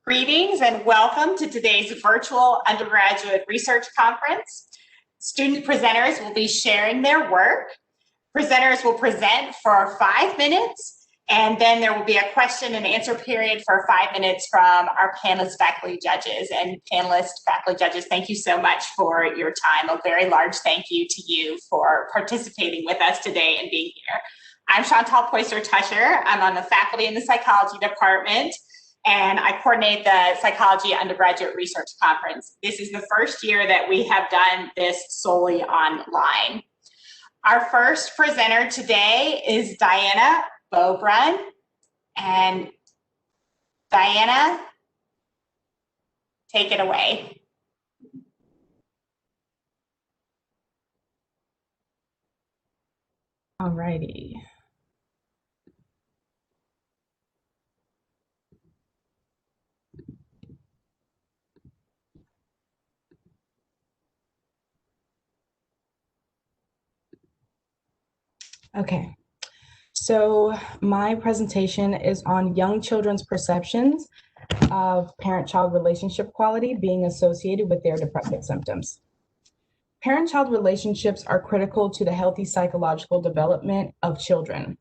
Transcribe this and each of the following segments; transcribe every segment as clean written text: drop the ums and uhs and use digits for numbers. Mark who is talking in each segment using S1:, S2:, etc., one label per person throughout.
S1: Greetings and welcome to today's virtual undergraduate research conference. Student presenters will be sharing their work. Presenters will present for 5 minutes, and then there will be a question and answer period for 5 minutes from our panelist faculty judges. And panelist faculty judges, thank you so much for your time. A very large thank you to you for participating with us today and being here. I'm Chantal Poyser-Tusher. I'm on the faculty in the psychology department, and I coordinate the Psychology Undergraduate Research Conference. This is the first year that we have done this solely online. Our first presenter today is Diana Beaubrun. And Diana, take it away.
S2: All righty. Okay, so my presentation is on young children's perceptions of parent-child relationship quality being associated with their depressive symptoms. Parent-child relationships are critical to the healthy psychological development of children.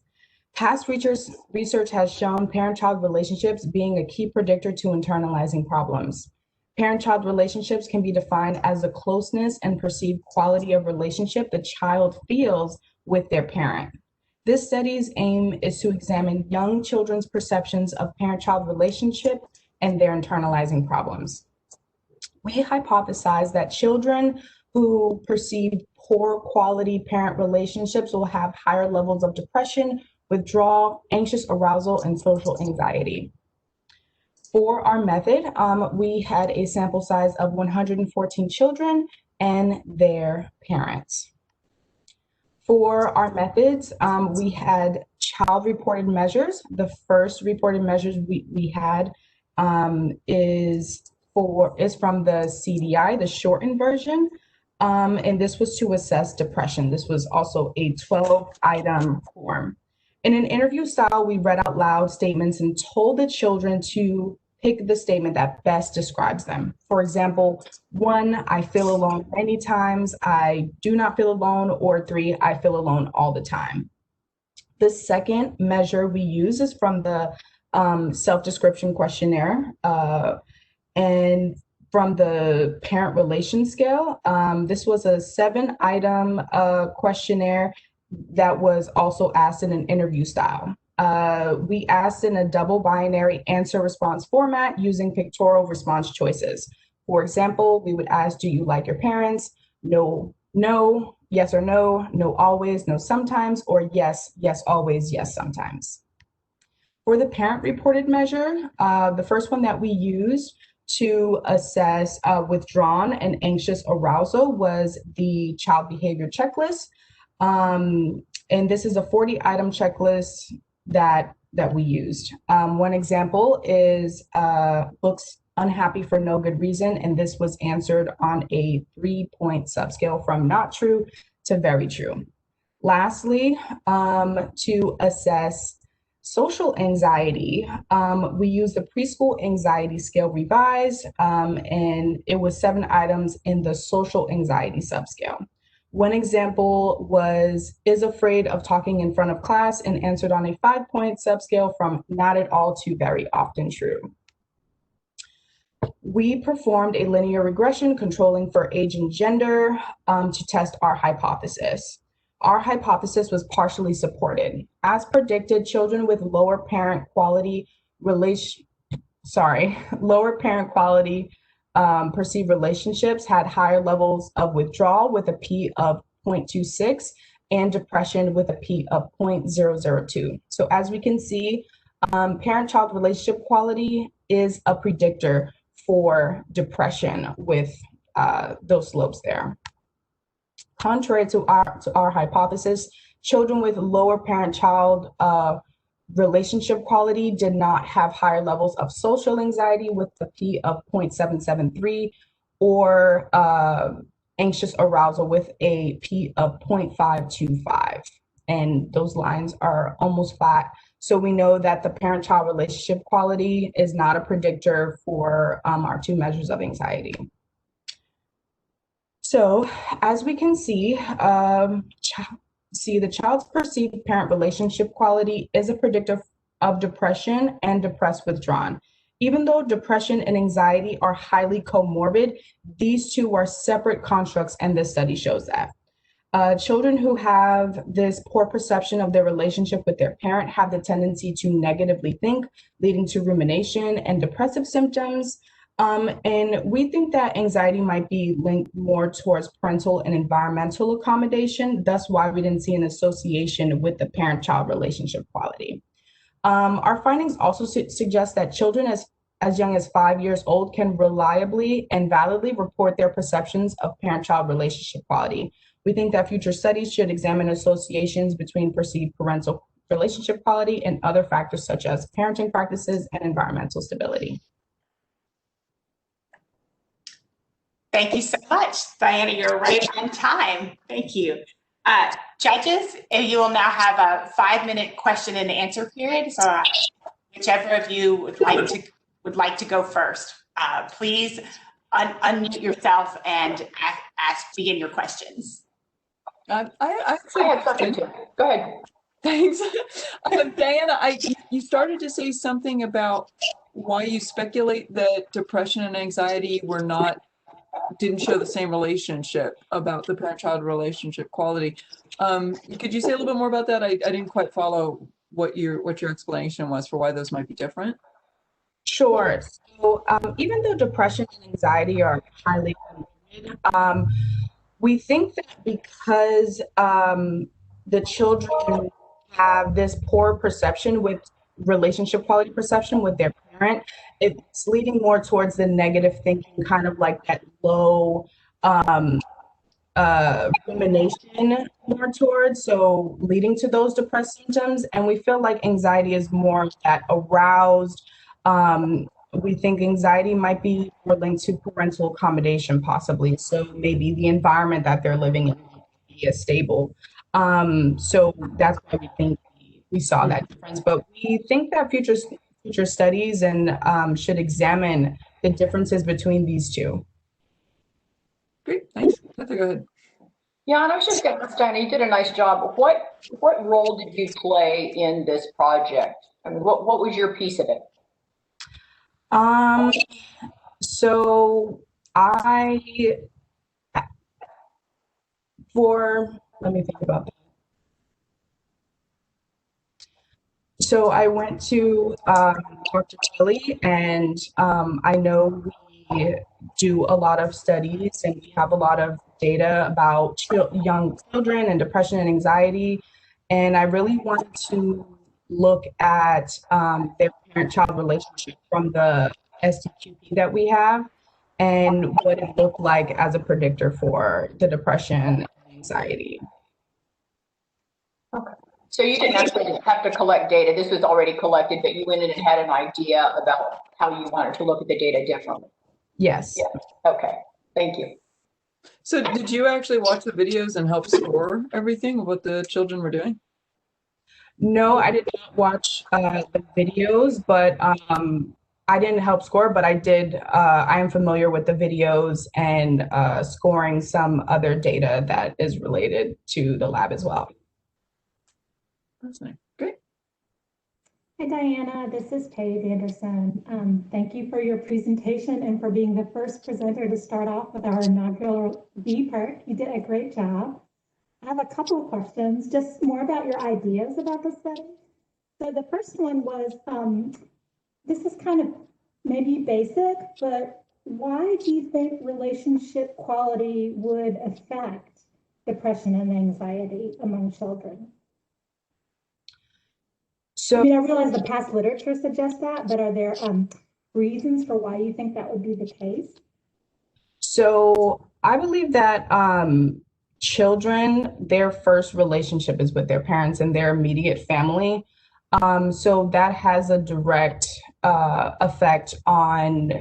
S2: Past research has shown parent-child relationships being a key predictor to internalizing problems. Parent-child relationships can be defined as the closeness and perceived quality of relationship the child feels with their parent. This study's aim is to examine young children's perceptions of parent-child relationship and their internalizing problems. We hypothesize that children who perceive poor quality parent relationships will have higher levels of depression, withdrawal, anxious arousal, and social anxiety. For our method, we had a sample size of 114 children and their parents. For our methods, we had child-reported measures. The first reported measures we had is from the CDI, the shortened version, and this was to assess depression. This was also a 12-item form. In an interview style, we read out loud statements and told the children to pick the statement that best describes them. For example, 1, I feel alone many times, I do not feel alone, or 3, I feel alone all the time. The second measure we use is from the self-description questionnaire and from the parent relation scale. This was a 7-item questionnaire that was also asked in an interview style. We asked in a double binary answer response format using pictorial response choices. For example, we would ask, do you like your parents? No, no, yes or no, no always, no sometimes, or yes, yes always, yes sometimes. For the parent reported measure, the first one that we used to assess withdrawn and anxious arousal was the child behavior checklist. And this is a 40-item checklist that we used. One example is looks unhappy for no good reason, and this was answered on a 3-point subscale from not true to very true. Lastly, to assess social anxiety, we used the preschool anxiety scale revised, and it was 7 items in the social anxiety subscale. One example was, is afraid of talking in front of class, and answered on a 5-point subscale from not at all to very often true. We performed a linear regression controlling for age and gender to test our hypothesis. Our hypothesis was partially supported. As predicted, children with lower parent quality perceived relationships had higher levels of withdrawal with a P of 0.26 and depression with a P of 0.002. So as we can see, parent-child relationship quality is a predictor for depression with those slopes there. Contrary to our hypothesis, children with lower parent-child relationship quality did not have higher levels of social anxiety with the P of 0.773 or anxious arousal with a P of 0.525. And those lines are almost flat. So we know that the parent-child relationship quality is not a predictor for our two measures of anxiety. So as we can see, the child's perceived parent relationship quality is a predictor of depression and depressed withdrawn. Even though depression and anxiety are highly comorbid, these two are separate constructs, and this study shows that. Children who have this poor perception of their relationship with their parent have the tendency to negatively think, leading to rumination and depressive symptoms. And we think that anxiety might be linked more towards parental and environmental accommodation. That's why we didn't see an association with the parent-child relationship quality. Our findings also suggest that children as young as 5 years old can reliably and validly report their perceptions of parent-child relationship quality. We think that future studies should examine associations between perceived parental relationship quality and other factors such as parenting practices and environmental stability.
S1: Thank you so much, Diana. You're right on time. Thank you. Judges, you will now have a 5-minute question and answer period. So whichever of you would like to go first, please unmute yourself and begin your questions.
S3: I have something too. Go ahead. Thanks. Diana, you started to say something about why you speculate that depression and anxiety didn't show the same relationship about the parent-child relationship quality. Could you say a little bit more about that? I didn't quite follow what your explanation was for why those might be different.
S2: Sure. So even though depression and anxiety are highly related, we think that because the children have this poor perception with relationship quality perception with their parent, it's leading more towards the negative thinking, kind of like that low rumination more towards, so leading to those depressed symptoms. And we feel like anxiety is more that aroused. We think anxiety might be more linked to parental accommodation, possibly. So maybe the environment that they're living in might be as stable. So that's why we think we saw that difference. But we think that future studies and should examine the differences between these two.
S3: Great, thanks. Go ahead.
S4: Yeah, and I was just going to ask, Diana, you did a nice job. What role did you play in this project? I mean, what was your piece of it?
S2: So let me think about that. So I went to Dr. Kelly, and I know we do a lot of studies and we have a lot of data about young children and depression and anxiety. And I really wanted to look at their parent-child relationship from the SDQP that we have and what it looked like as a predictor for the depression and anxiety.
S4: Okay. So you didn't actually have to collect data. This was already collected, but you went in and had an idea about how you wanted to look at the data differently.
S2: Yes.
S4: Yeah. Okay. Thank you.
S3: So did you actually watch the videos and help score everything, what the children were doing?
S2: No, I did not watch the videos, but I didn't help score, but I did. I am familiar with the videos and scoring some other data that is related to the lab as well.
S3: That's nice. Great.
S5: Hi, Diana. This is Kay Anderson. Thank you for your presentation and for being the first presenter to start off with our inaugural Purc. You did a great job. I have a couple of questions, just more about your ideas about the study. So the first one was, this is kind of maybe basic, but why do you think relationship quality would affect depression and anxiety among children?
S2: So,
S5: I mean, I realize the past literature suggests that, but are there reasons for why you think that would be the case?
S2: So I believe that children, their first relationship is with their parents and their immediate family. So that has a direct effect on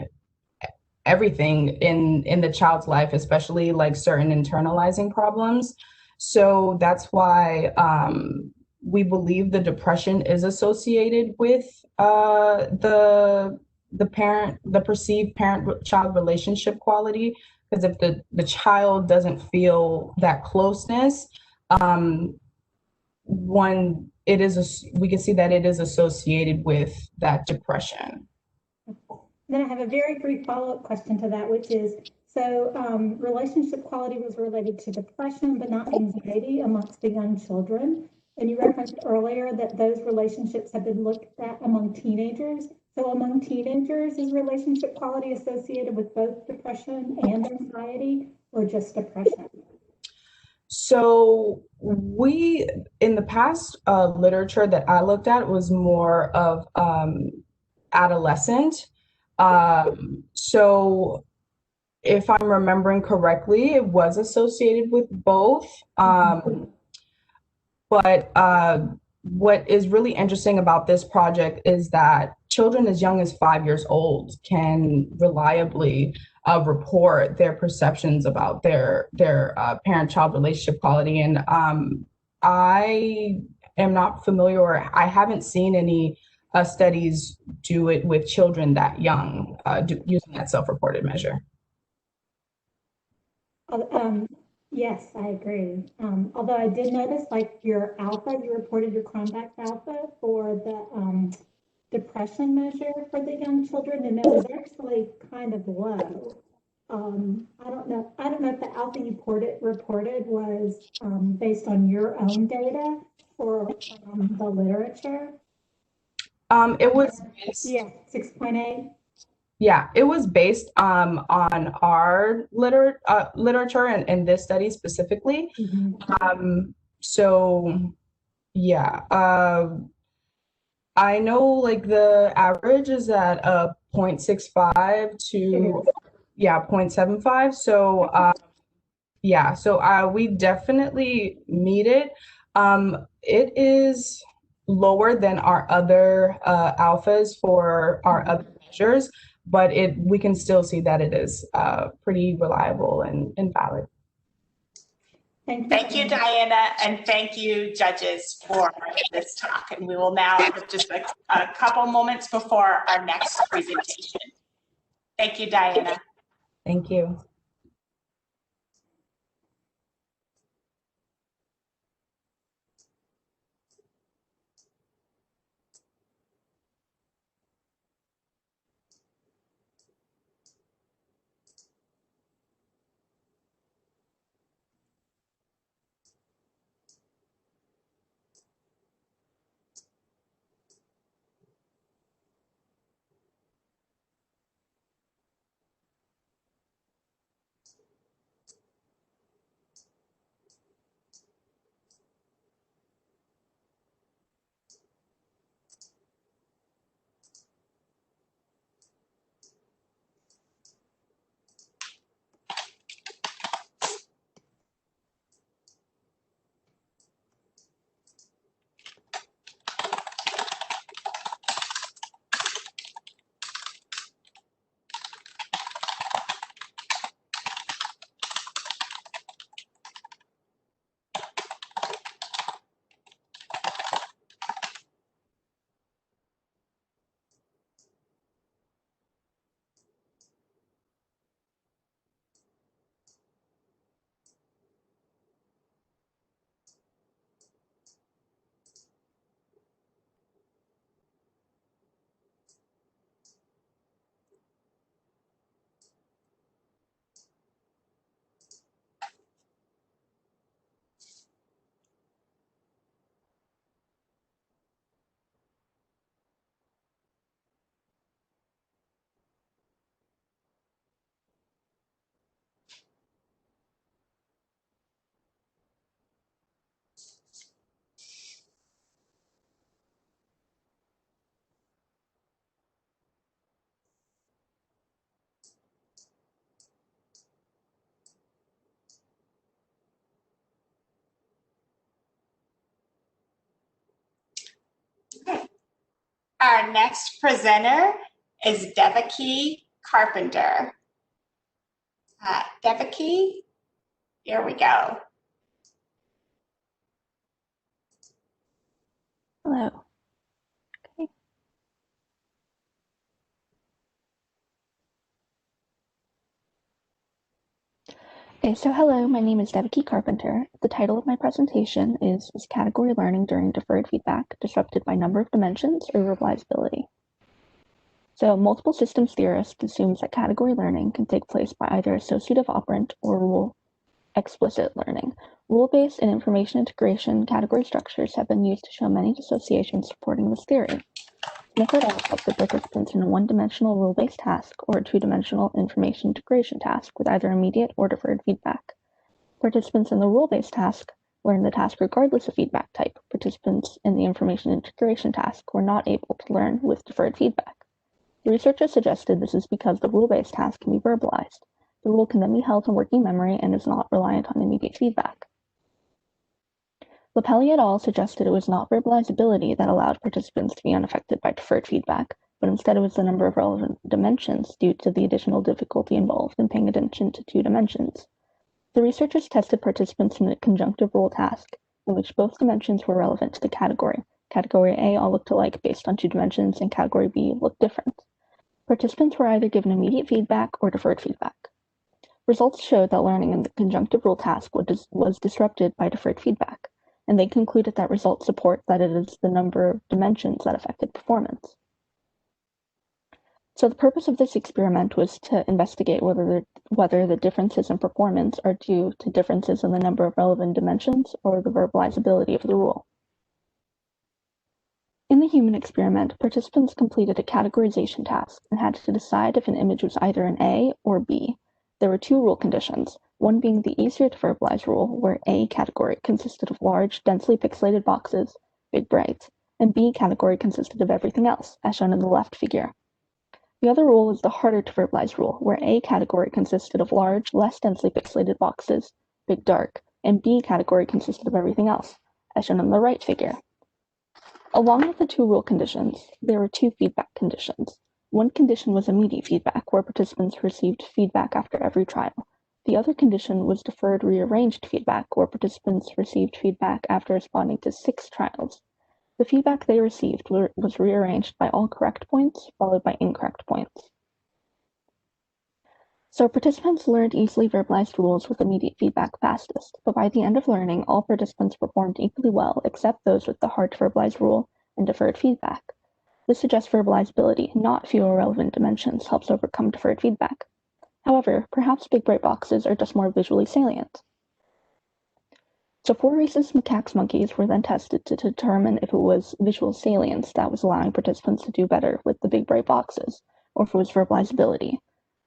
S2: everything in the child's life, especially like certain internalizing problems. So that's why we believe the depression is associated with the perceived parent-child relationship quality. Because if the child doesn't feel that closeness, one it is we can see that it is associated with that depression.
S5: Then I have a very brief follow-up question to that, which is, so relationship quality was related to depression, but not anxiety amongst the young children. And you referenced earlier that those relationships have been looked at among teenagers. So among teenagers, is relationship quality associated with both depression and anxiety, or just depression?
S2: So we, in the past literature that I looked at was more of adolescent. So if I'm remembering correctly, it was associated with both. But what is really interesting about this project is that children as young as 5 years old can reliably report their perceptions about their parent-child relationship quality. And I am not familiar, or I haven't seen any studies do it with children that young, using that self-reported measure.
S5: Yes, I agree. Although I did notice, like your alpha, you reported your Cronbach's alpha for the depression measure for the young children, and it was actually kind of low. I don't know if the alpha you reported was based on your own data or the literature.
S2: It was based,
S5: Yeah, 6.8.
S2: yeah, it was based on our literature and this study specifically. So yeah, I know like the average is at 0.65 to, yeah, 0.75. So yeah, so we definitely meet it. It is lower than our other alphas for our other measures, but we can still see that it is pretty reliable and valid.
S1: Thank you, Diana, and thank you, judges, for this talk. And we will now have just a couple moments before our next presentation. Thank you, Diana.
S2: Thank you.
S1: Our next presenter is Devaki Carpenter. Devaki, here we go.
S6: Hello. Okay. Okay, so hello, my name is Devaki Carpenter. The title of my presentation is Category Learning During Deferred Feedback Disrupted by Number of Dimensions or Verbalizability? So multiple systems theorist assumes that category learning can take place by either associative operant or rule explicit learning. Rule-based and information integration category structures have been used to show many dissociations supporting this theory. Smith et al. Helped the participants in a one-dimensional rule-based task or a two-dimensional information integration task with either immediate or deferred feedback. Participants in the rule-based task learned the task regardless of feedback type. Participants in the information integration task were not able to learn with deferred feedback. The researchers suggested this is because the rule-based task can be verbalized. The rule can then be held in working memory and is not reliant on immediate feedback. Lapelli et al. Suggested it was not verbalizability that allowed participants to be unaffected by deferred feedback, but instead it was the number of relevant dimensions due to the additional difficulty involved in paying attention to two dimensions. The researchers tested participants in a conjunctive rule task, in which both dimensions were relevant to the category. Category A all looked alike based on two dimensions, and Category B looked different. Participants were either given immediate feedback or deferred feedback. Results showed that learning in the conjunctive rule task was disrupted by deferred feedback, and they concluded that results support that it is the number of dimensions that affected performance. So the purpose of this experiment was to investigate whether the differences in performance are due to differences in the number of relevant dimensions or the verbalizability of the rule. In the human experiment, participants completed a categorization task and had to decide if an image was either an A or B. There were two rule conditions, one being the easier to verbalize rule, where A category consisted of large, densely pixelated boxes, big bright, and B category consisted of everything else, as shown in the left figure. The other rule was the harder to verbalize rule, where A category consisted of large, less densely pixelated boxes, big dark, and B category consisted of everything else, as shown in the right figure. Along with the two rule conditions, there were two feedback conditions. One condition was immediate feedback, where participants received feedback after every trial. The other condition was deferred rearranged feedback, where participants received feedback after responding to 6 trials. The feedback they received was rearranged by all correct points, followed by incorrect points. So participants learned easily verbalized rules with immediate feedback fastest, but by the end of learning, all participants performed equally well, except those with the hard to verbalize rule and deferred feedback. This suggests verbalizability, not fewer relevant dimensions, helps overcome deferred feedback. However, perhaps big bright boxes are just more visually salient. So 4 rhesus macaque monkeys were then tested to determine if it was visual salience that was allowing participants to do better with the big bright boxes, or if it was verbalizability.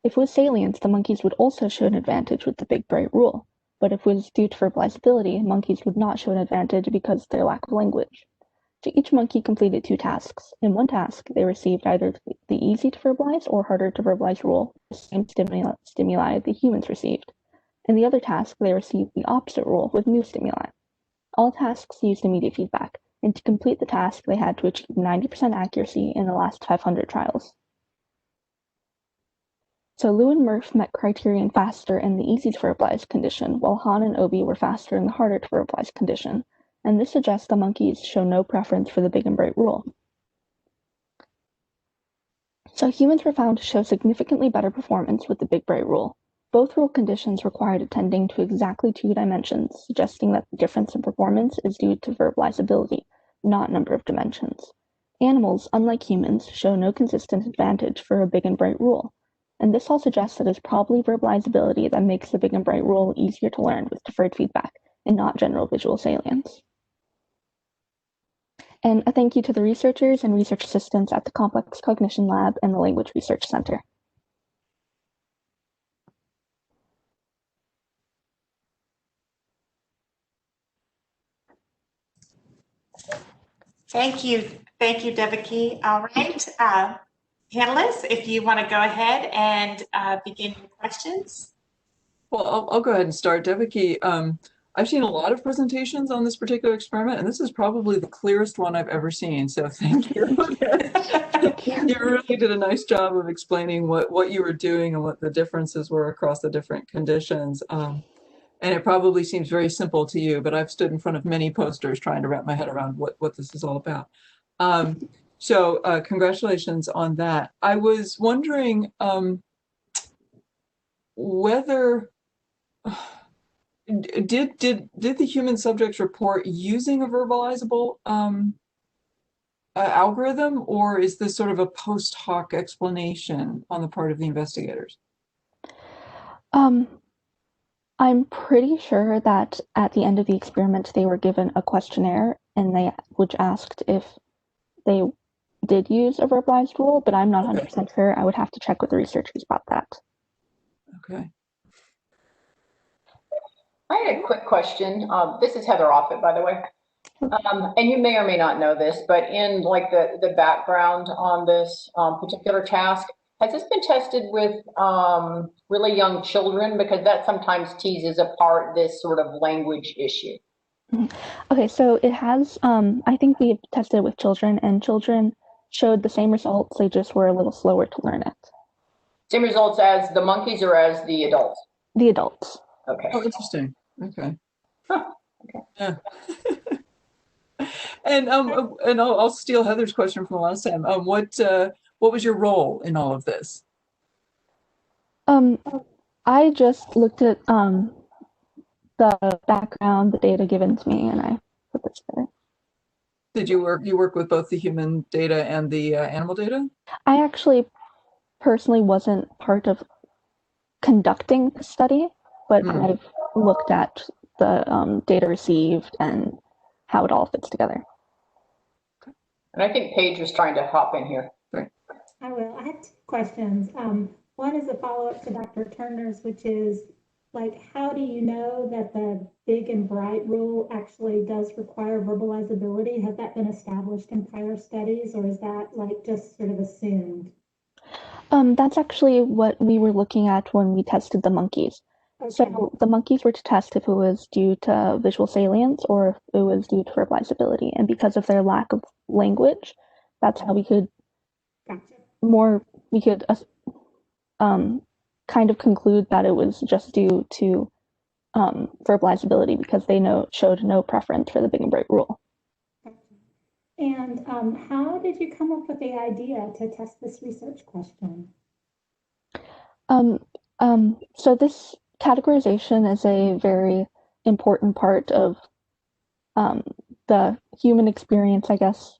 S6: If it was salience, the monkeys would also show an advantage with the big bright rule, but if it was due to verbalizability, monkeys would not show an advantage because of their lack of language. So each monkey completed 2 tasks. In one task, they received either the easy to verbalize or harder to verbalize rule, the same stimuli the humans received. In the other task, they received the opposite rule with new stimuli. All tasks used immediate feedback, and to complete the task, they had to achieve 90% accuracy in the last 500 trials. So Liu and Murph met criterion faster in the easy to verbalize condition, while Han and Obi were faster in the harder to verbalize condition, and this suggests the monkeys show no preference for the big and bright rule. So humans were found to show significantly better performance with the big bright rule. Both rule conditions required attending to exactly 2 dimensions, suggesting that the difference in performance is due to verbalizability, not number of dimensions. Animals, unlike humans, show no consistent advantage for a big and bright rule, and this all suggests that it's probably verbalizability that makes the big and bright rule easier to learn with deferred feedback, and not general visual salience. And a thank you to the researchers and research assistants at the Complex Cognition Lab and the Language Research Center.
S1: Thank you, Devaki. All right, panelists, if you want to go ahead and begin your questions.
S3: Well, I'll go ahead and start. Devaki, I've seen a lot of presentations on this particular experiment, and this is probably the clearest one I've ever seen. So thank you.
S6: Thank you.
S3: You really did a nice job of explaining what you were doing and what the differences were across the different conditions. And it probably seems very simple to you, but I've stood in front of many posters trying to wrap my head around what this is all about. So congratulations on that. I was wondering whether did the human subjects report using a verbalizable algorithm, or is this sort of a post hoc explanation on the part of the investigators?
S6: I'm pretty sure that at the end of the experiment, they were given a questionnaire and which asked if they did use a verbalized rule, but I'm not 100% sure. I would have to check with the researchers about that.
S3: Okay.
S4: I had a quick question. This is Heather Offit, by the way. And you may or may not know this, but in like the background on this particular task, has this been tested with really young children? Because that sometimes teases apart this sort of language issue.
S6: Okay, so it has, I think we've tested it with children, and children showed the same results. They just were a little slower to learn it.
S4: Same results as the monkeys or as the adults?
S6: The adults.
S4: Okay.
S3: Oh, interesting. Okay.
S4: Huh. Okay.
S3: Yeah. And I'll steal Heather's question from the last time. What was your role in all of this?
S6: I just looked at the background, the data given to me, and I put this together.
S3: Did you work with both the human data and the animal data?
S6: I actually personally wasn't part of conducting the study, but I've looked at the data received and how it all fits together.
S4: And I think Paige was trying to hop in here.
S3: Right.
S5: I will. I have two questions. One is a follow-up to Dr. Turner's, which is like, how do you know that the big and bright rule actually does require verbalizability? Has that been established in prior studies, or is that like just sort of assumed?
S6: That's actually what we were looking at when we tested the monkeys.
S5: Okay.
S6: So the monkeys were to test if it was due to visual salience or if it was due to verbalizability. And because of their lack of language, that's how we could kind of conclude that it was just due to verbalizability because they showed no preference for the big and bright rule.
S5: And how did you come up with the idea to test this research question?
S6: So this categorization is a very important part of the human experience, I guess.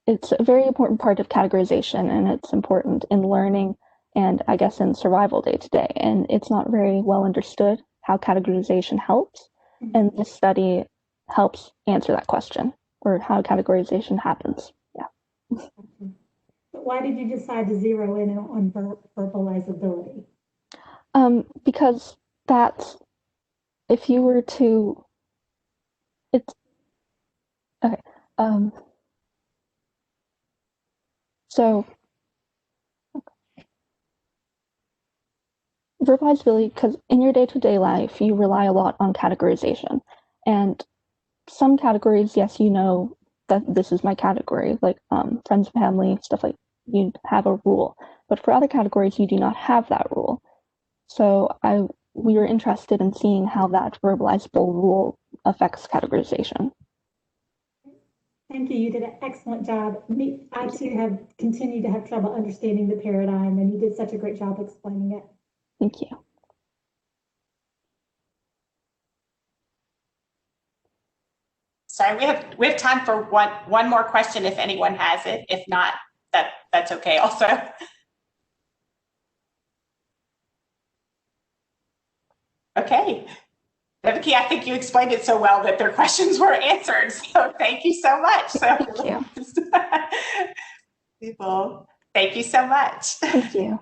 S6: It's a very important part of categorization, and it's important in learning and I guess in survival day to day. And it's not very well understood how categorization helps. And this study helps answer that question, or how categorization happens. Yeah.
S5: But why did you decide to zero in on verbalizability?
S6: Because that's, if you were to, it's, okay. So verbalizability, because in your day-to-day life, you rely a lot on categorization. And some categories, yes, you know that this is my category, like friends and family, stuff like you have a rule. But for other categories, you do not have that rule. So we were interested in seeing how that verbalizable rule affects categorization.
S5: Thank you. You did an excellent job. I too have continued to have trouble understanding the paradigm, and you did such a great job explaining it.
S6: Thank you.
S1: Sorry, we have time for one more question if anyone has it. If not, that's okay also. Okay. Vicky, I think you explained it so well that their questions were answered. So thank you so much.
S6: Thank you.
S1: People, thank you so much.
S6: Thank you.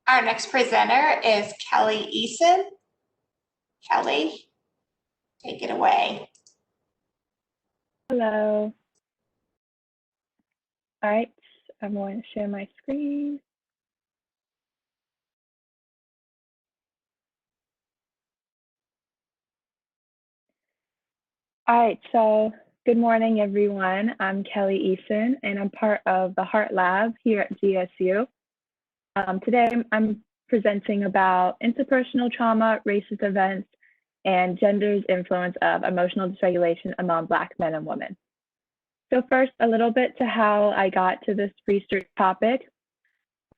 S1: Our next presenter is Kelly Eason. Kelly, take it away.
S7: Hello. All right, I'm going to share my screen. All right, so good morning, everyone. I'm Kelly Eason, and I'm part of the Heart Lab here at GSU. Today, I'm presenting about interpersonal trauma, racist events, and gender's influence of emotional dysregulation among Black men and women. So first, a little bit to how I got to this research topic.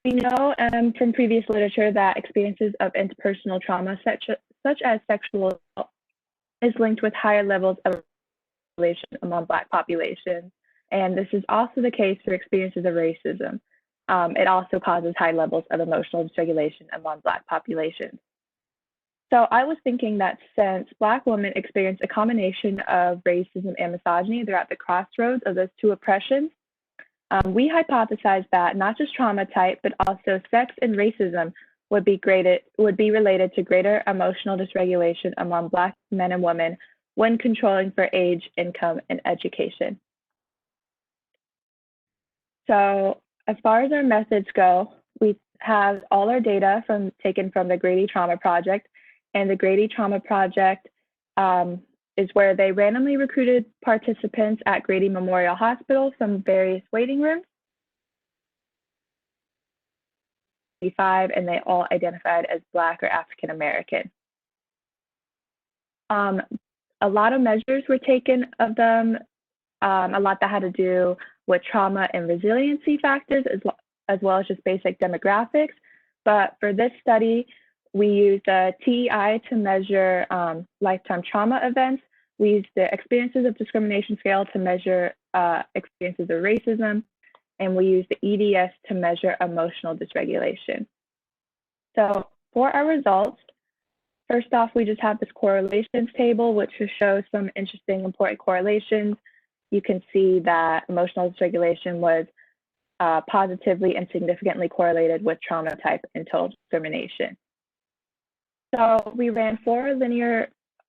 S7: We know from previous literature that experiences of interpersonal trauma, such as sexual assault, is linked with higher levels of relation among Black populations. And this is also the case for experiences of racism. It also causes high levels of emotional dysregulation among Black populations. So I was thinking that since Black women experience a combination of racism and misogyny, they're at the crossroads of those two oppressions. We hypothesized that not just trauma type, but also sex and racism would be related to greater emotional dysregulation among Black men and women when controlling for age, income, and education. So as far as our methods go, we have all our data taken from the Grady Trauma Project, and the Grady Trauma Project is where they randomly recruited participants at Grady Memorial Hospital from various waiting rooms. And they all identified as Black or African American. A lot of measures were taken of them, a lot that had to do with trauma and resiliency factors, as well as just basic demographics. But for this study, we used a TEI to measure lifetime trauma events. We used the experiences of discrimination scale to measure experiences of racism, and we used the EDS to measure emotional dysregulation. So for our results, first off, we just have this correlations table, which shows some interesting, important correlations. You can see that emotional dysregulation was positively and significantly correlated with trauma type and total discrimination. So we ran 4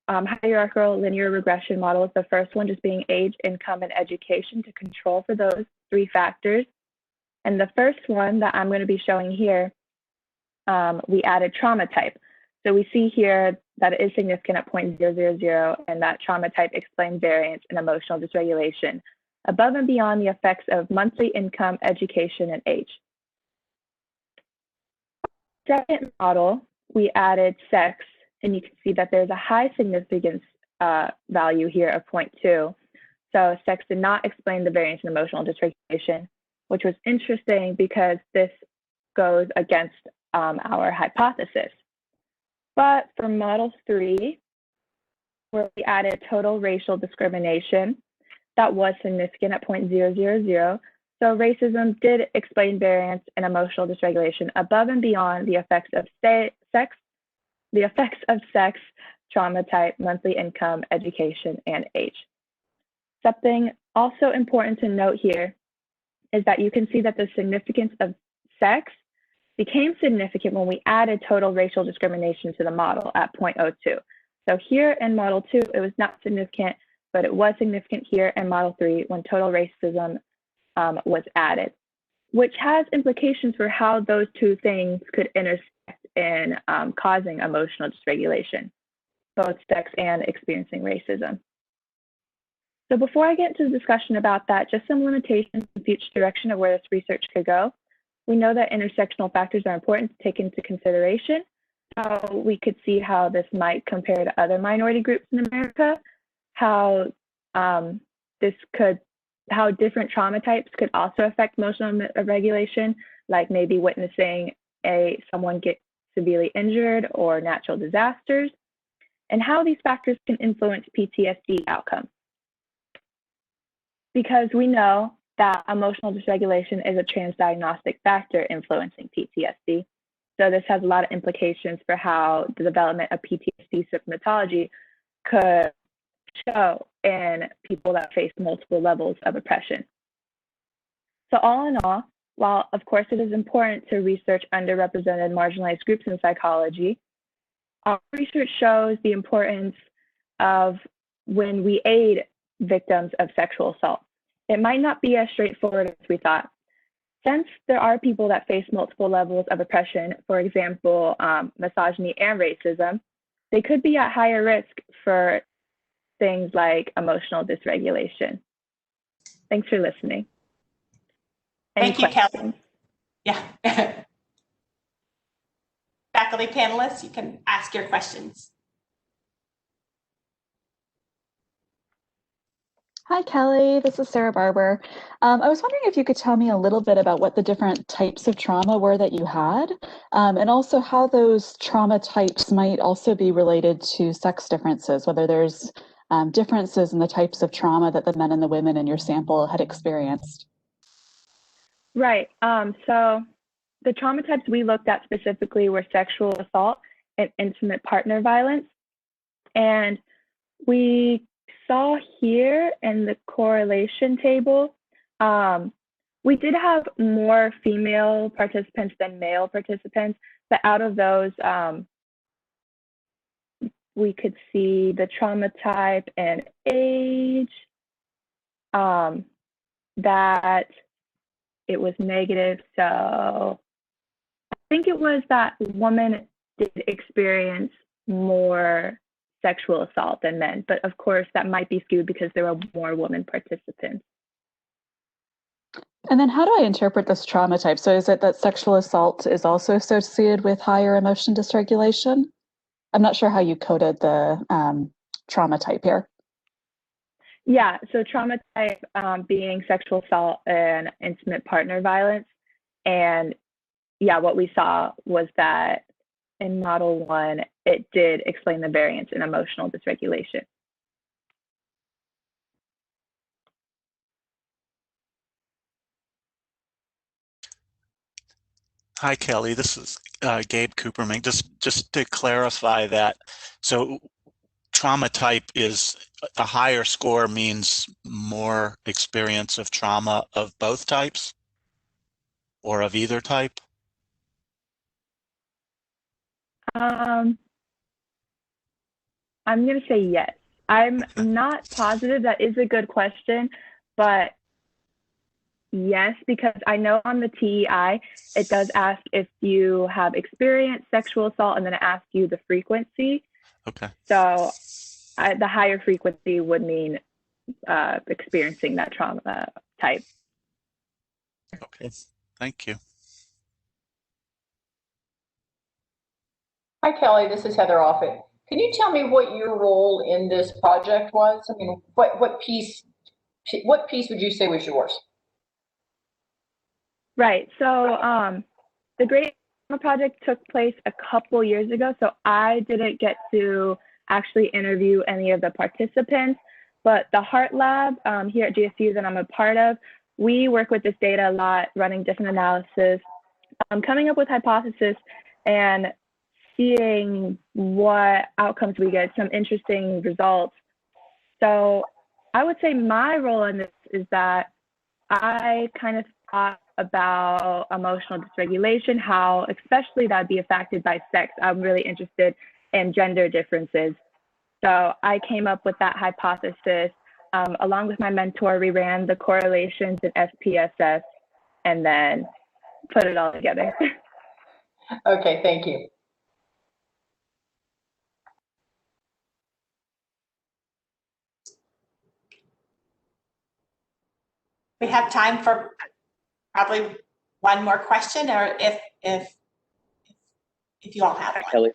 S7: hierarchical linear regression models, the first one just being age, income, and education to control for those 3 factors. And the first one that I'm going to be showing here, we added trauma type. So we see here that it is significant at 0.000, and that trauma type explains variance in emotional dysregulation above and beyond the effects of monthly income, education, and age. Second model, we added sex, and you can see that there's a high significance value here of 0.2. So sex did not explain the variance in emotional dysregulation, which was interesting because this goes against our hypothesis. But for model 3, where we added total racial discrimination, that was significant at 0.000. So racism did explain variance in emotional dysregulation above and beyond the effects of sex, trauma type, monthly income, education, and age. Something also important to note here is that you can see that the significance of sex became significant when we added total racial discrimination to the model at 0.02. So here in model 2, it was not significant, but it was significant here in model 3 when total racism was added, which has implications for how those two things could intersect in causing emotional dysregulation, both sex and experiencing racism. So before I get into the discussion about that, just some limitations and future direction of where this research could go. We know that intersectional factors are important to take into consideration. We could see how this might compare to other minority groups in America, how different trauma types could also affect emotional regulation, like maybe witnessing someone get severely injured or natural disasters, and how these factors can influence PTSD outcomes. Because we know that emotional dysregulation is a transdiagnostic factor influencing PTSD. So this has a lot of implications for how the development of PTSD symptomatology could show in people that face multiple levels of oppression. So all in all, while of course it is important to research underrepresented marginalized groups in psychology, our research shows the importance of when we aid victims of sexual assault. It might not be as straightforward as we thought. Since there are people that face multiple levels of oppression, for example, misogyny and racism, they could be at higher risk for things like emotional dysregulation. Thanks for listening.
S1: Thank you, Kelly. Yeah. Faculty panelists, you can ask your questions.
S8: Hi, Kelly. This is Sarah Barber. I was wondering if you could tell me a little bit about what the different types of trauma were that you had, and also how those trauma types might also be related to sex differences, whether there's differences in the types of trauma that the men and the women in your sample had experienced.
S7: Right. So the trauma types we looked at specifically were sexual assault and intimate partner violence. And we saw here in the correlation table, we did have more female participants than male participants, but out of those, we could see the trauma type and age, that it was negative. So I think it was that women did experience more sexual assault than men, but of course that might be skewed because there were more women participants.
S8: And then how do I interpret this trauma type? So is it that sexual assault is also associated with higher emotion dysregulation? I'm not sure how you coded the trauma type here.
S7: Yeah, so trauma type being sexual assault and intimate partner violence. And yeah, what we saw was that in model 1, it did explain the variance in emotional dysregulation.
S9: Hi, Kelly. This is Gabe Cooperman. Just to clarify that, so trauma type is a higher score means more experience of trauma of both types or of either type?
S7: I'm going to say yes. I'm not positive. That is a good question, but yes, because I know on the TEI, it does ask if you have experienced sexual assault, and then it asks you the frequency.
S9: Okay.
S7: So the higher frequency would mean experiencing that trauma type.
S9: Okay, thank you.
S4: Hi, Kelly. This is Heather Offit. Can you tell me what your role in this project was? I mean, what piece would you say was yours?
S7: Right. So the Great Trauma Project took place a couple years ago, so I didn't get to actually interview any of the participants, but the Heart Lab here at GSU that I'm a part of, we work with this data a lot, running different analysis, coming up with hypotheses, and seeing what outcomes we get, some interesting results. So I would say my role in this is that I kind of thought about emotional dysregulation, how especially that'd be affected by sex. I'm really interested in gender differences. So I came up with that hypothesis. Along with my mentor, we ran the correlations in SPSS and then put it all together.
S4: Okay, thank you.
S1: We have time for probably one more question, or if you all have one.
S10: Kelly,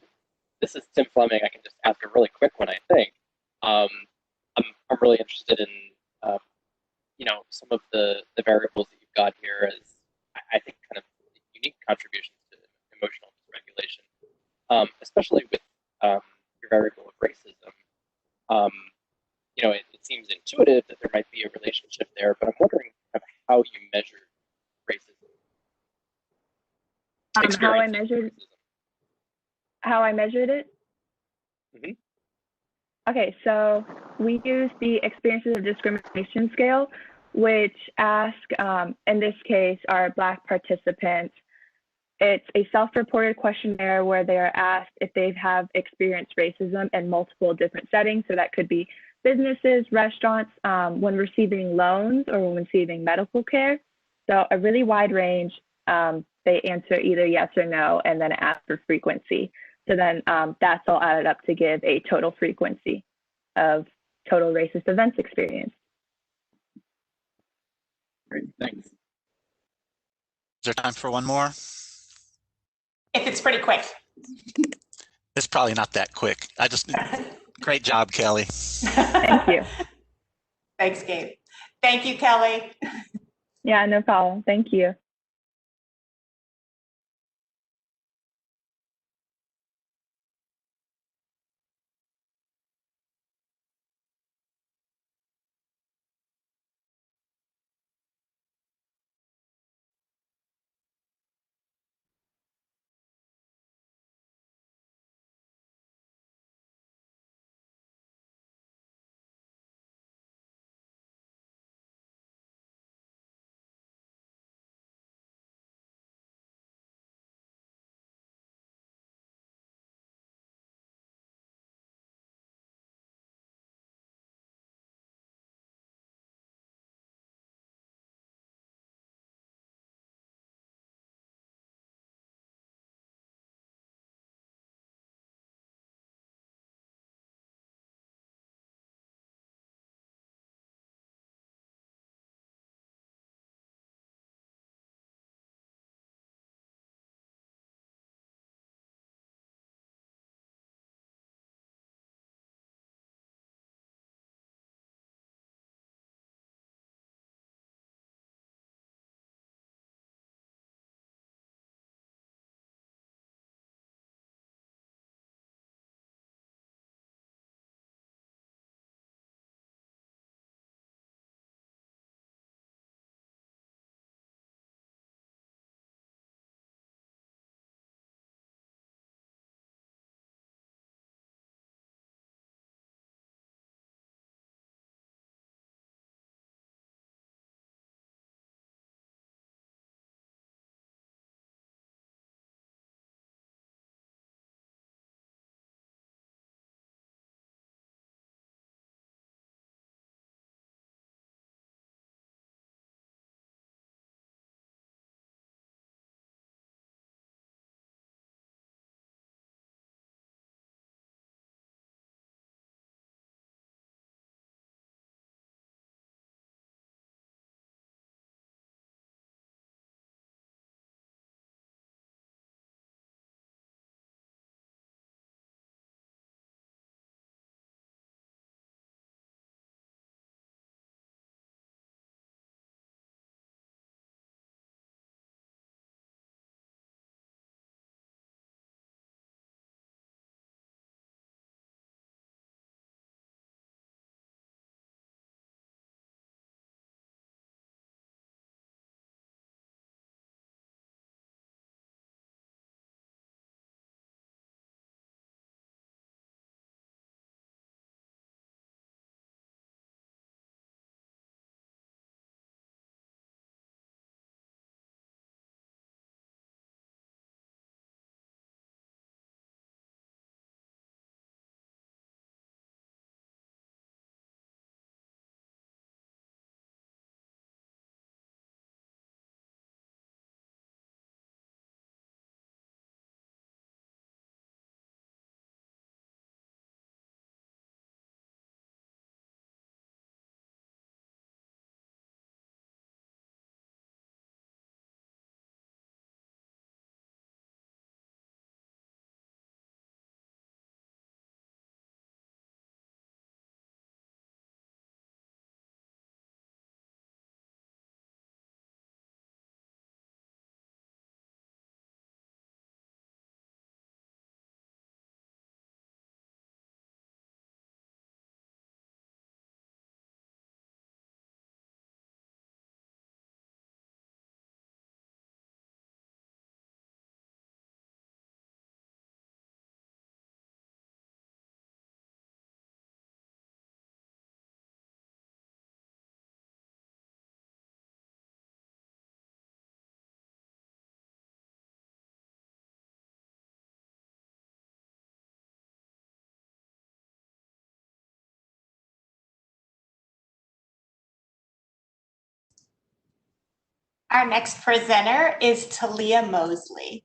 S10: this is Tim Fleming. I can just ask a really quick one, I think. I'm really interested in some of the variables that you've got here as I think kind of unique contributions to emotional dysregulation, especially with your variable of racism. It seems intuitive that there might be a relationship there, but I'm wondering kind of how you measure racism.
S7: How I measured it?
S10: Mm-hmm.
S7: Okay, so we use the experiences of discrimination scale, which ask, in this case, our Black participants. It's a self-reported questionnaire where they are asked if they have experienced racism in multiple different settings. So that could be businesses, restaurants, when receiving loans or when receiving medical care. So a really wide range. They answer either yes or no, and then ask for frequency. So then that's all added up to give a total frequency of total racist events experienced.
S10: Great, thanks.
S9: Is there time for one more?
S1: If it's pretty quick.
S9: It's probably not that quick. Great job, Kelly.
S7: Thank you.
S1: Thanks, Gabe. Thank you, Kelly.
S7: Yeah, no problem. Thank you.
S1: Our next presenter is Talia Mosley.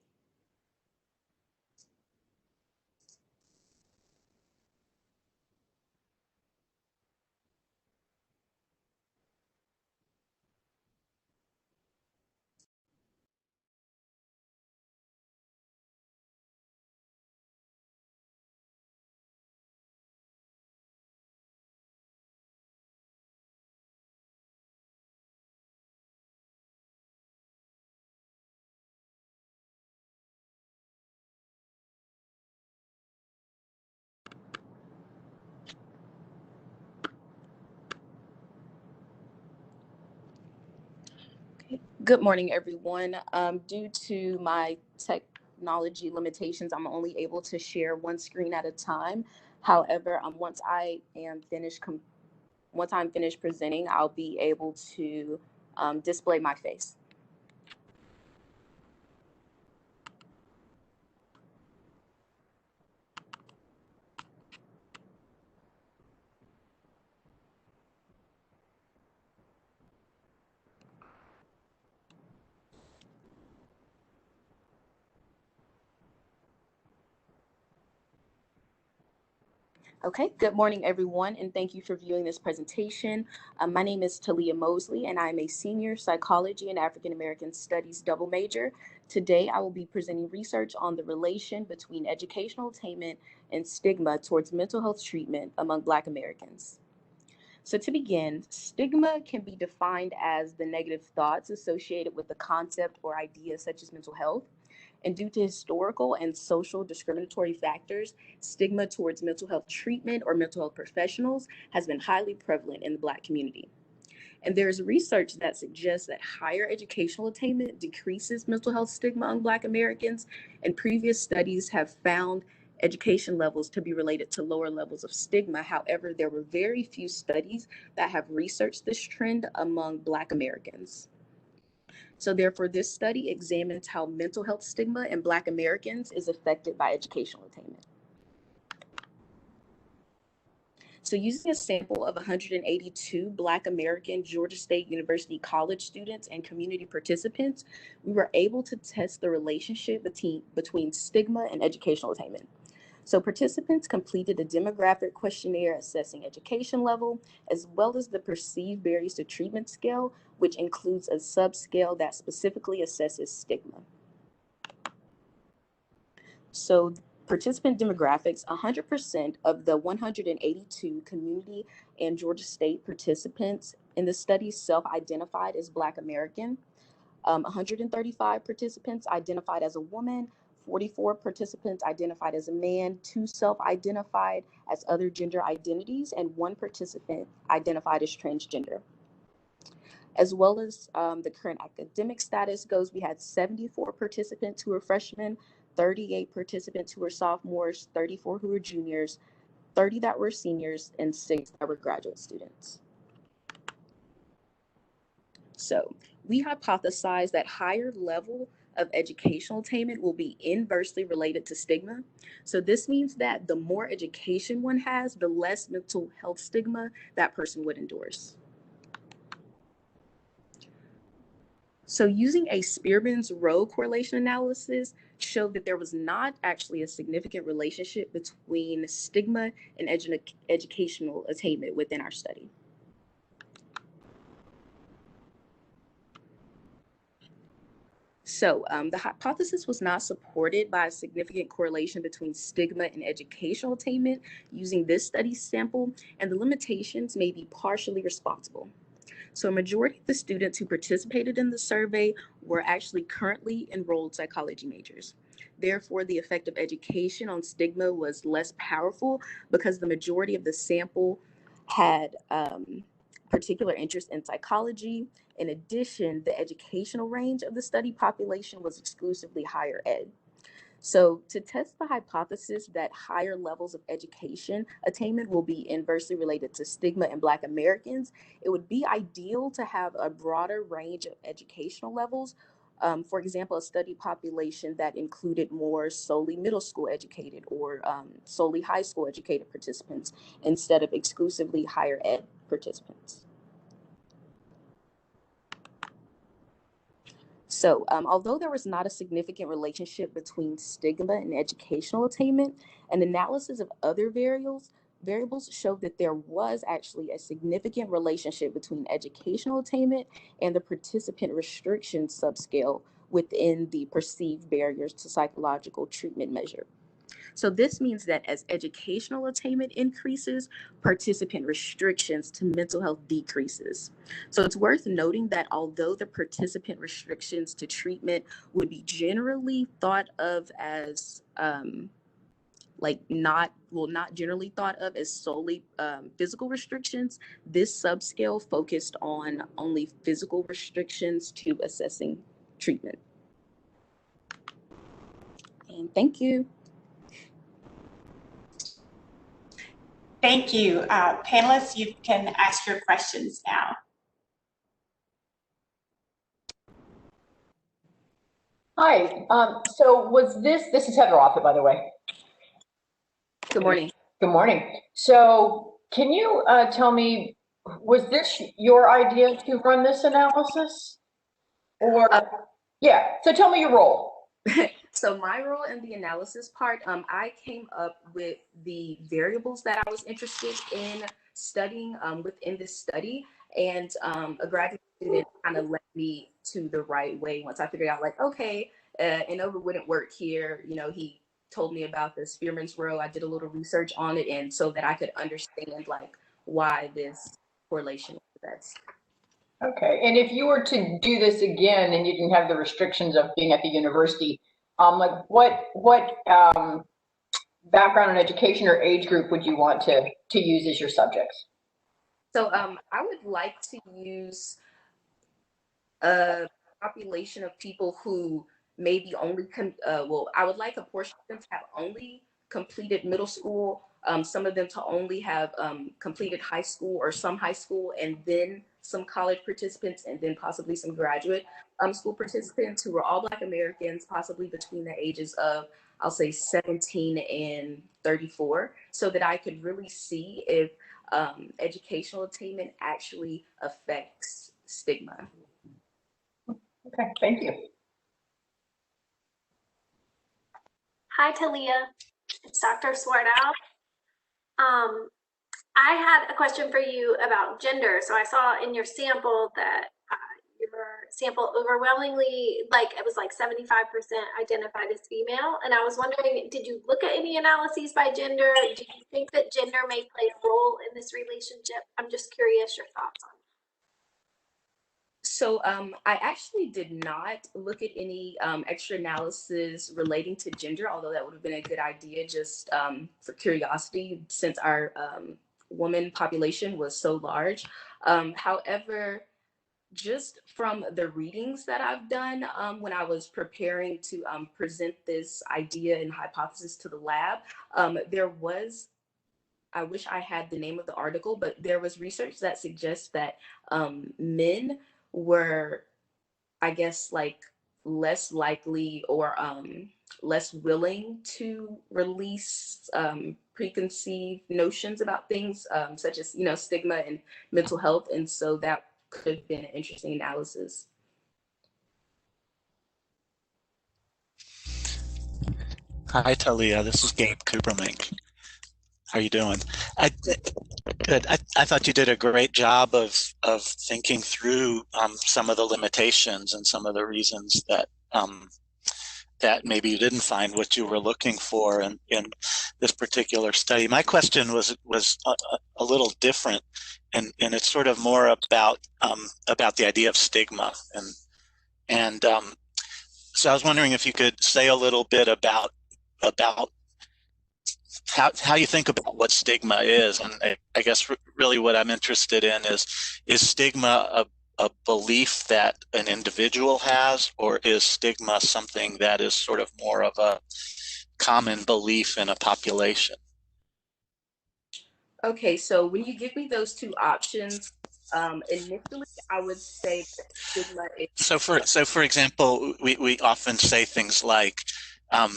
S11: Good morning, everyone. Due to my technology limitations, I'm only able to share one screen at a time. However, once I'm finished presenting, I'll be able to display my face. Okay, good morning, everyone, and thank you for viewing this presentation. My name is Talia Mosley, and I'm a senior psychology and African American studies double major. Today, I will be presenting research on the relation between educational attainment and stigma towards mental health treatment among Black Americans. So to begin, stigma can be defined as the negative thoughts associated with the concept or idea such as mental health. And due to historical and social discriminatory factors, stigma towards mental health treatment or mental health professionals has been highly prevalent in the Black community. And there's research that suggests that higher educational attainment decreases mental health stigma among Black Americans, and previous studies have found education levels to be related to lower levels of stigma. However, there were very few studies that have researched this trend among Black Americans. So therefore, this study examines how mental health stigma in Black Americans is affected by educational attainment. So using a sample of 182 Black American Georgia State University college students and community participants, we were able to test the relationship between stigma and educational attainment. So participants completed a demographic questionnaire assessing education level, as well as the perceived barriers to treatment scale, which includes a subscale that specifically assesses stigma. So participant demographics, 100% of the 182 community and Georgia State participants in the study self-identified as Black American. 135 participants identified as a woman, 44 participants identified as a man, 2 self-identified as other gender identities, and 1 participant identified as transgender. As well as the current academic status goes, we had 74 participants who were freshmen, 38 participants who were sophomores, 34 who were juniors, 30 that were seniors, and 6 that were graduate students. So we hypothesize that higher level of educational attainment will be inversely related to stigma. So this means that the more education one has, the less mental health stigma that person would endorse. So using a Spearman's row correlation analysis showed that there was not actually a significant relationship between stigma and educational attainment within our study. So the hypothesis was not supported by a significant correlation between stigma and educational attainment using this study sample, and the limitations may be partially responsible. So a majority of the students who participated in the survey were actually currently enrolled psychology majors. Therefore, the effect of education on stigma was less powerful because the majority of the sample had particular interest in psychology. In addition, the educational range of the study population was exclusively higher ed. So to test the hypothesis that higher levels of education attainment will be inversely related to stigma in Black Americans, it would be ideal to have a broader range of educational levels. For example, a study population that included more solely middle school educated or solely high school educated participants instead of exclusively higher ed participants. So although there was not a significant relationship between stigma and educational attainment, an analysis of other variables showed that there was actually a significant relationship between educational attainment and the participant restriction subscale within the perceived barriers to psychological treatment measure. So this means that as educational attainment increases, participant restrictions to mental health decreases. So it's worth noting that although the participant restrictions to treatment would be generally thought of as not generally thought of as solely physical restrictions, this subscale focused on only physical restrictions to assessing treatment. And thank you.
S1: Thank you. Panelists, you can ask your questions now.
S4: Hi, so was this is Heather Offit, by the way.
S11: Good morning.
S4: Good morning. So can you tell me, was this your idea to run this analysis? Or, yeah, so tell me your role.
S11: So my role in the analysis part, I came up with the variables that I was interested in studying within this study, and a graduate student kind of led me to the right way once I figured out, like, okay, ANOVA wouldn't work here. You know, he told me about the Spearman's Row. I did a little research on it, and so that I could understand like why this correlation was best.
S4: Okay, and if you were to do this again and you didn't have the restrictions of being at the university, like what background in education or age group would you want to use as your subjects?
S11: So I would like to use a population of people who maybe only I would like a portion of them to have only completed middle school, some of them to only have completed high school or some high school, and then some college participants, and then possibly some graduate school participants who were all Black Americans, possibly between the ages of, I'll say, 17 and 34, so that I could really see if educational attainment actually affects stigma.
S4: Okay, thank you.
S12: Hi, Talia. It's Dr. Swardow. I had a question for you about gender. So I saw in your sample that your sample overwhelmingly, it was like 75% identified as female. And I was wondering, did you look at any analyses by gender? Do you think that gender may play a role in this relationship? I'm just curious your thoughts on it.
S11: So I actually did not look at any extra analysis relating to gender, although that would have been a good idea just for curiosity, since our woman population was so large. However, just from the readings that I've done when I was preparing to present this idea and hypothesis to the lab, there was, I wish I had the name of the article, but there was research that suggests that men were, I guess, less likely or less willing to release preconceived notions about things such as, stigma and mental health. And so that could have been an interesting analysis.
S9: Hi, Talia. This is Gabe Coopermink. How are you doing? Good. I thought you did a great job of thinking through some of the limitations and some of the reasons that that maybe you didn't find what you were looking for in this particular study. My question was a little different, and it's sort of more about the idea of stigma, and so I was wondering if you could say a little bit about how you think about what stigma is. And I guess really what I'm interested in is stigma a belief that an individual has, or is stigma something that is sort of more of a common belief in a population?
S11: Okay, so when you give me those two options, initially I would say that stigma is...
S9: So for example, we often say things like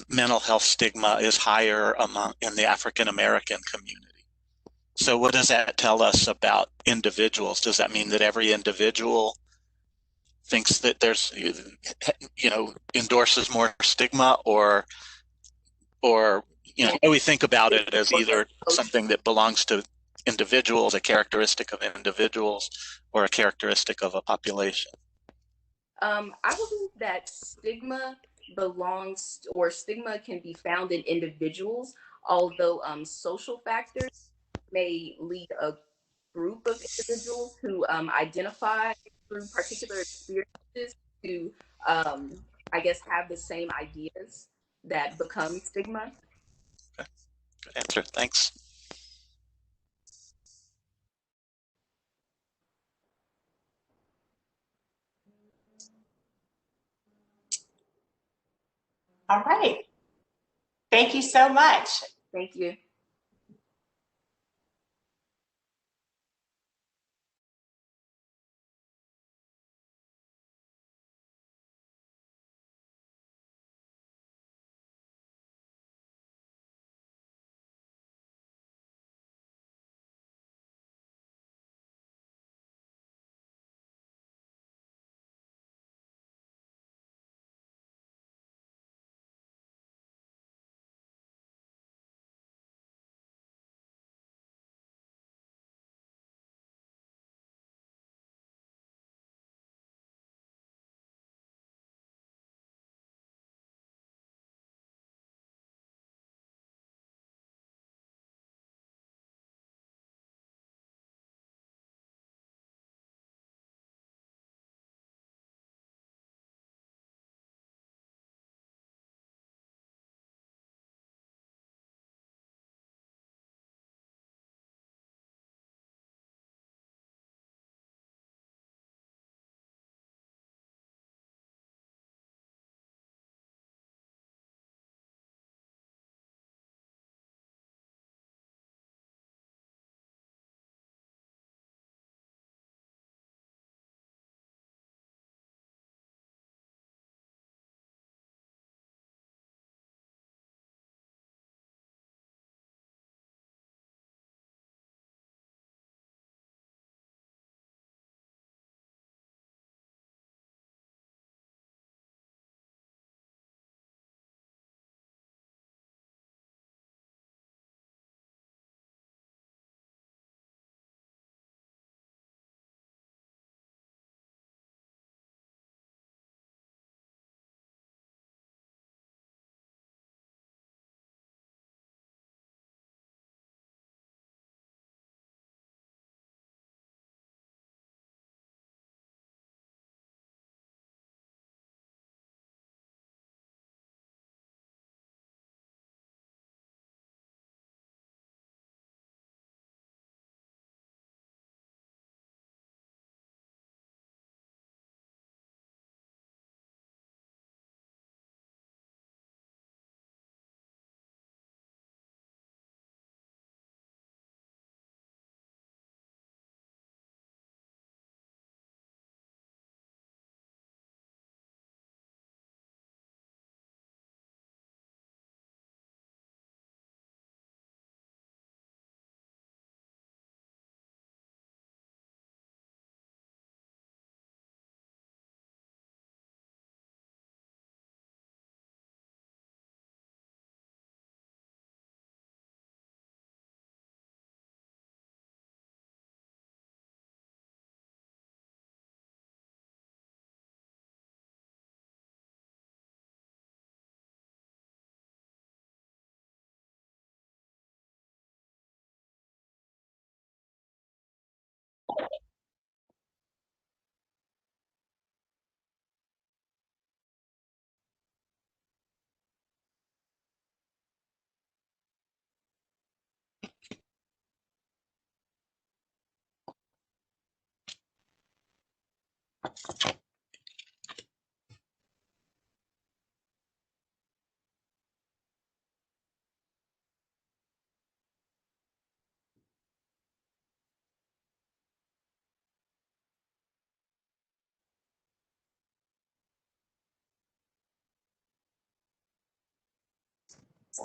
S9: mental health stigma is higher in the African American community. So what does that tell us about individuals? Does that mean that every individual thinks that there's, endorses more stigma, or how do we think about it as either something that belongs to individuals, a characteristic of individuals, or a characteristic of a population?
S11: I believe that stigma belongs, or stigma can be found in individuals, although social factors may lead a group of individuals who identify through particular experiences to, I guess, have the same ideas that become stigma.
S9: Okay. Good answer. Thanks.
S1: All right. Thank you so much.
S11: Thank you.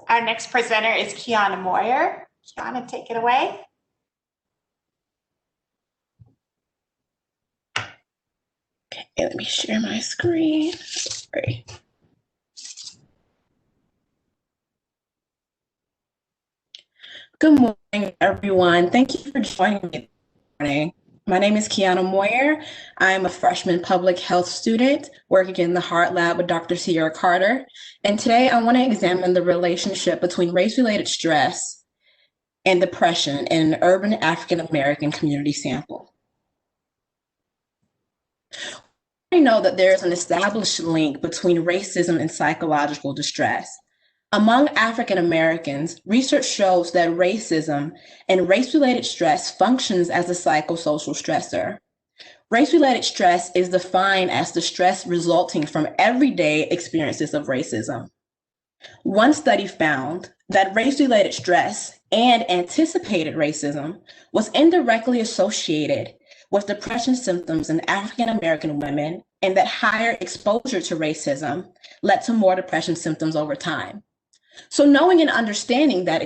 S1: Our next presenter is Kiana Moyer. Kiana, take it away.
S13: Okay, let me share my screen. Sorry. Good morning, everyone. Thank you for joining me this morning. My name is Kiana Moyer. I'm a freshman public health student working in the Heart Lab with Dr. Sierra Carter. And today I want to examine the relationship between race-related stress and depression in an urban African American community sample. We know that there is an established link between racism and psychological distress. Among African Americans, research shows that racism and race-related stress functions as a psychosocial stressor. Race-related stress is defined as the stress resulting from everyday experiences of racism. One study found that race-related stress and anticipated racism was indirectly associated with depression symptoms in African American women, and that higher exposure to racism led to more depression symptoms over time. So knowing and understanding that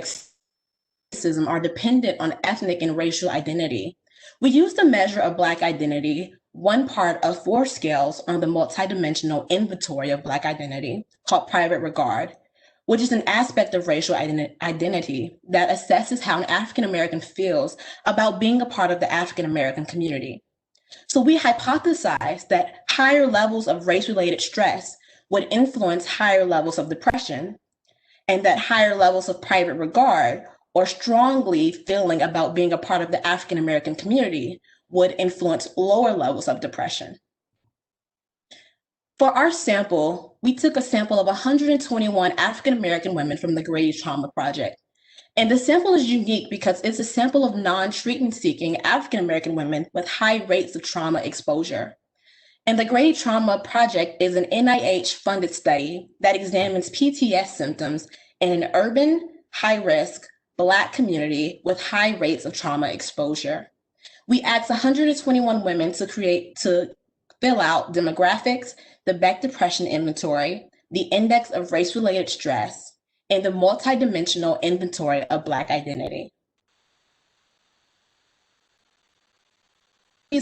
S13: racism are dependent on ethnic and racial identity, we use the measure of Black identity, one part of 4 scales on the multidimensional inventory of Black identity called private regard, which is an aspect of racial identity that assesses how an African American feels about being a part of the African American community. So we hypothesized that higher levels of race-related stress would influence higher levels of depression, and that higher levels of private regard or strongly feeling about being a part of the African American community would influence lower levels of depression. For our sample, we took a sample of 121 African American women from the Grady Trauma Project. And the sample is unique because it's a sample of non-treatment seeking African American women with high rates of trauma exposure. And the Grady Trauma Project is an NIH-funded study that examines PTS symptoms in an urban, high-risk, Black community with high rates of trauma exposure. We asked 121 women to fill out demographics, the Beck Depression Inventory, the Index of Race-Related Stress, and the Multidimensional Inventory of Black Identity.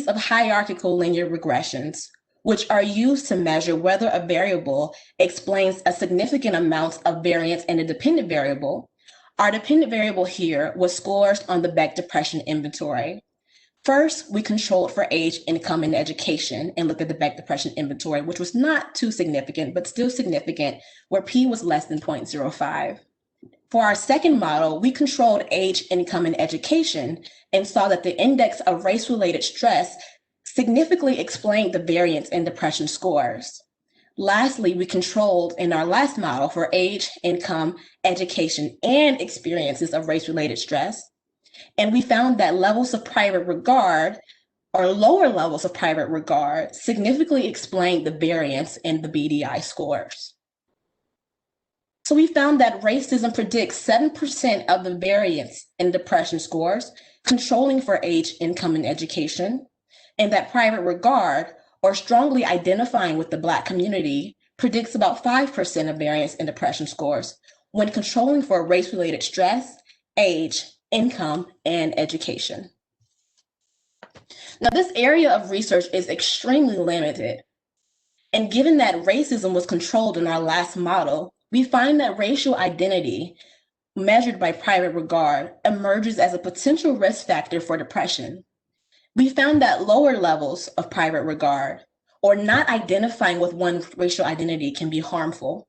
S13: Of hierarchical linear regressions, which are used to measure whether a variable explains a significant amount of variance in a dependent variable. Our dependent variable here was scores on the Beck Depression Inventory. First, we controlled for age, income, and education and looked at the Beck Depression Inventory, which was not too significant, but still significant, where P was less than 0.05. For our second model, we controlled age, income, and education and saw that the index of race-related stress significantly explained the variance in depression scores. Lastly, we controlled in our last model for age, income, education, and experiences of race-related stress. And we found that levels of private regard or lower levels of private regard significantly explained the variance in the BDI scores. So we found that racism predicts 7% of the variance in depression scores, controlling for age, income, and education, and that private regard, or strongly identifying with the Black community, predicts about 5% of variance in depression scores when controlling for race-related stress, age, income, and education. Now, this area of research is extremely limited. And given that racism was controlled in our last model, we find that racial identity, measured by private regard, emerges as a potential risk factor for depression. We found that lower levels of private regard, or not identifying with one racial identity, can be harmful.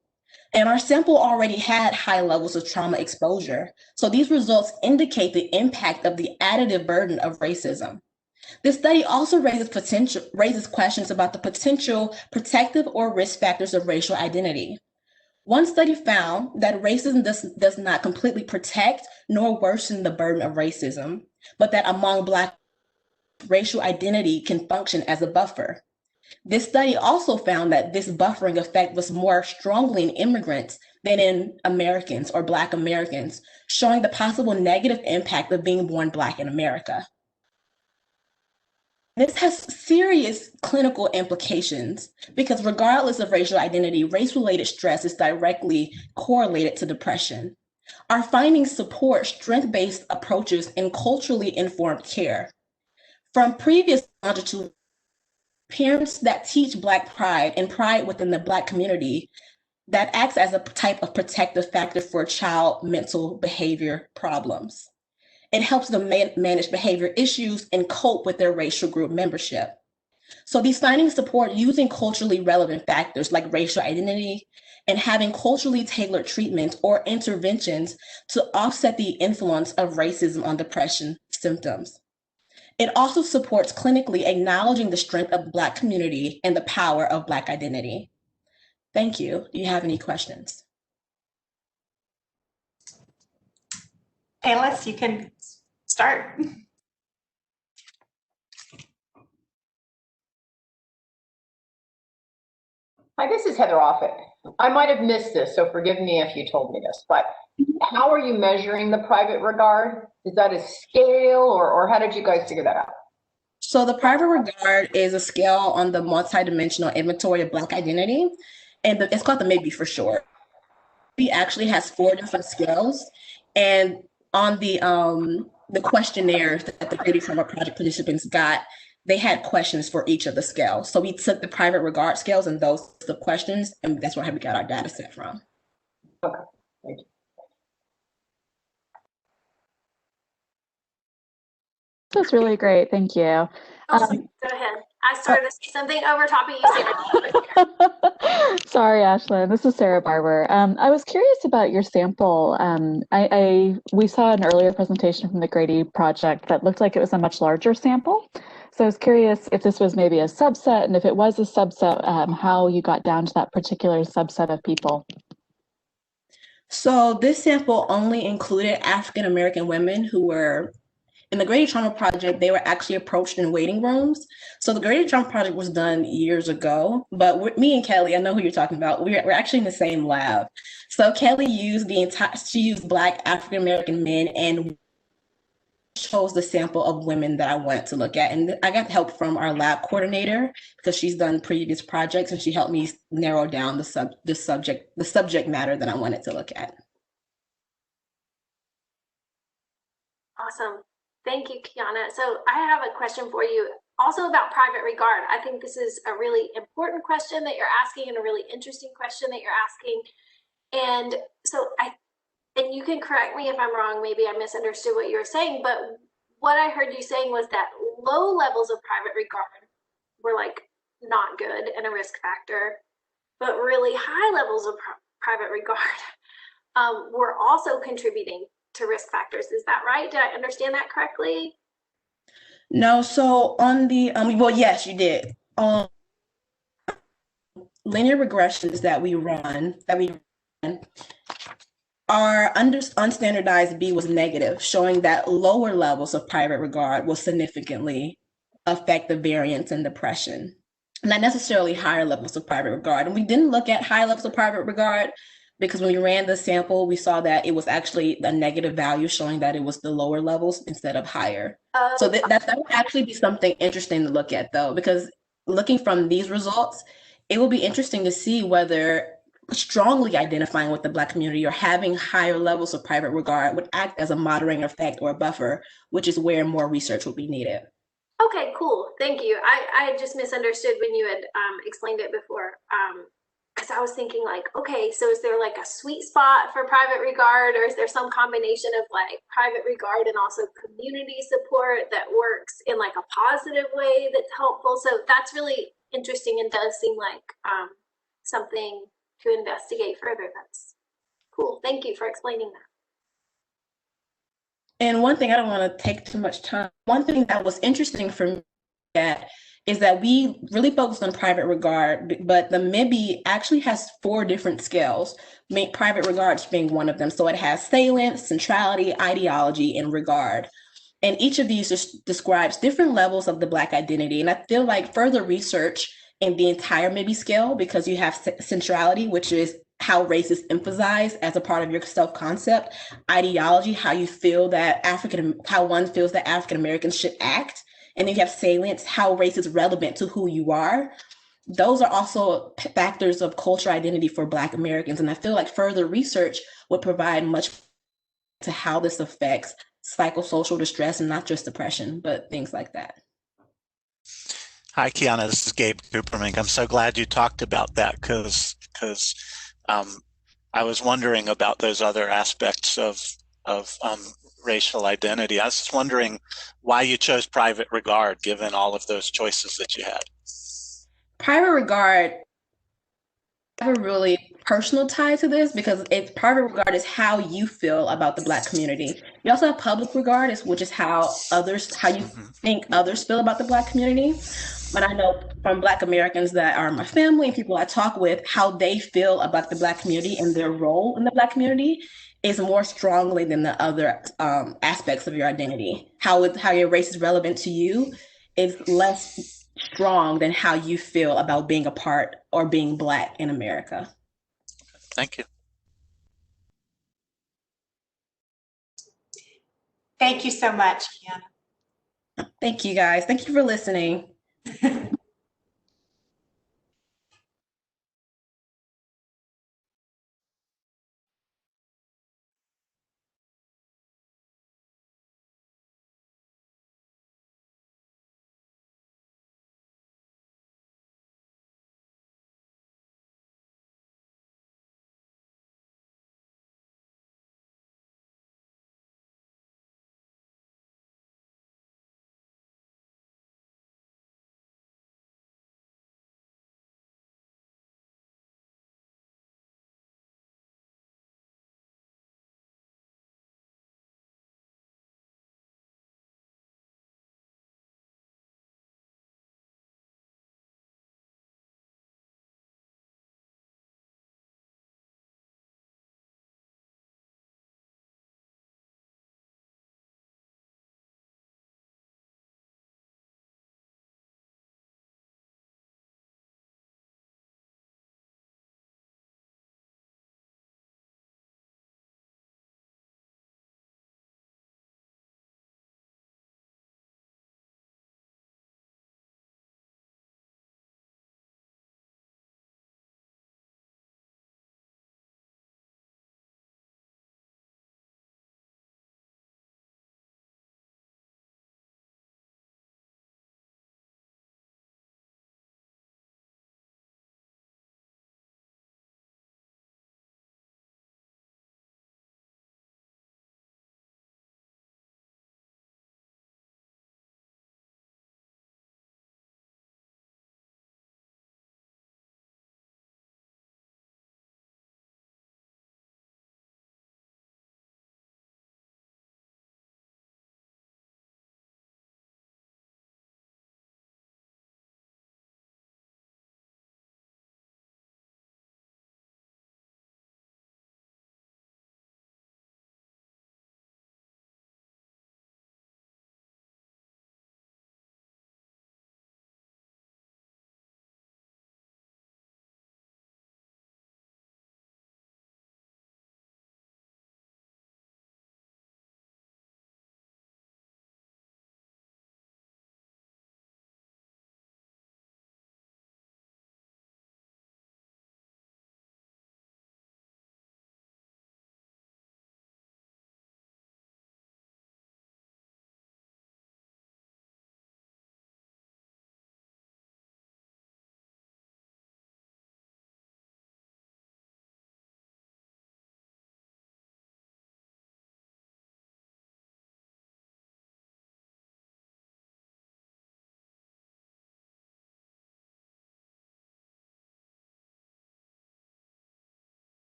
S13: And our sample already had high levels of trauma exposure. So these results indicate the impact of the additive burden of racism. This study also raises questions about the potential protective or risk factors of racial identity. One study found that racism does not completely protect nor worsen the burden of racism, but that among Black racial identity can function as a buffer. This study also found that this buffering effect was more strongly in immigrants than in Americans or Black Americans, showing the possible negative impact of being born Black in America. This has serious clinical implications because regardless of racial identity, race-related stress is directly correlated to depression. Our findings support strength-based approaches in culturally informed care. From previous longitudinal Parents that teach Black pride and pride within the Black community that acts as a type of protective factor for child mental behavior problems. It helps them manage behavior issues and cope with their racial group membership. So these findings support using culturally relevant factors like racial identity and having culturally tailored treatments or interventions to offset the influence of racism on depression symptoms. It also supports clinically acknowledging the strength of the Black community and the power of Black identity. Thank you. Do you have any questions?
S1: Panelists, you can start.
S4: Hi, this is Heather Offit. I might have missed this, so forgive me if you told me this, but how are you measuring the private regard? Is that a scale or how did you guys figure that out?
S13: So the private regard is a scale on the multidimensional inventory of Black identity, and it's called the MIBI for short. It actually has 4 different scales, and on the questionnaires that the Creative Trauma Project participants got, they had questions for each of the scales. So we took the private regard scales and those the questions, and that's where we got our data set from.
S4: Okay, thank you.
S8: That's really great. Thank you.
S12: Go ahead. I started to say something over top of you, Sarah.
S8: Sorry, Ashlyn. This is Sarah Barber. I was curious about your sample. We saw an earlier presentation from the Grady Project that looked like it was a much larger sample. So I was curious if this was maybe a subset, and if it was a subset, how you got down to that particular subset of people.
S13: So this sample only included African American women who were in the Grady Trauma Project. They were actually approached in waiting rooms. So the Grady Trauma Project was done years ago, but me and Kelly, I know who you're talking about. We're actually in the same lab. So Kelly used she used Black African American men and chose the sample of women that I wanted to look at. And I got help from our lab coordinator because she's done previous projects and she helped me narrow down the subject matter that I wanted to look at.
S12: Awesome. Thank you, Kiana. So I have a question for you also about private regard. I think this is a really important question that you're asking and a really interesting question that you're asking. And so and you can correct me if I'm wrong, maybe I misunderstood what you were saying, but what I heard you saying was that low levels of private regard were like not good and a risk factor, but really high levels of private regard were also contributing to risk factors. Is that right? Did I understand that correctly?
S13: No, so on the, well, yes, you did. Linear regressions that we run, our unstandardized B was negative, showing that lower levels of private regard will significantly affect the variance in depression, not necessarily higher levels of private regard. And we didn't look at high levels of private regard because when we ran the sample, we saw that it was actually a negative value showing that it was the lower levels instead of higher. So that would actually be something interesting to look at though, because looking from these results, it will be interesting to see whether strongly identifying with the Black community or having higher levels of private regard would act as a moderating effect or a buffer, which is where more research will be needed.
S12: Okay, cool. Thank you. I had just misunderstood when you had explained it before. Because I was thinking like, okay, so is there like a sweet spot for private regard, or is there some combination of like private regard and also community support that works in like a positive way that's helpful? So that's really interesting and does seem like something to investigate further. That's cool. Thank you for explaining that.
S13: And one thing, I don't want to take too much time. One thing that was interesting for me is that we really focused on private regard, but the MIBI actually has 4 different scales, private regards being one of them. So it has salience, centrality, ideology, and regard. And each of these just describes different levels of the Black identity. And I feel like further research in the entire MIBI scale, because you have centrality, which is how race is emphasized as a part of your self-concept, ideology, how you feel that how one feels that African Americans should act, and then you have salience, how race is relevant to who you are. Those are also factors of cultural identity for Black Americans, and I feel like further research would provide much to how this affects psychosocial distress, and not just depression, but things like that.
S9: Hi, Kiana. This is Gabe Coopermink. I'm so glad you talked about that because I was wondering about those other aspects of racial identity. I was just wondering why you chose private regard, given all of those choices that you had.
S13: Private regard have a really personal tie to this because it's private regard is how you feel about the Black community. You also have public regard, which is how you think others feel about the Black community. But I know from Black Americans that are my family and people I talk with, how they feel about the Black community and their role in the Black community is more strongly than the other aspects of your identity. How your race is relevant to you is less strong than how you feel about being a part or being Black in America.
S9: Thank you.
S1: Thank you so much, Kiana.
S13: Thank you, guys. Thank you for listening.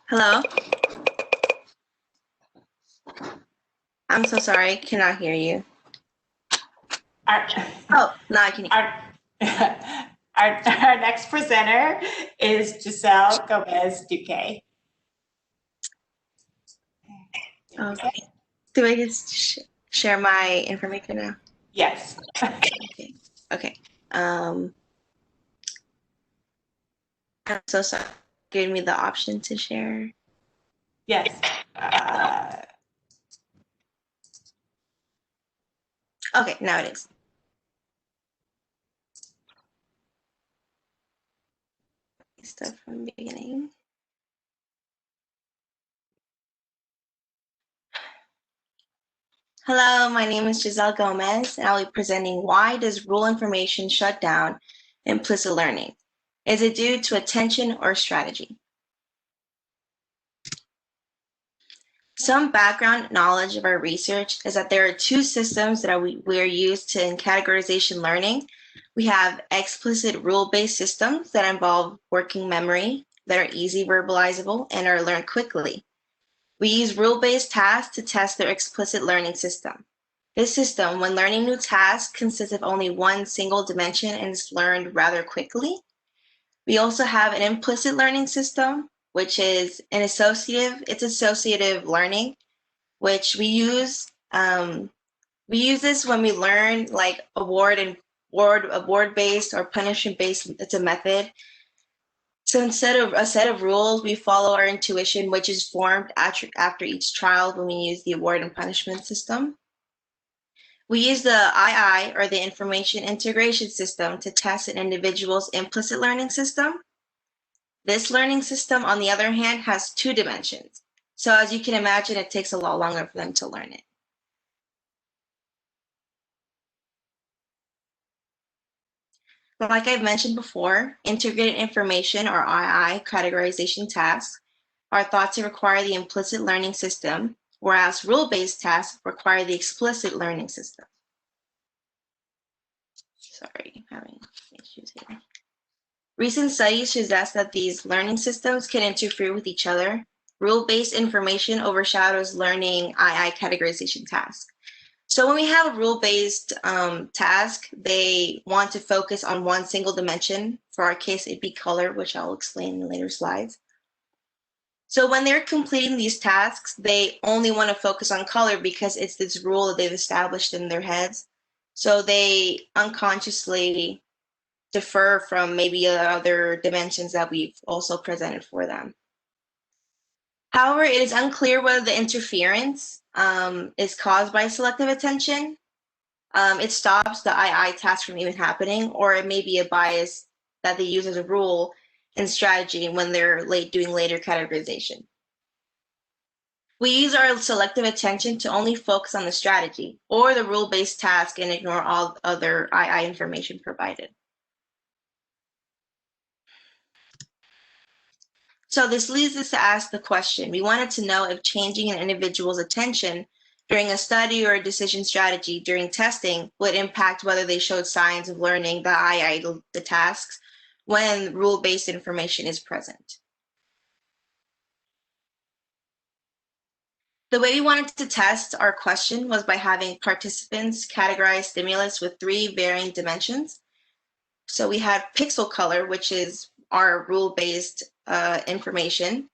S14: Hello? I'm so sorry, cannot hear you. Oh, now I can hear
S1: Our next presenter is Giselle Gomez-Duque.
S14: Okay. Do I just share my information now?
S1: Yes.
S14: Okay. I'm so sorry. Giving me the option to share.
S1: Yes.
S14: Okay, now it is. Start from the beginning. Hello, my name is Giselle Gomez, and I'll be presenting Why Does Rule Information Shut Down Implicit Learning? Is it due to attention or strategy? Some background knowledge of our research is that there are two systems that we are used to in categorization learning. We have explicit rule-based systems that involve working memory, that are easy verbalizable, and are learned quickly. We use rule-based tasks to test their explicit learning system. This system, when learning new tasks, consists of only one single dimension and is learned rather quickly. We also have an implicit learning system, which is associative learning, which we use this when we learn like award-based or punishment-based. It's a method. So instead of a set of rules, we follow our intuition, which is formed after each trial when we use the award and punishment system. We use the II, or the information integration system, to test an individual's implicit learning system. This learning system, on the other hand, has two dimensions. So as you can imagine, it takes a lot longer for them to learn it. Like I've mentioned before, integrated information, or II, categorization tasks are thought to require the implicit learning system, whereas rule-based tasks require the explicit learning system. Sorry, I'm having issues here. Recent studies suggest that these learning systems can interfere with each other. Rule-based information overshadows learning II categorization tasks. So when we have a rule-based task, they want to focus on one single dimension. For our case, it'd be color, which I'll explain in later slides. So when they're completing these tasks, they only want to focus on color because it's this rule that they've established in their heads. So they unconsciously defer from maybe other dimensions that we've also presented for them. However, it is unclear whether the interference is caused by selective attention. It stops the II task from even happening, or it may be a bias that they use as a rule and strategy when they're doing later categorization. We use our selective attention to only focus on the strategy or the rule-based task and ignore all other II information provided. So this leads us to ask the question. We wanted to know if changing an individual's attention during a study or a decision strategy during testing would impact whether they showed signs of learning the tasks when rule-based information is present. The way we wanted to test our question was by having participants categorize stimulus with three varying dimensions. So we had pixel color, which is our rule-based information.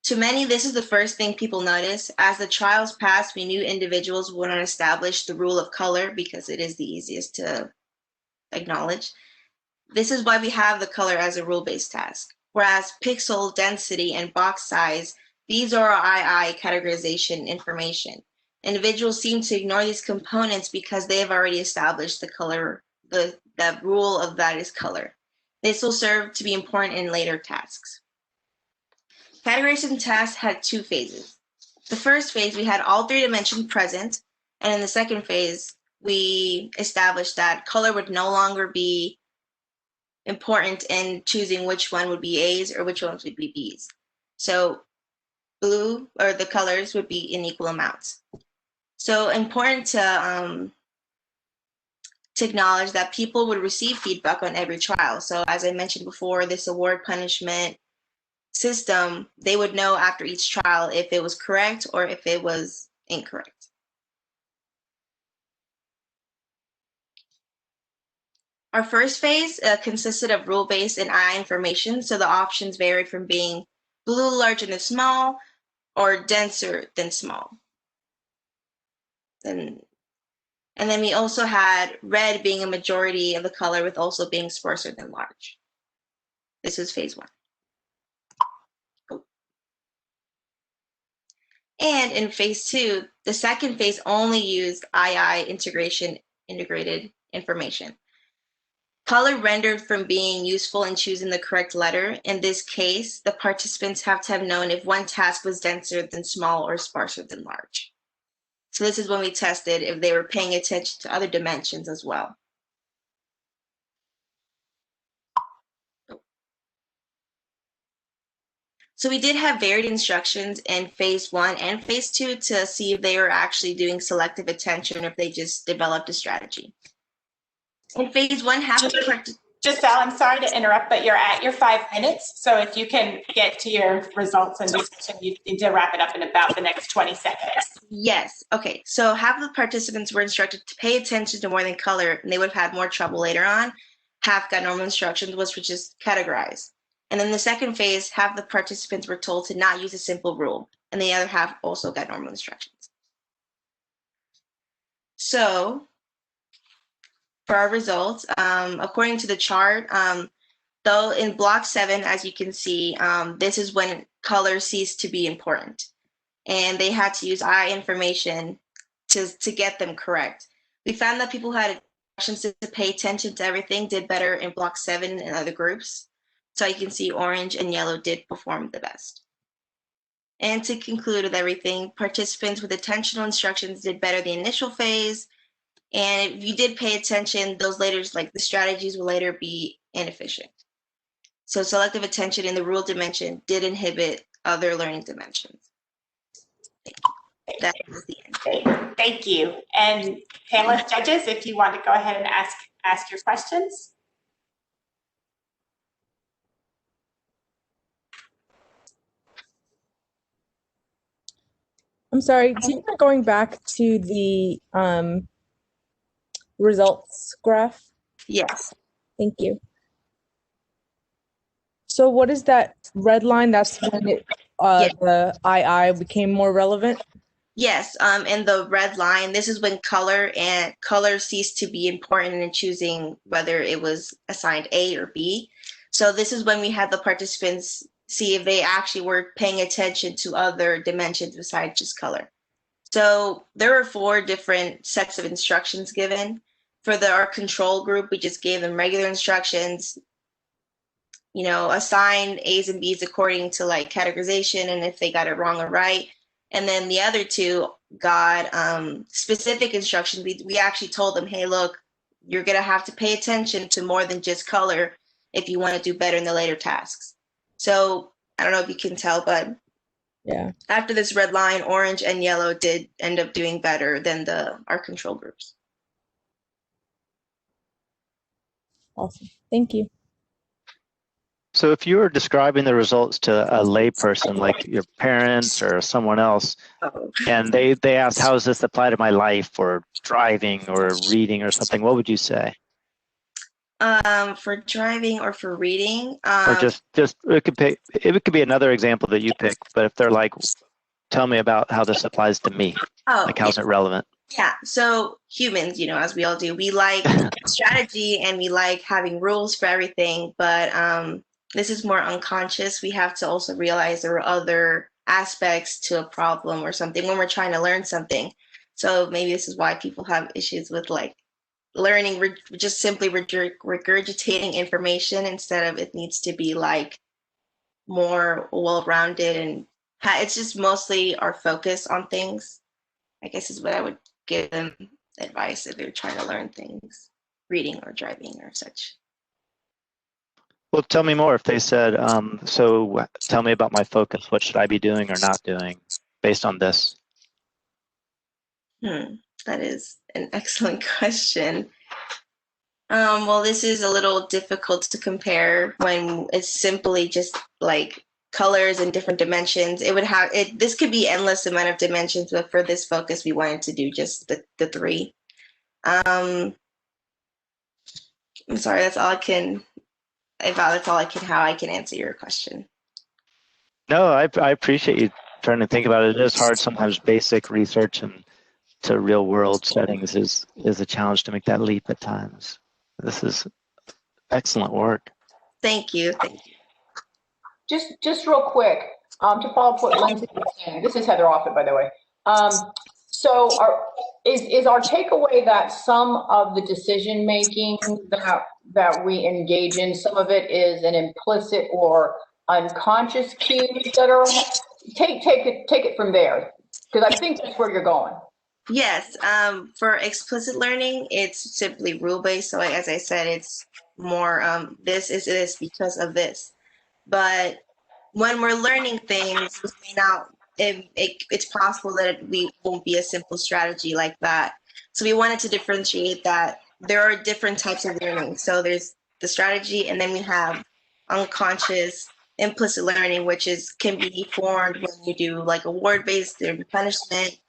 S14: To many, this is the first thing people notice. As the trials passed, we knew individuals wouldn't establish the rule of color because it is the easiest to acknowledge. This is why we have the color as a rule-based task. Whereas pixel density and box size, these are our II categorization information. Individuals seem to ignore these components because they have already established the color, the rule of that is color. This will serve to be important in later tasks. Categorization tasks had two phases. The first phase, we had all three dimensions present, and in the second phase, we established that color would no longer be important in choosing which one would be A's or which ones would be B's. So blue, or the colors, would be in equal amounts. So important to acknowledge that people would receive feedback on every trial. So as I mentioned before, this award punishment system, they would know after each trial if it was correct or if it was incorrect. Our first phase consisted of rule-based and eye information, so the options varied from being blue, larger than small, or denser than small. And then we also had red being a majority of the color with also being sparser than large. This is phase 1. And in phase 2, the second phase only used II integrated information. Color rendered from being useful in choosing the correct letter. In this case, the participants have to have known if one task was denser than small or sparser than large. So this is when we tested if they were paying attention to other dimensions as well. So we did have varied instructions in phase 1 and phase 2 to see if they were actually doing selective attention or if they just developed a strategy. In phase 1,
S1: Giselle, I'm sorry to interrupt, but you're at your 5 minutes. So if you can get to your results and discussion, you need to wrap it up in about the next 20 seconds.
S14: Yes. Okay. So half of the participants were instructed to pay attention to more than color, and they would have had more trouble later on. Half got normal instructions, which was just categorized. And then the second phase, half the participants were told to not use a simple rule, and the other half also got normal instructions. So for our results, according to the chart, though in block 7, as you can see, this is when color ceased to be important. And they had to use eye information to get them correct. We found that people who had instructions to pay attention to everything did better in block 7 and other groups. So you can see orange and yellow did perform the best. And to conclude with everything, participants with attentional instructions did better the initial phase. And if you did pay attention, those later, like the strategies will later be inefficient. So selective attention in the rule dimension did inhibit other learning dimensions. That is the end.
S1: Thank you. And panelist judges, if you want to go ahead and ask your questions.
S2: I'm sorry, do you mind going back to the results graph?
S14: Yes.
S2: Thank you. So what is that red line? That's when it, the II became more relevant?
S14: Yes, and the red line, this is when color ceased to be important in choosing whether it was assigned A or B. So this is when we had the participants see if they actually were paying attention to other dimensions besides just color. So there were 4 different sets of instructions given. For our control group, we just gave them regular instructions, assign A's and B's according to like categorization and if they got it wrong or right. And then the other 2 got specific instructions. We actually told them, hey, look, you're going to have to pay attention to more than just color if you want to do better in the later tasks. So I don't know if you can tell, but
S2: yeah,
S14: after this red line, orange and yellow did end up doing better than our control groups.
S2: Awesome. Thank you.
S15: So if you were describing the results to a layperson, like your parents or someone else, and they asked, how does this apply to my life or driving or reading or something, what would you say?
S14: For driving or for reading?
S15: Or just it could be another example that you pick, but if they're like, tell me about how this applies to me, like how's it relevant?
S14: Yeah, so humans, as we all do, we like strategy and we like having rules for everything, but this is more unconscious. We have to also realize there are other aspects to a problem or something when we're trying to learn something. So maybe this is why people have issues with like learning, just simply regurgitating information instead of it needs to be like more well-rounded, and it's just mostly our focus on things, I guess is what I would give them advice if they're trying to learn things, reading or driving or such.
S15: Well, tell me more. If they said, so tell me about my focus. What should I be doing or not doing based on this?
S14: That is an excellent question. Well, this is a little difficult to compare when it's simply just like colors and different dimensions. It would have it. This could be endless amount of dimensions, but for this focus, we wanted to do just the three. I'm sorry. That's all I can. That's all I can. How I can answer your question.
S15: No, I appreciate you trying to think about it. It is hard sometimes. Basic research and to real world settings is a challenge to make that leap at times. This is excellent work.
S14: Thank you. Thank you.
S4: Just real quick, to follow up what Lindsay was saying, this is Heather Offit, by the way. So is our takeaway that some of the decision making that we engage in, some of it is an implicit or unconscious cues that are take it from there, because I think that's where you're going.
S14: Yes. For explicit learning, it's simply rule based. So as I said, it's more this is this because of this. But when we're learning things, we may not, it's possible that we won't be a simple strategy like that. So we wanted to differentiate that there are different types of learning. So there's the strategy, and then we have unconscious implicit learning, which can be formed when you do like award-based punishment.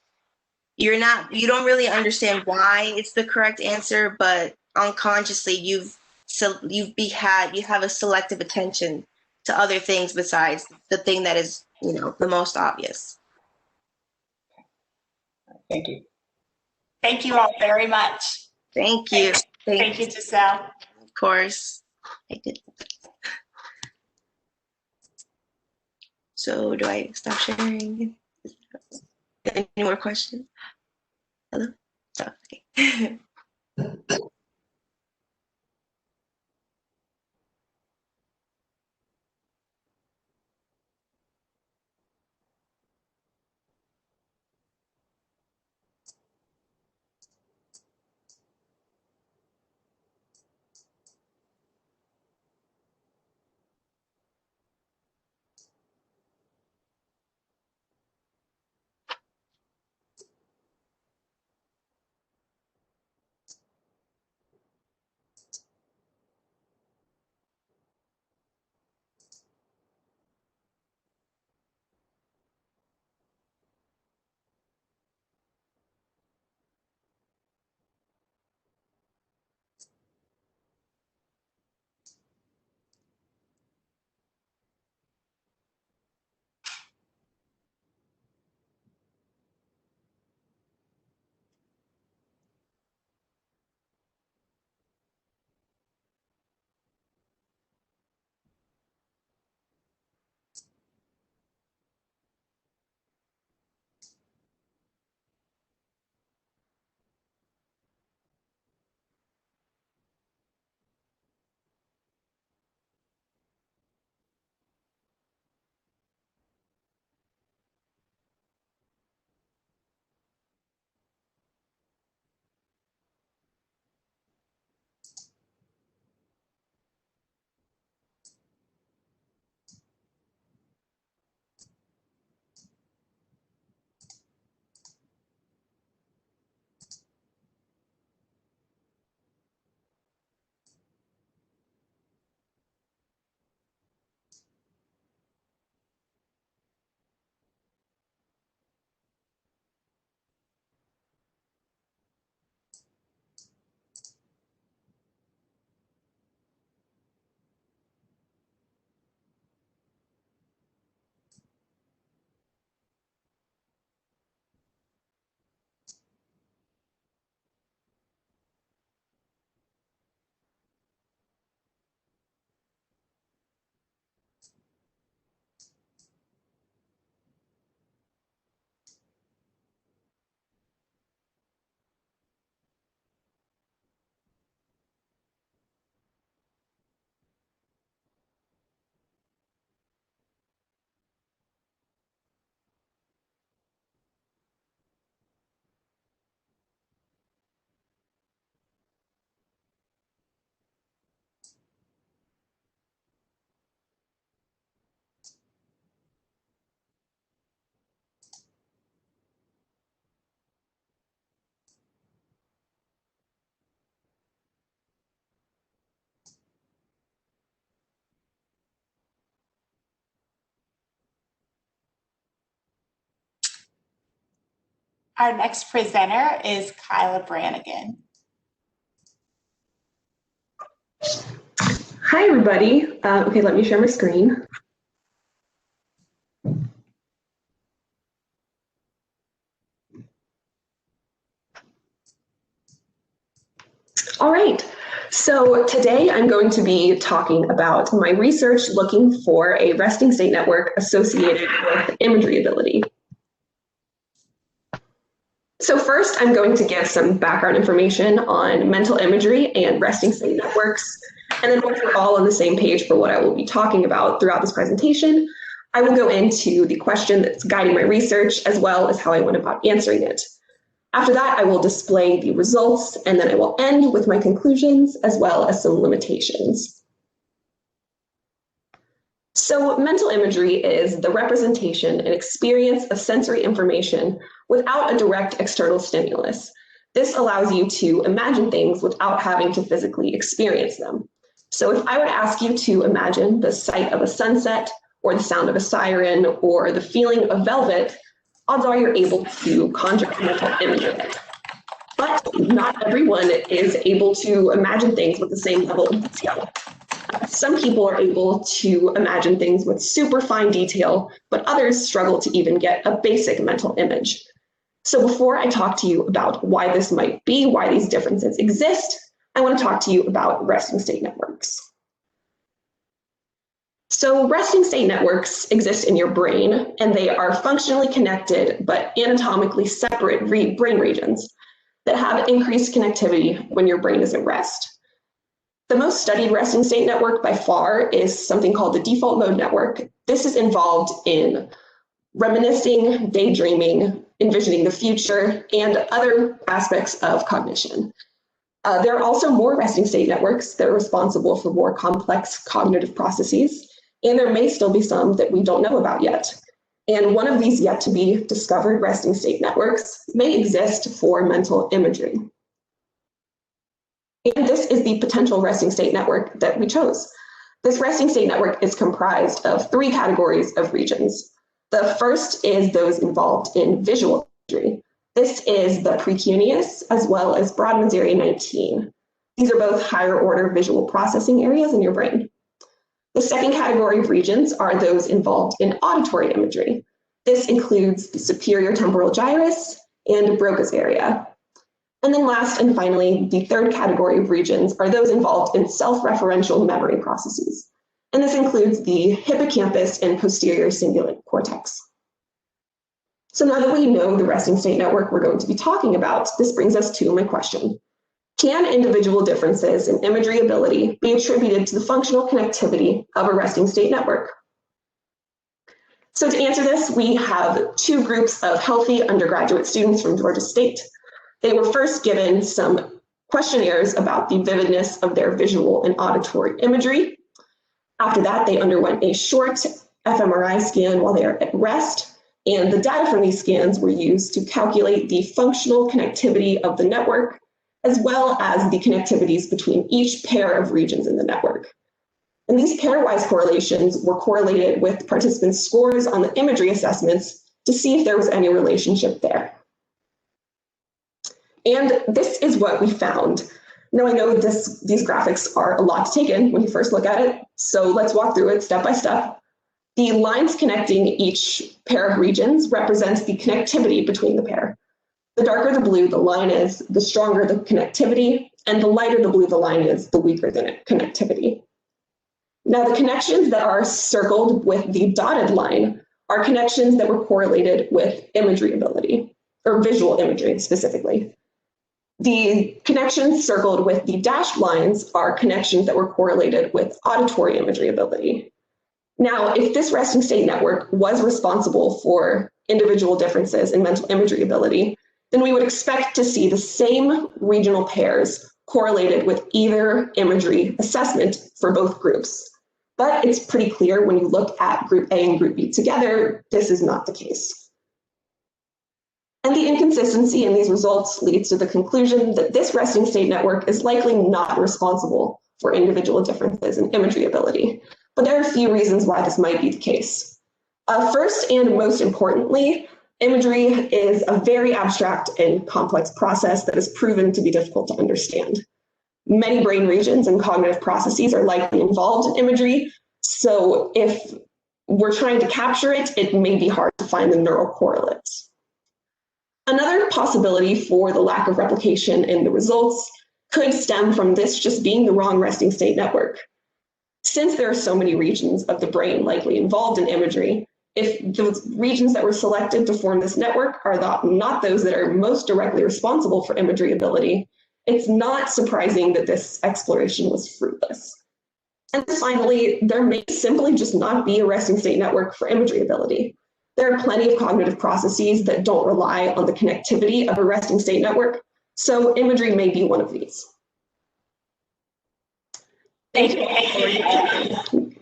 S14: You don't really understand why it's the correct answer, but unconsciously you have a selective attention to other things besides the thing that is, the most obvious.
S4: Thank you.
S1: Thank you all very much.
S14: Thank you.
S1: Thank you, Giselle.
S14: Of course. I did. So do I stop sharing? Any more questions? Hello? Oh, okay.
S1: Our next presenter is Kyla Brannigan.
S16: Hi, everybody. Okay, let me share my screen. All right, so today I'm going to be talking about my research looking for a resting state network associated with imagery ability. So first, I'm going to give some background information on mental imagery and resting state networks. And then once we're all on the same page for what I will be talking about throughout this presentation, I will go into the question that's guiding my research as well as how I went about answering it. After that, I will display the results, and then I will end with my conclusions as well as some limitations. So mental imagery is the representation and experience of sensory information without a direct external stimulus. This allows you to imagine things without having to physically experience them. So if I were to ask you to imagine the sight of a sunset, or the sound of a siren, or the feeling of velvet, odds are you're able to conjure a mental image of it. But not everyone is able to imagine things with the same level of detail. Some people are able to imagine things with super fine detail, but others struggle to even get a basic mental image. So before I talk to you about why this might be, why these differences exist, I want to talk to you about resting state networks. So resting state networks exist in your brain, and they are functionally connected but anatomically separate brain regions that have increased connectivity when your brain is at rest. The most studied resting state network by far is something called the default mode network. This is involved in reminiscing, daydreaming, envisioning the future, and other aspects of cognition. There are also more resting state networks that are responsible for more complex cognitive processes, and there may still be some that we don't know about yet. And one of these yet to be discovered resting state networks may exist for mental imagery. And this is the potential resting state network that we chose. This resting state network is comprised of 3 categories of regions. The first is those involved in visual imagery. This is the precuneus as well as Brodmann's area 19. These are both higher order visual processing areas in your brain. The second category of regions are those involved in auditory imagery. This includes the superior temporal gyrus and Broca's area. And then last and finally, the third category of regions are those involved in self-referential memory processes. And this includes the hippocampus and posterior cingulate cortex. So now that we know the resting state network we're going to be talking about, this brings us to my question. Can individual differences in imagery ability be attributed to the functional connectivity of a resting state network? So to answer this, we have 2 groups of healthy undergraduate students from Georgia State. They were first given some questionnaires about the vividness of their visual and auditory imagery. After that, they underwent a short fMRI scan while they are at rest, and the data from these scans were used to calculate the functional connectivity of the network, as well as the connectivities between each pair of regions in the network. And these pairwise correlations were correlated with participants' scores on the imagery assessments to see if there was any relationship there. And this is what we found. Now I know these graphics are a lot to take in when you first look at it, so let's walk through it step by step. The lines connecting each pair of regions represents the connectivity between the pair. The darker the blue the line is, the stronger the connectivity, and the lighter the blue the line is, the weaker the connectivity. Now the connections that are circled with the dotted line are connections that were correlated with imagery ability, or visual imagery specifically. The connections circled with the dashed lines are connections that were correlated with auditory imagery ability. Now, if this resting state network was responsible for individual differences in mental imagery ability, then we would expect to see the same regional pairs correlated with either imagery assessment for both groups. But it's pretty clear when you look at group A and group B together, this is not the case. And the inconsistency in these results leads to the conclusion that this resting state network is likely not responsible for individual differences in imagery ability. But there are a few reasons why this might be the case. First and most importantly, Imagery is a very abstract and complex process that is proven to be difficult to understand. Many brain regions and cognitive processes are likely involved in imagery, so if we're trying to capture it, it may be hard to find the neural correlates. Another possibility for the lack of replication in the results could stem from this just being the wrong resting state network. Since there are so many regions of the brain likely involved in imagery, if the regions that were selected to form this network are not those that are most directly responsible for imagery ability, it's not surprising that this exploration was fruitless. And finally, there may simply just not be a resting state network for imagery ability. There are plenty of cognitive processes that don't rely on the connectivity of a resting state network, so imagery may be one of these.
S1: Thank you.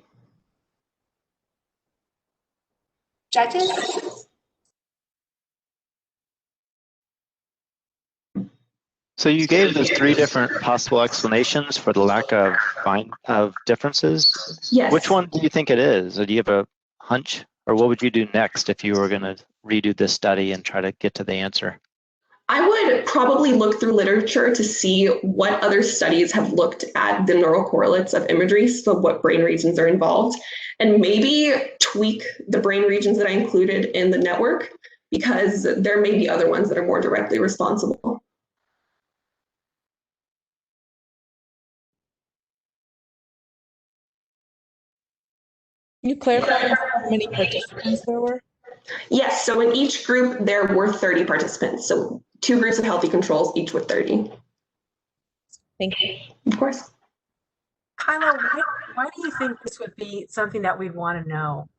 S1: Judges?
S15: So you gave those 3 different possible explanations for the lack of differences.
S16: Yes.
S15: Which one do you think it is? Or do you have a hunch? Or what would you do next if you were going to redo this study and try to get to the answer?
S16: I would probably look through literature to see what other studies have looked at the neural correlates of imagery, so what brain regions are involved, and maybe tweak the brain regions that I included in the network, because there may be other ones that are more directly responsible.
S2: Can you clarify how many participants there were?
S16: Yes, so in each group, there were 30 participants. So 2 groups of healthy controls, each with 30.
S2: Thank you.
S16: Of course.
S17: Kyla, why do you think this would be something that we'd want to know?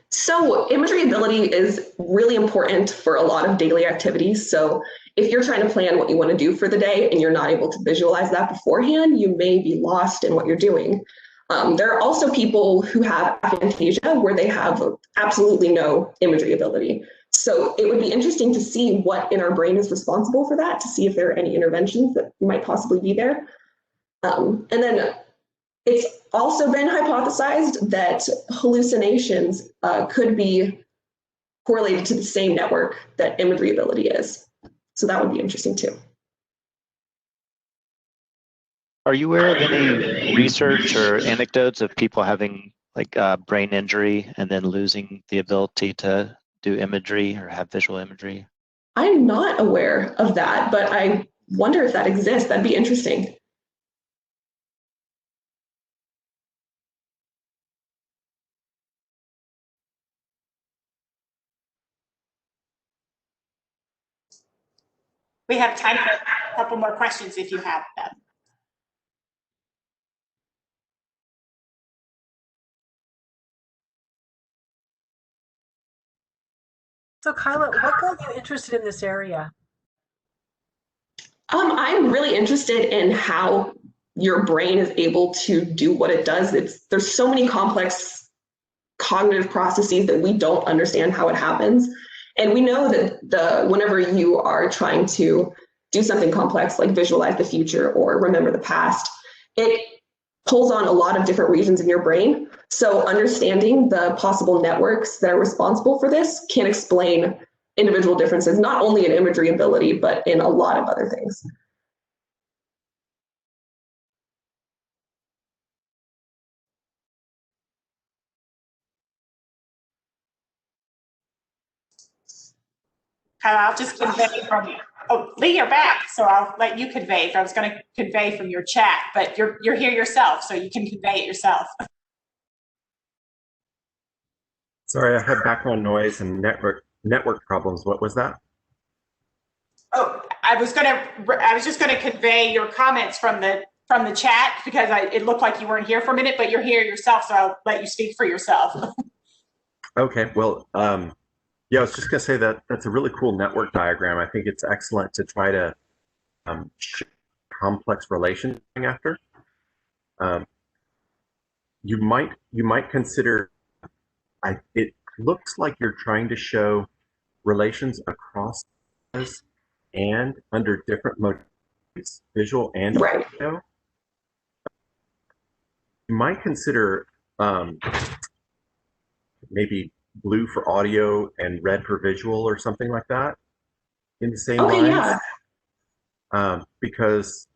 S16: So imagery ability is really important for a lot of daily activities. So if you're trying to plan what you want to do for the day and you're not able to visualize that beforehand, you may be lost in what you're doing. There are also people who have aphantasia where they have absolutely no imagery ability. So it would be interesting to see what in our brain is responsible for that, to see if there are any interventions that might possibly be there. And then it's also been hypothesized that hallucinations could be correlated to the same network that imagery ability is. So that would be interesting too.
S15: Are you aware of any research or anecdotes of people having like brain injury and then losing the ability to do imagery or have visual imagery?
S16: I'm not aware of that, but I wonder if that exists. That'd be interesting.
S1: We have time for a couple more questions if you have them.
S17: So Kyla, what got you interested in this area?
S16: I'm really interested in how your brain is able to do what it does. There's so many complex cognitive processes that we don't understand how it happens. And we know that whenever you are trying to do something complex like visualize the future or remember the past, it pulls on a lot of different regions in your brain. So understanding the possible networks that are responsible for this can explain individual differences, not only in imagery ability, but in a lot of other things.
S1: I'll just convey from, oh, Lee, you're back, so I'll let you convey. I was going to convey from your chat, but you're here yourself, so you can convey it yourself.
S18: Sorry, I had background noise and network problems. What was that?
S1: Oh, I was just going to convey your comments from the chat because it looked like you weren't here for a minute, but you're here yourself, so I'll let you speak for yourself.
S18: Okay, well, yeah, I was just going to say that that's a really cool network diagram. I think it's excellent to try to show complex relations after. You might consider. It looks like you're trying to show relations across and under different modalities, visual and audio. You might consider maybe blue for audio and red for visual or something like that in the same
S16: Okay,
S18: lines.
S16: yeah.
S18: Because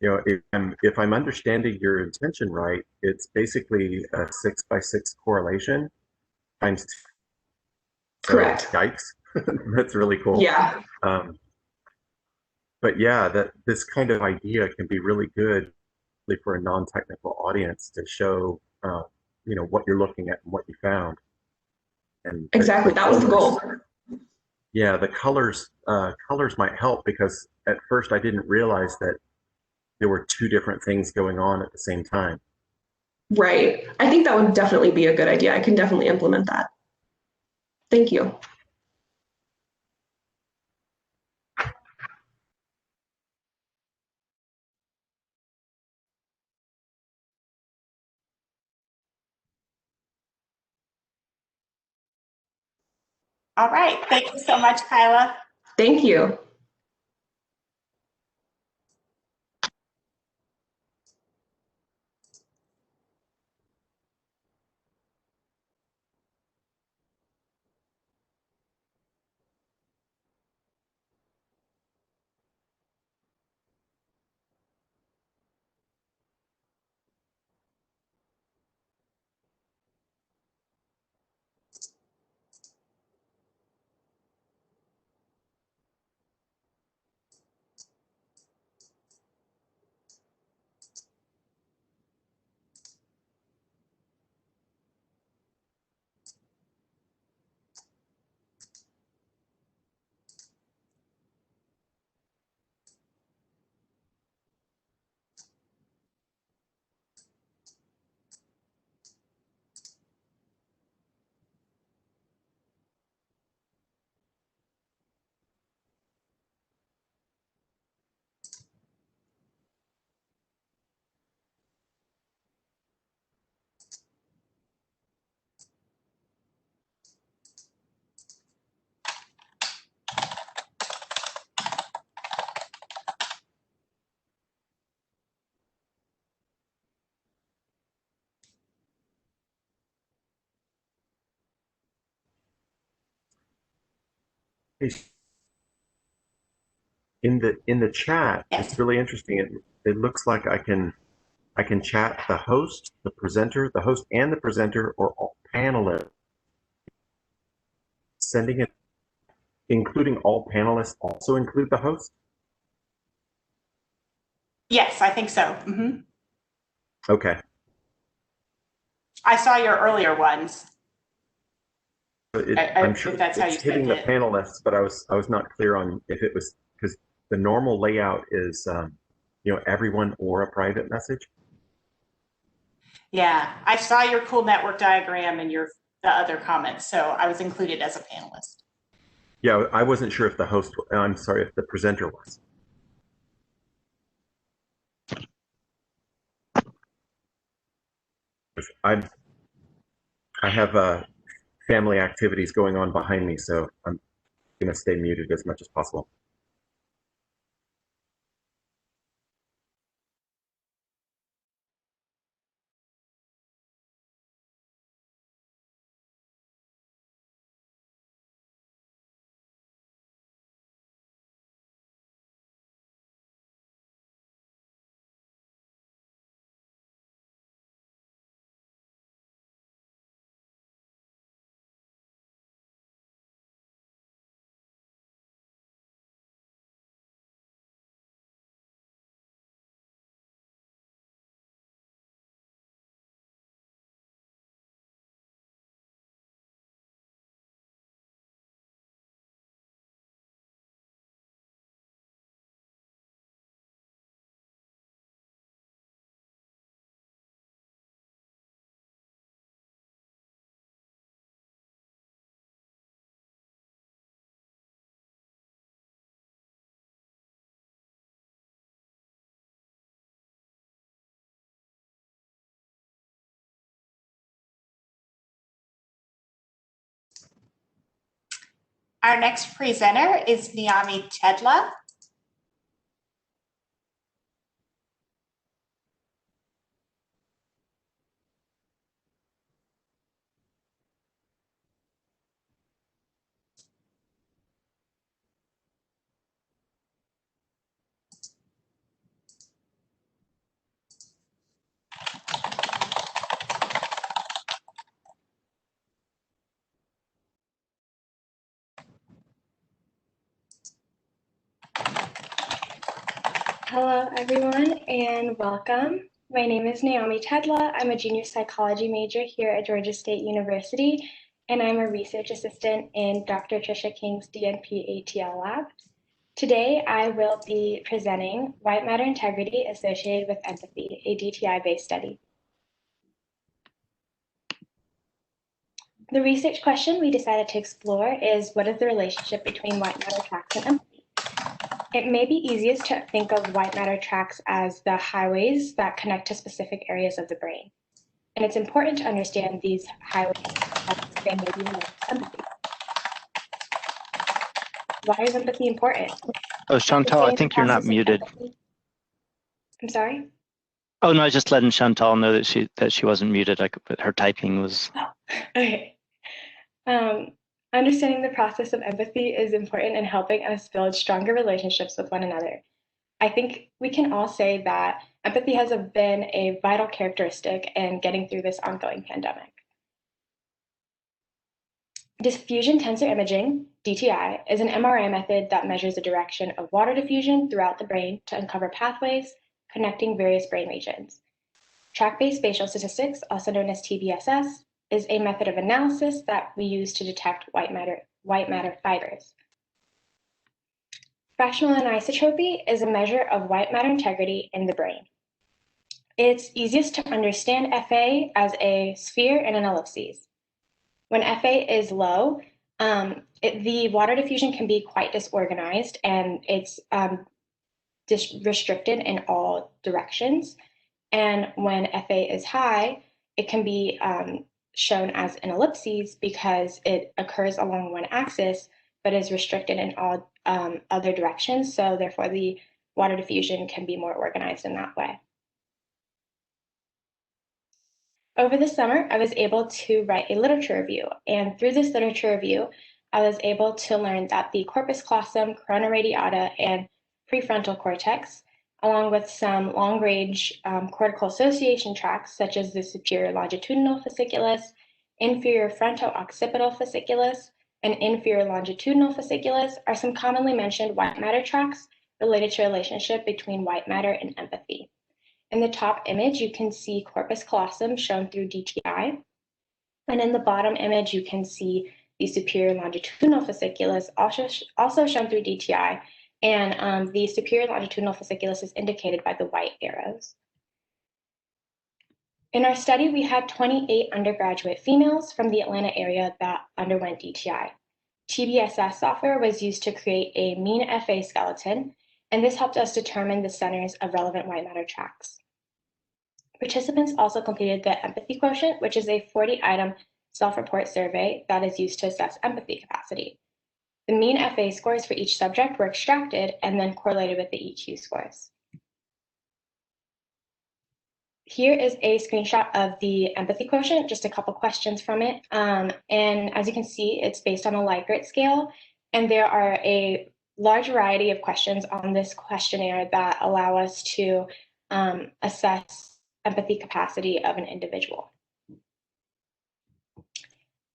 S18: if I'm understanding your intention right, it's basically a 6x6 correlation times 2. So,
S16: correct.
S18: Yikes. That's really cool.
S16: Yeah.
S18: But yeah, that this kind of idea can be really good for a non-technical audience to show, what you're looking at and what you found. And
S16: exactly, that was the goal.
S18: Yeah, the colors might help because at first I didn't realize that there were two different things going on at the same time.
S16: Right. I think that would definitely be a good idea. I can definitely implement that. Thank you.
S1: All right. Thank you so much, Kyla.
S16: Thank you.
S18: In the chat, it's really interesting. It looks like I can chat the host, the host and the presenter, or all panelists. Sending it, including all panelists, also include the host.
S1: Yes, I think so.
S18: Okay.
S1: I saw your earlier ones.
S18: I'm sure
S1: if that's how you
S18: it's hitting the
S1: it.
S18: panelists, but I was not clear on if it was because the normal layout is everyone or a private message.
S1: Yeah, I saw your cool network diagram and the other comments, so I was included as a panelist.
S18: Yeah, I wasn't sure if the host. I'm sorry, if the presenter was. I have family activities going on behind me, so I'm going to stay muted as much as possible.
S1: Our next presenter is Niami Chedla.
S19: Hello, everyone, and welcome. My name is Naomi Tedla. I'm a junior psychology major here at Georgia State University, and I'm a research assistant in Dr. Tricia King's DNP ATL lab. Today, I will be presenting white matter integrity associated with empathy, a DTI-based study. The research question we decided to explore is, what is the relationship between white matter tracks and empathy? It may be easiest to think of white matter tracks as the highways that connect to specific areas of the brain. And it's important to understand these highways as they may be linked to empathy. Why is empathy important?
S15: Oh, Chantal, I think you're not muted.
S19: I'm sorry?
S15: Oh, no, I was just letting Chantal know that she wasn't muted. Her typing was.
S19: Oh, okay. Understanding the process of empathy is important in helping us build stronger relationships with one another. I think we can all say that empathy has been a vital characteristic in getting through this ongoing pandemic. Diffusion tensor imaging, DTI, is an MRI method that measures the direction of water diffusion throughout the brain to uncover pathways connecting various brain regions. Track-based spatial statistics, also known as TBSS, is a method of analysis that we use to detect white matter fibers. Fractional anisotropy is a measure of white matter integrity in the brain. It's easiest to understand FA as a sphere and an ellipses. When FA is low, the water diffusion can be quite disorganized, and it's restricted in all directions. And when FA is high, it can be shown as an ellipses because it occurs along one axis, but is restricted in all other directions. So therefore, the water diffusion can be more organized in that way. Over the summer, I was able to write a literature review, and through this literature review, I was able to learn that the corpus callosum, corona radiata, and prefrontal cortex, along with some long-range cortical association tracts, such as the superior longitudinal fasciculus, inferior fronto-occipital fasciculus, and inferior longitudinal fasciculus, are some commonly mentioned white matter tracts related to a relationship between white matter and empathy. In the top image, you can see corpus callosum shown through DTI. And in the bottom image, you can see the superior longitudinal fasciculus also shown through DTI. And the superior longitudinal fasciculus is indicated by the white arrows. In our study, we had 28 undergraduate females from the Atlanta area that underwent DTI. TBSS software was used to create a mean FA skeleton, and this helped us determine the centers of relevant white matter tracts. Participants also completed the empathy quotient, which is a 40-item self-report survey that is used to assess empathy capacity. The mean FA scores for each subject were extracted and then correlated with the EQ scores. Here is a screenshot of the empathy quotient, just a couple questions from it. And as you can see, it's based on a Likert scale, and there are a large variety of questions on this questionnaire that allow us to assess empathy capacity of an individual.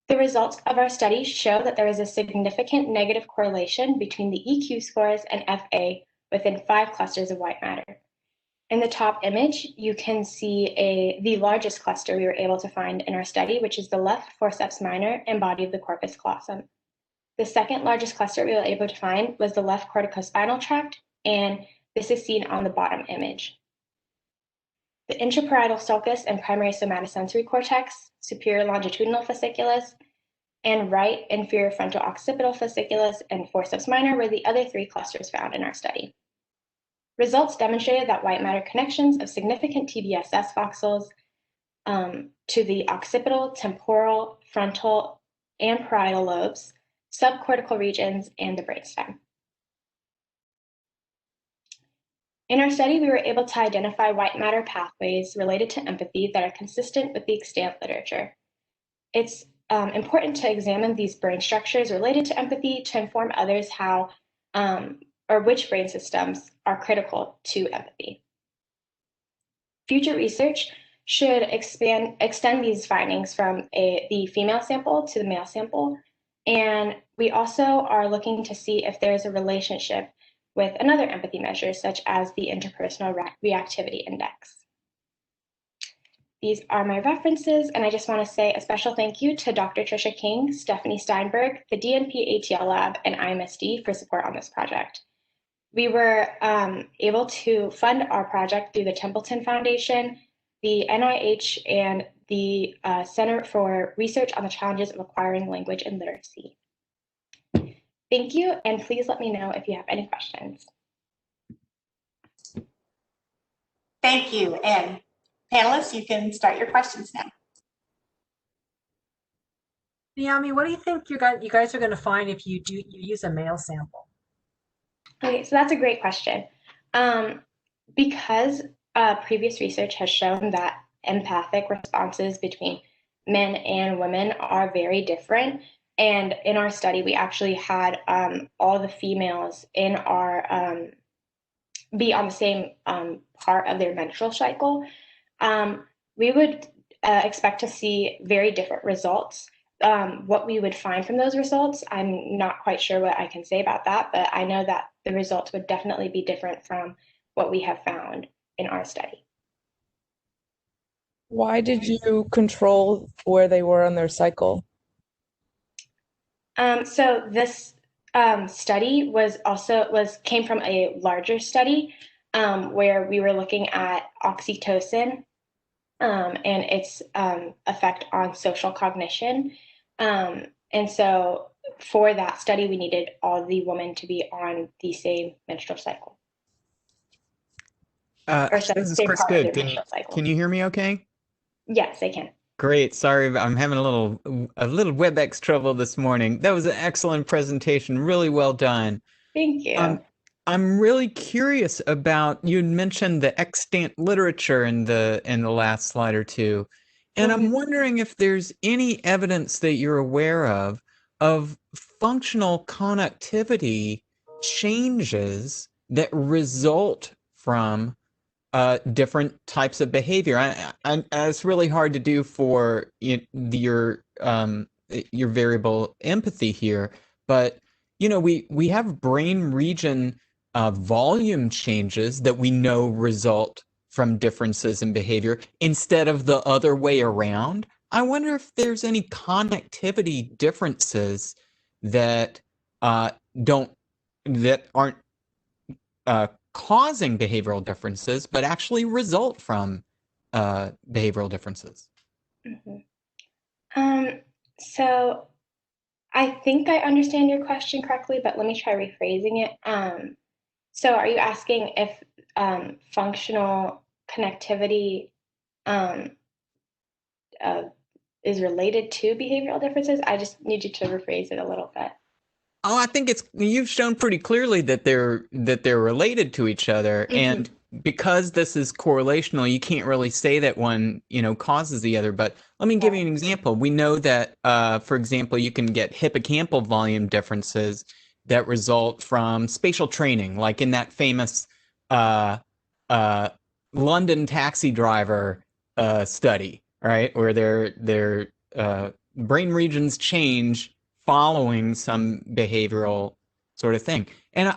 S19: The results of our study show that there is a significant negative correlation between the EQ scores and FA within 5 clusters of white matter. In the top image, you can see the largest cluster we were able to find in our study, which is the left forceps minor and body of the corpus callosum. The second largest cluster we were able to find was the left corticospinal tract, and this is seen on the bottom image. The intraparietal sulcus and primary somatosensory cortex, superior longitudinal fasciculus, and right inferior fronto-occipital fasciculus and forceps minor were the other 3 clusters found in our study. Results demonstrated that white matter connections of significant TBSS voxels to the occipital, temporal, frontal, and parietal lobes, subcortical regions, and the brainstem. In our study, we were able to identify white matter pathways related to empathy that are consistent with the extant literature. It's important to examine these brain structures related to empathy to inform others how or which brain systems are critical to empathy. Future research should extend these findings from the female sample to the male sample. And we also are looking to see if there's a relationship with another empathy measure, such as the interpersonal reactivity index. These are my references, and I just want to say a special thank you to Dr. Tricia King, Stephanie Steinberg, the DNP ATL Lab, and IMSD for support on this project. We were able to fund our project through the Templeton Foundation, the NIH, and the Center for Research on the Challenges of Acquiring Language and Literacy. Thank you, and please let me know if you have any questions.
S1: Thank you, and panelists, you can start your questions now.
S17: Naomi, what do you think you guys are going to find if you use a male sample?
S19: Okay, so that's a great question. Because previous research has shown that empathic responses between men and women are very different, and in our study, we actually had all the females in our be on the same part of their menstrual cycle. We would expect to see very different results. What we would find from those results, I'm not quite sure what I can say about that, but I know that the results would definitely be different from what we have found in our study.
S20: Why did you control where they were on their cycle?
S19: So this study came from a larger study where we were looking at oxytocin and its effect on social cognition. And so for that study, we needed all the women to be on the same menstrual cycle.
S21: This is Chris Good. Can you hear me okay?
S19: Yes, I can.
S21: Great. Sorry, I'm having a little WebEx trouble this morning. That was an excellent presentation. Really well done.
S19: Thank you.
S21: I'm really curious about, you mentioned the extant literature in the last slide or two, and I'm wondering if there's any evidence that you're aware of functional connectivity changes that result from different types of behavior. It's really hard to do for your variable empathy here, but we have brain region volume changes that we know result from differences in behavior instead of the other way around. I wonder if there's any connectivity differences that aren't causing behavioral differences, but actually result from behavioral differences.
S19: So I think I understand your question correctly, but let me try rephrasing it. So are you asking if functional connectivity is related to behavioral differences? I just need you to rephrase it a little bit.
S21: Oh, I think you've shown pretty clearly that they're related to each other, and because this is correlational, you can't really say that one causes the other. But let me give you an example. We know that, for example, you can get hippocampal volume differences that result from spatial training, like in that famous London taxi driver study, right, where their brain regions change following some behavioral sort of thing. And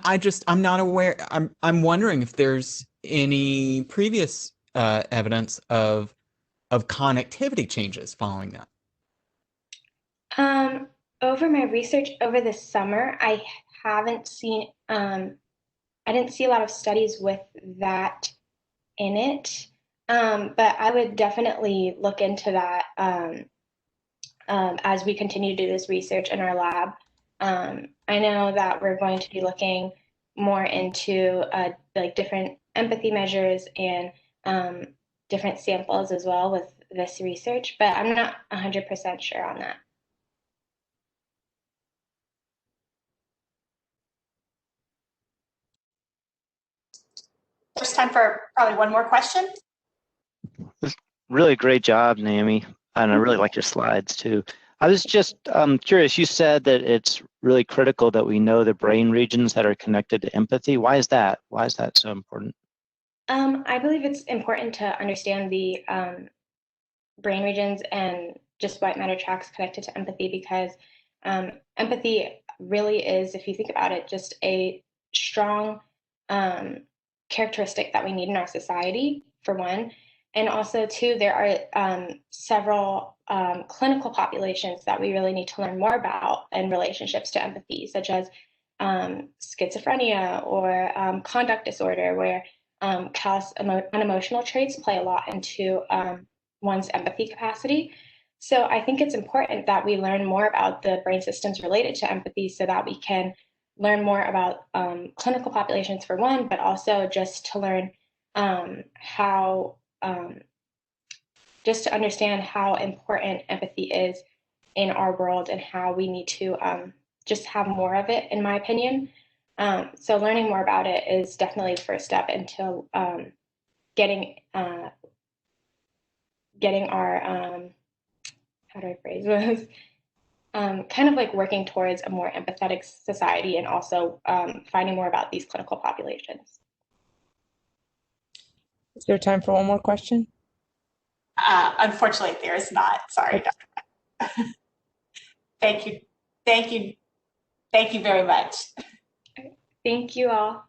S21: I'm not aware, I'm wondering if there's any previous evidence of connectivity changes following that.
S19: Over my research over the summer, I haven't seen, I didn't see a lot of studies with that in it, but I would definitely look into that as we continue to do this research in our lab. I know that we're going to be looking more into like different empathy measures and different samples as well with this research, but I'm not 100% sure on that.
S1: There's time for probably one more question.
S15: Really great job, Naomi. And I really like your slides too. I was just curious, you said that it's really critical that we know the brain regions that are connected to empathy. Why is that? Why is that so important?
S19: I believe it's important to understand the brain regions and just white matter tracks connected to empathy, because empathy really is, if you think about it, just a strong characteristic that we need in our society, for one. And also, two, there are several clinical populations that we really need to learn more about in relationships to empathy, such as schizophrenia or conduct disorder, where unemotional traits play a lot into one's empathy capacity. So I think it's important that we learn more about the brain systems related to empathy so that we can learn more about clinical populations for one, but also just to learn how, just to understand how important empathy is in our world and how we need to just have more of it, in my opinion. So learning more about it is definitely the first step into getting our, how do I phrase this? Kind of like working towards a more empathetic society and also finding more about these clinical populations.
S20: Is there time for one more question?
S1: Unfortunately, there is not. Sorry, Dr. Thank you. Thank you. Thank you very much.
S19: Thank you all.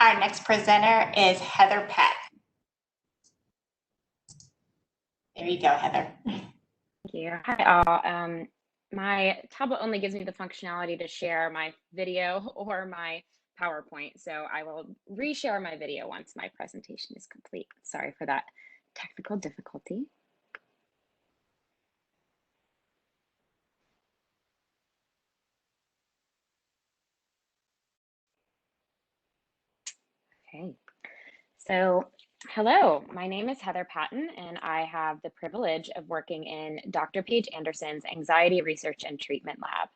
S1: Our next presenter is Heather Peck. There you go, Heather.
S3: Thank you. Hi, all. My tablet only gives me the functionality to share my video or my PowerPoint, so I will reshare my video once my presentation is complete. Sorry for that technical difficulty. Okay. So, hello, my name is Heather Patton, and I have the privilege of working in Dr. Paige Anderson's Anxiety Research and Treatment Lab.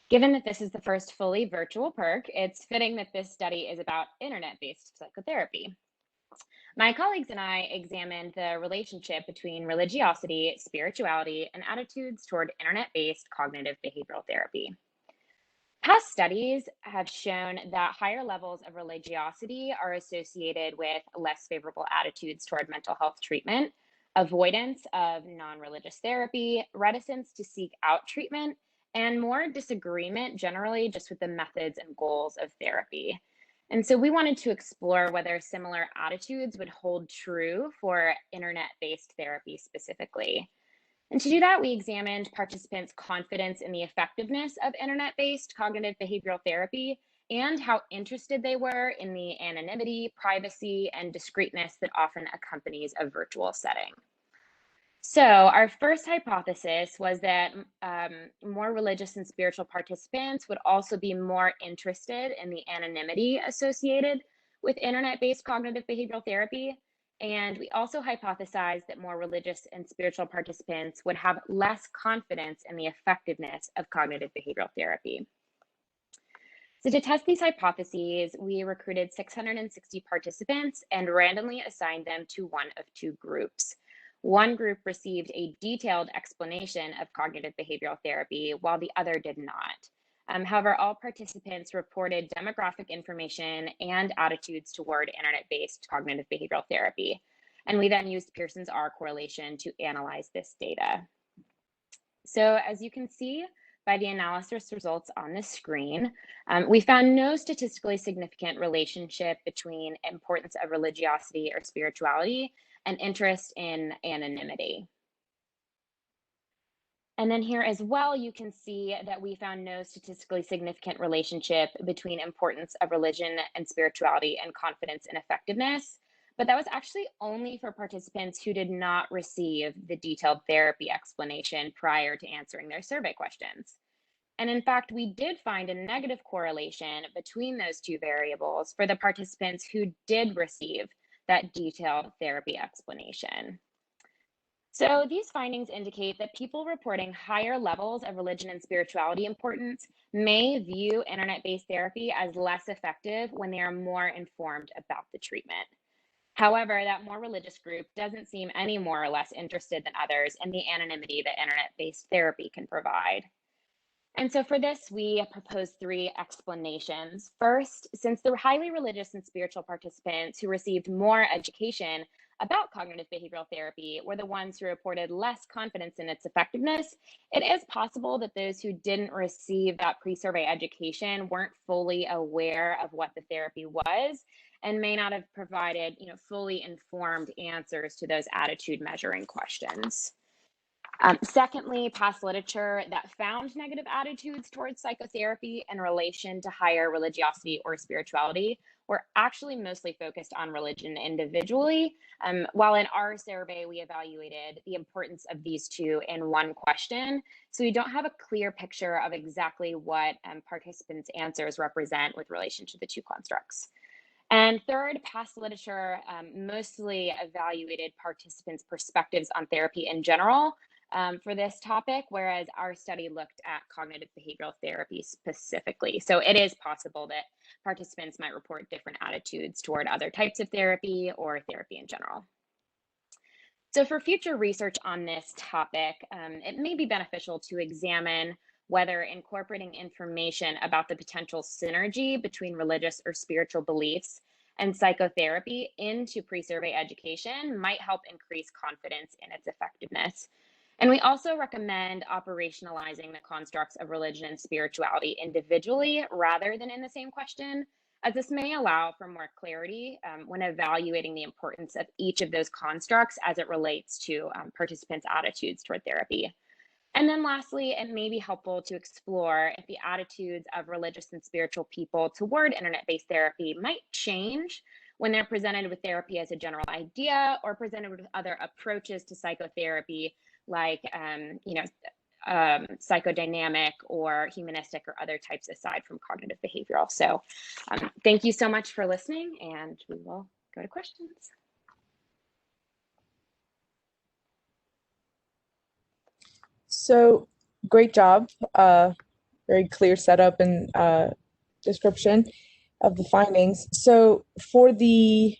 S3: Given that this is the first fully virtual Purc, it's fitting that this study is about internet-based psychotherapy. My colleagues and I examined the relationship between religiosity, spirituality, and attitudes toward internet-based cognitive behavioral therapy. Past studies have shown that higher levels of religiosity are associated with less favorable attitudes toward mental health treatment, avoidance of non-religious therapy, reticence to seek out treatment, and more disagreement generally just with the methods and goals of therapy. And so we wanted to explore whether similar attitudes would hold true for internet-based therapy specifically. And to do that, we examined participants' confidence in the effectiveness of internet-based cognitive behavioral therapy and how interested they were in the anonymity, privacy, and discreteness that often accompanies a virtual setting. So our first hypothesis was that more religious and spiritual participants would also be more interested in the anonymity associated with internet-based cognitive behavioral therapy. And we also hypothesized that more religious and spiritual participants would have less confidence in the effectiveness of cognitive behavioral therapy. So to test these hypotheses, we recruited 660 participants and randomly assigned them to one of two groups. One group received a detailed explanation of cognitive behavioral therapy, while the other did not. However, all participants reported demographic information and attitudes toward internet-based cognitive behavioral therapy. And we then used Pearson's R correlation to analyze this data. So as you can see by the analysis results on the screen, we found no statistically significant relationship between importance of religiosity or spirituality and interest in anonymity. And then here as well, you can see that we found no statistically significant relationship between importance of religion and spirituality and confidence and effectiveness. But that was actually only for participants who did not receive the detailed therapy explanation prior to answering their survey questions. And in fact, we did find a negative correlation between those two variables for the participants who did receive that detailed therapy explanation. So these findings indicate that people reporting higher levels of religion and spirituality importance may view internet-based therapy as less effective when they are more informed about the treatment. However, that more religious group doesn't seem any more or less interested than others in the anonymity that internet-based therapy can provide. And so for this, we propose three explanations. First, since the highly religious and spiritual participants who received more education about cognitive behavioral therapy were the ones who reported less confidence in its effectiveness, it is possible that those who didn't receive that pre-survey education weren't fully aware of what the therapy was and may not have provided, fully informed answers to those attitude measuring questions. Secondly, past literature that found negative attitudes towards psychotherapy in relation to higher religiosity or spirituality were actually mostly focused on religion individually, while in our survey, we evaluated the importance of these two in one question. So we don't have a clear picture of exactly what participants' answers represent with relation to the two constructs. And third, past literature mostly evaluated participants' perspectives on therapy in general, for this topic, whereas our study looked at cognitive behavioral therapy specifically. So it is possible that participants might report different attitudes toward other types of therapy or therapy in general. So for future research on this topic, it may be beneficial to examine whether incorporating information about the potential synergy between religious or spiritual beliefs and psychotherapy into pre-survey education might help increase confidence in its effectiveness. And we also recommend operationalizing the constructs of religion and spirituality individually rather than in the same question, as this may allow for more clarity when evaluating the importance of each of those constructs as it relates to participants' attitudes toward therapy. And then lastly, it may be helpful to explore if the attitudes of religious and spiritual people toward internet-based therapy might change when they're presented with therapy as a general idea or presented with other approaches to psychotherapy, like psychodynamic or humanistic or other types aside from cognitive behavioral. So thank you so much for listening, and we will go to questions.
S20: So great job. Very clear setup and description of the findings. So for the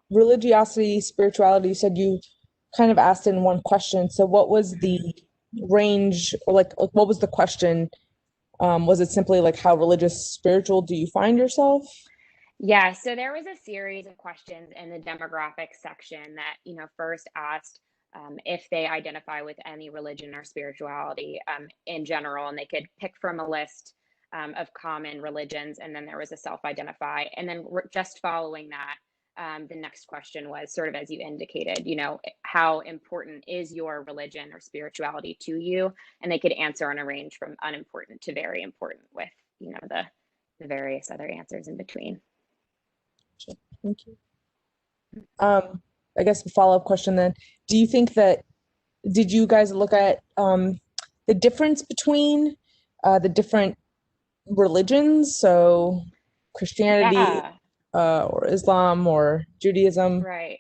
S20: religiosity, spirituality, you said you kind of asked in one question. So what was the range, or like what was the question? Was it simply like how religious, spiritual do you find yourself?
S3: Yeah, so there was a series of questions in the demographics section that, first asked if they identify with any religion or spirituality in general, and they could pick from a list of common religions, and then there was a self-identify. And then just following that, the next question was sort of as you indicated, how important is your religion or spirituality to you? And they could answer on a range from unimportant to very important with, the various other answers in between.
S20: Thank you. I guess a follow-up question then. Do you think that, did you guys look at the difference between the different religions? So Christianity,
S3: Yeah.
S20: or Islam or Judaism,
S3: Right.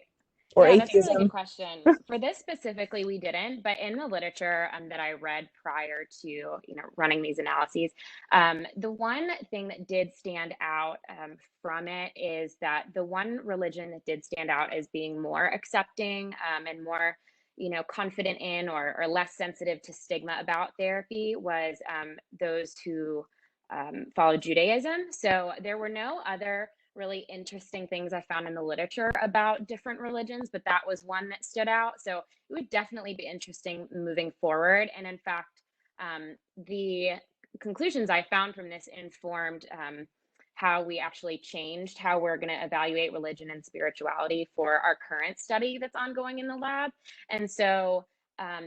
S20: or
S3: Yeah,
S20: atheism?
S3: that's a really good question. For this specifically, we didn't, but in the literature that I read prior to, running these analyses, the one thing that did stand out from it is that the one religion that did stand out as being more accepting and more, confident in or less sensitive to stigma about therapy was those who follow Judaism. So there were no other really interesting things I found in the literature about different religions, but that was one that stood out. So it would definitely be interesting moving forward. And in fact, the conclusions I found from this informed how we actually changed how we're going to evaluate religion and spirituality for our current study that's ongoing in the lab. And so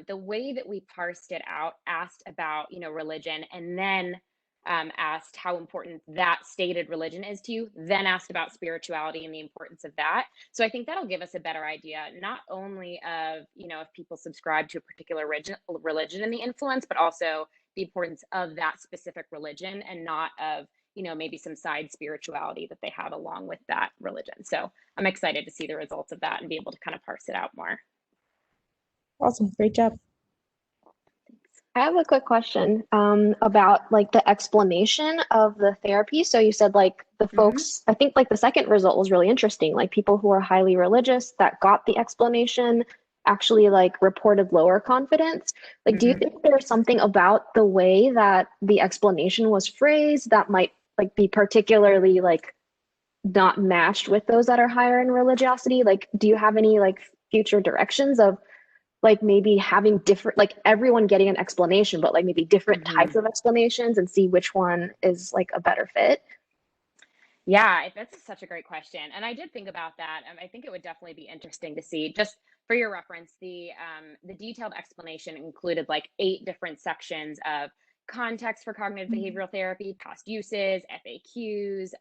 S3: the way that we parsed it out asked about, religion, and then asked how important that stated religion is to you, then asked about spirituality and the importance of that. So I think that'll give us a better idea, not only of, if people subscribe to a particular religion and the influence, but also the importance of that specific religion and not of, maybe some side spirituality that they have along with that religion. So I'm excited to see the results of that and be able to kind of parse it out more.
S20: Awesome. Great job.
S6: I have a quick question about like the explanation of the therapy. So you said like the folks, I think like the second result was really interesting. Like people who are highly religious that got the explanation actually like reported lower confidence. Like, do you think there's something about the way that the explanation was phrased that might like be particularly like not matched with those that are higher in religiosity? Like, do you have any like future directions of like maybe having different, like everyone getting an explanation, but like maybe different types of explanations and see which one is like a better fit?
S3: Yeah, that's such a great question. And I did think about that. I think it would definitely be interesting to see. Just for your reference, the detailed explanation included like 8 different sections of context for cognitive behavioral therapy, past uses, FAQs,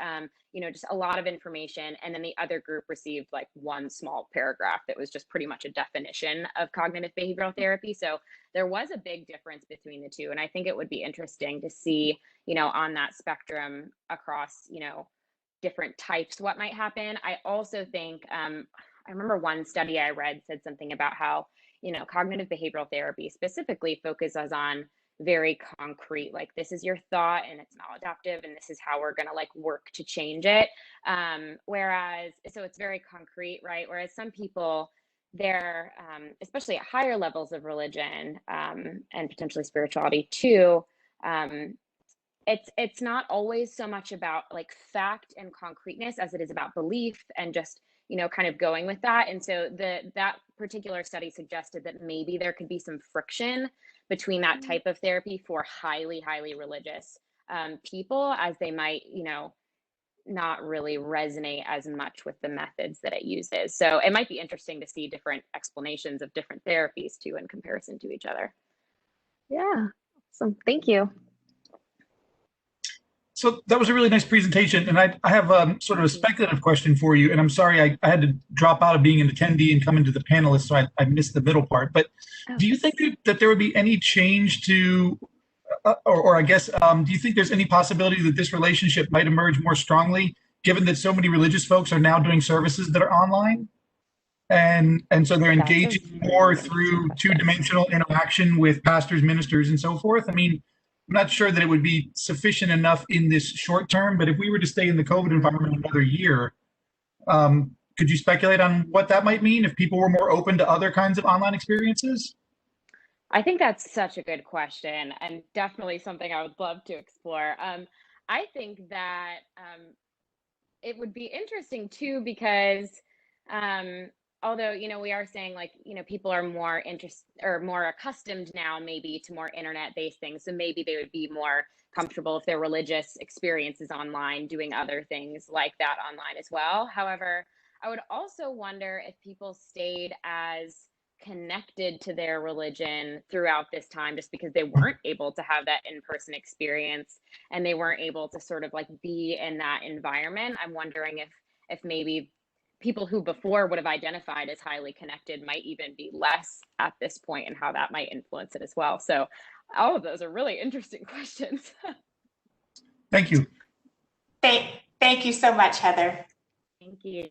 S3: just a lot of information. And then the other group received like one small paragraph that was just pretty much a definition of cognitive behavioral therapy. So there was a big difference between the two. And I think it would be interesting to see, on that spectrum across, different types, what might happen. I also think, I remember one study I read said something about how, cognitive behavioral therapy specifically focuses on very concrete, like this is your thought and it's maladaptive and this is how we're going to like work to change it. Whereas, so it's very concrete, right? Whereas some people, they're, especially at higher levels of religion and potentially spirituality too, it's not always so much about like fact and concreteness as it is about belief and just, kind of going with that. And so that particular study suggested that maybe there could be some friction between that type of therapy for highly, highly religious people, as they might, not really resonate as much with the methods that it uses. So it might be interesting to see different explanations of different therapies too in comparison to each other.
S6: Yeah, awesome. Thank you.
S5: So that was a really nice presentation, and I have sort of a speculative question for you. And I'm sorry I had to drop out of being an attendee and come into the panelist, so I missed the middle part. But do you think that there would be any change to, or I guess, do you think there's any possibility that this relationship might emerge more strongly, given that so many religious folks are now doing services that are online? And so they're engaging more through two-dimensional interaction with pastors, ministers, and so forth. I mean, I'm not sure that it would be sufficient enough in this short term, but if we were to stay in the COVID environment another year, could you speculate on what that might mean if people were more open to other kinds of online experiences?
S3: I think that's such a good question and definitely something I would love to explore. I think that it would be interesting too because although we are saying like people are more interested or more accustomed now maybe to more internet-based things, so maybe they would be more comfortable if their religious experiences online doing other things like that online as well. However, I would also wonder if people stayed as connected to their religion throughout this time just because they weren't able to have that in-person experience and they weren't able to sort of like be in that environment. I'm wondering if maybe people who before would have identified as highly connected might even be less at this point and how that might influence it as well. So all of those are really interesting questions.
S5: Thank you.
S1: Thank you so much, Heather.
S3: Thank you.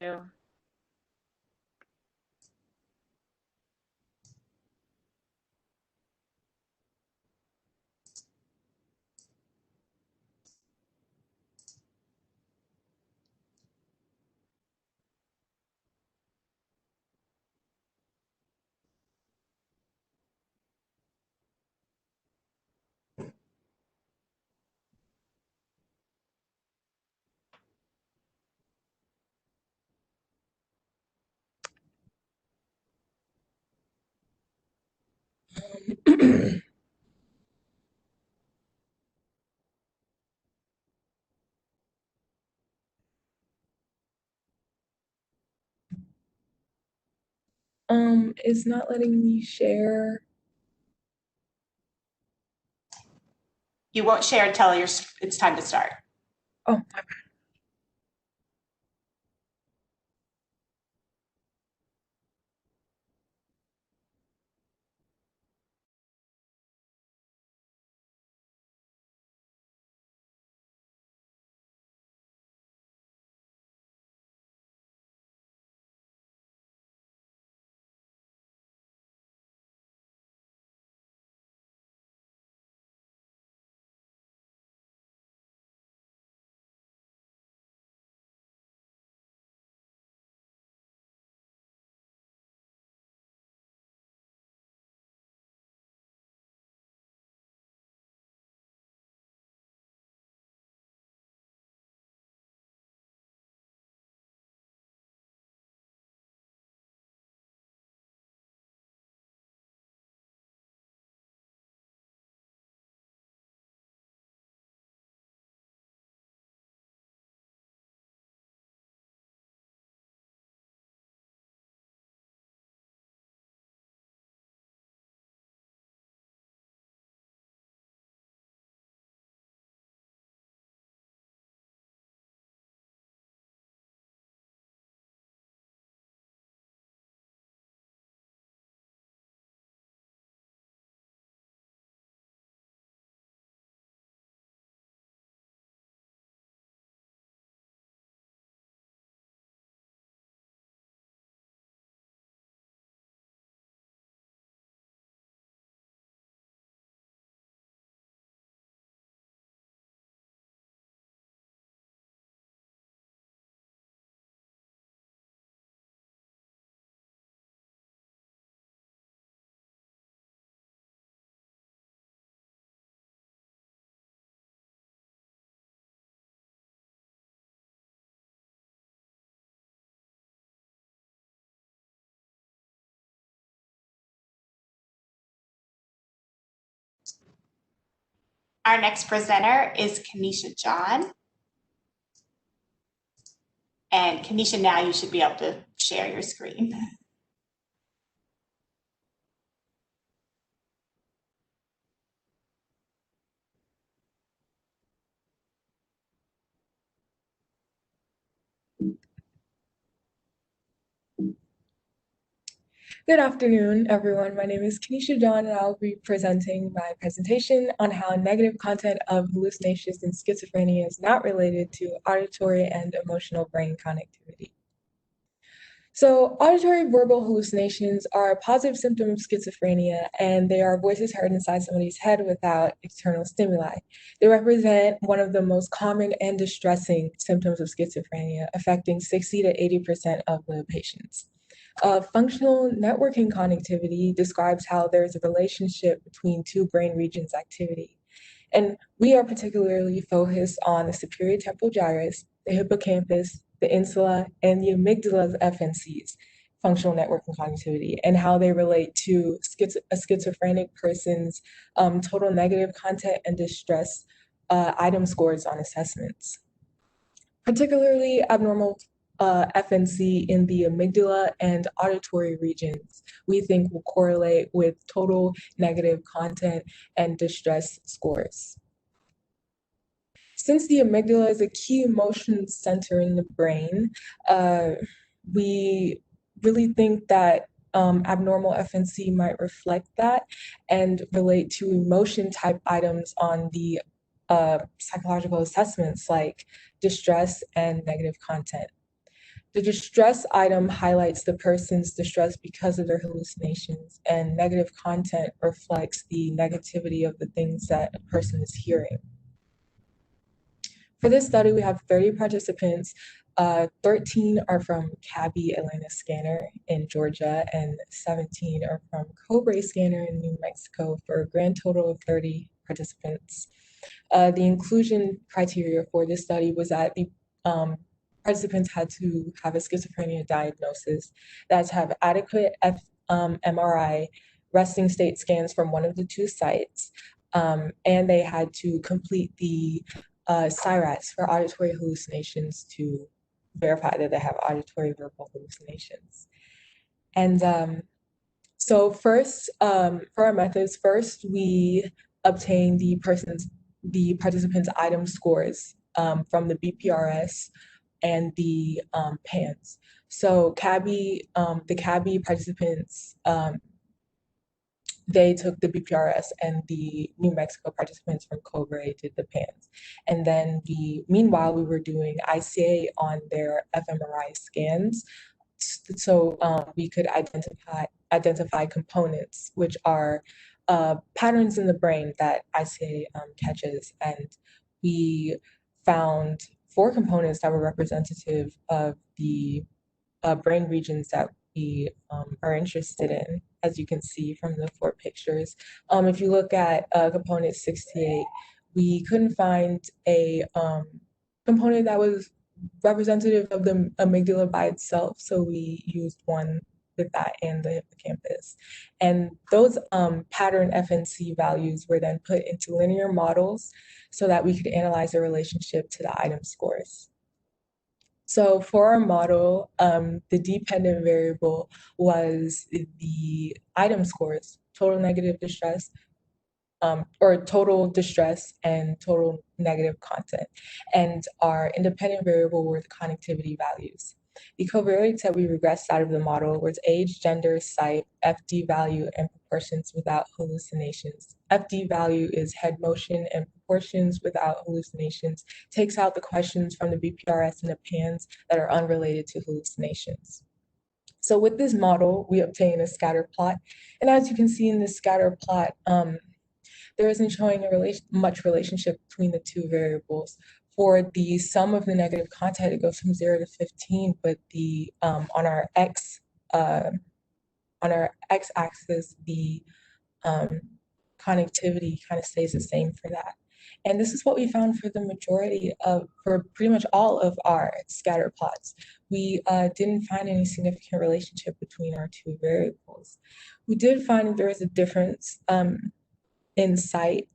S20: Is not letting me share.
S1: You won't share until it's time to start.
S20: Oh, my bad.
S1: Our next presenter is Kanisha John. And Kanisha, now you should be able to share your screen.
S10: Good afternoon, everyone. My name is Kenisha John, and I'll be presenting my presentation on how negative content of hallucinations and schizophrenia is not related to auditory and emotional brain connectivity. So, auditory verbal hallucinations are a positive symptom of schizophrenia, and they are voices heard inside somebody's head without external stimuli. They represent one of the most common and distressing symptoms of schizophrenia, affecting 60 to 80% of the patients. Functional networking connectivity describes how there's a relationship between two brain regions' activity. And we are particularly focused on the superior temporal gyrus, the hippocampus, the insula, and the amygdala's FNCs, functional networking connectivity, and how they relate to a schizophrenic person's total negative content and distress item scores on assessments. Particularly abnormal FNC in the amygdala and auditory regions, we think will correlate with total negative content and distress scores. Since the amygdala is a key emotion center in the brain, we really think that abnormal FNC might reflect that and relate to emotion type items on the psychological assessments like distress and negative content. The distress item highlights the person's distress because of their hallucinations, and negative content reflects the negativity of the things that a person is hearing. For this study, we have 30 participants. 13 are from Cabby Atlanta Scanner in Georgia, and 17 are from Cobre Scanner in New Mexico, for a grand total of 30 participants. The inclusion criteria for this study was that the participants had to have a schizophrenia diagnosis, that to have adequate MRI resting state scans from one of the two sites, and they had to complete the CIRATs for auditory hallucinations to verify that they have auditory verbal hallucinations. And so first, for our methods, first we obtain the participants' item scores from the BPRS and the PANS. So the Cabby participants, they took the BPRS, and the New Mexico participants from Cobre did the PANS. And then meanwhile, we were doing ICA on their fMRI scans, so we could identify components, which are patterns in the brain that ICA catches. And we found 4 components that were representative of the brain regions that we are interested in, as you can see from the 4 pictures. If you look at component 68, we couldn't find a component that was representative of the amygdala by itself, so we used one with that and the hippocampus. And those pattern FNC values were then put into linear models so that we could analyze the relationship to the item scores. So for our model, the dependent variable was the item scores, total negative distress, or total distress and total negative content. And our independent variable were the connectivity values. The covariates that we regressed out of the model was age, gender, site, FD value, and proportions without hallucinations. FD value is head motion, and proportions without hallucinations takes out the questions from the BPRS and the PANS that are unrelated to hallucinations. So with this model, we obtain a scatter plot. And as you can see in this scatter plot, there isn't showing much relationship between the two variables. For the sum of the negative content, it goes from 0 to 15, but on our x-axis, the connectivity kind of stays the same for that. And this is what we found for for pretty much all of our scatter plots. We didn't find any significant relationship between our two variables. We did find that there was a difference in site,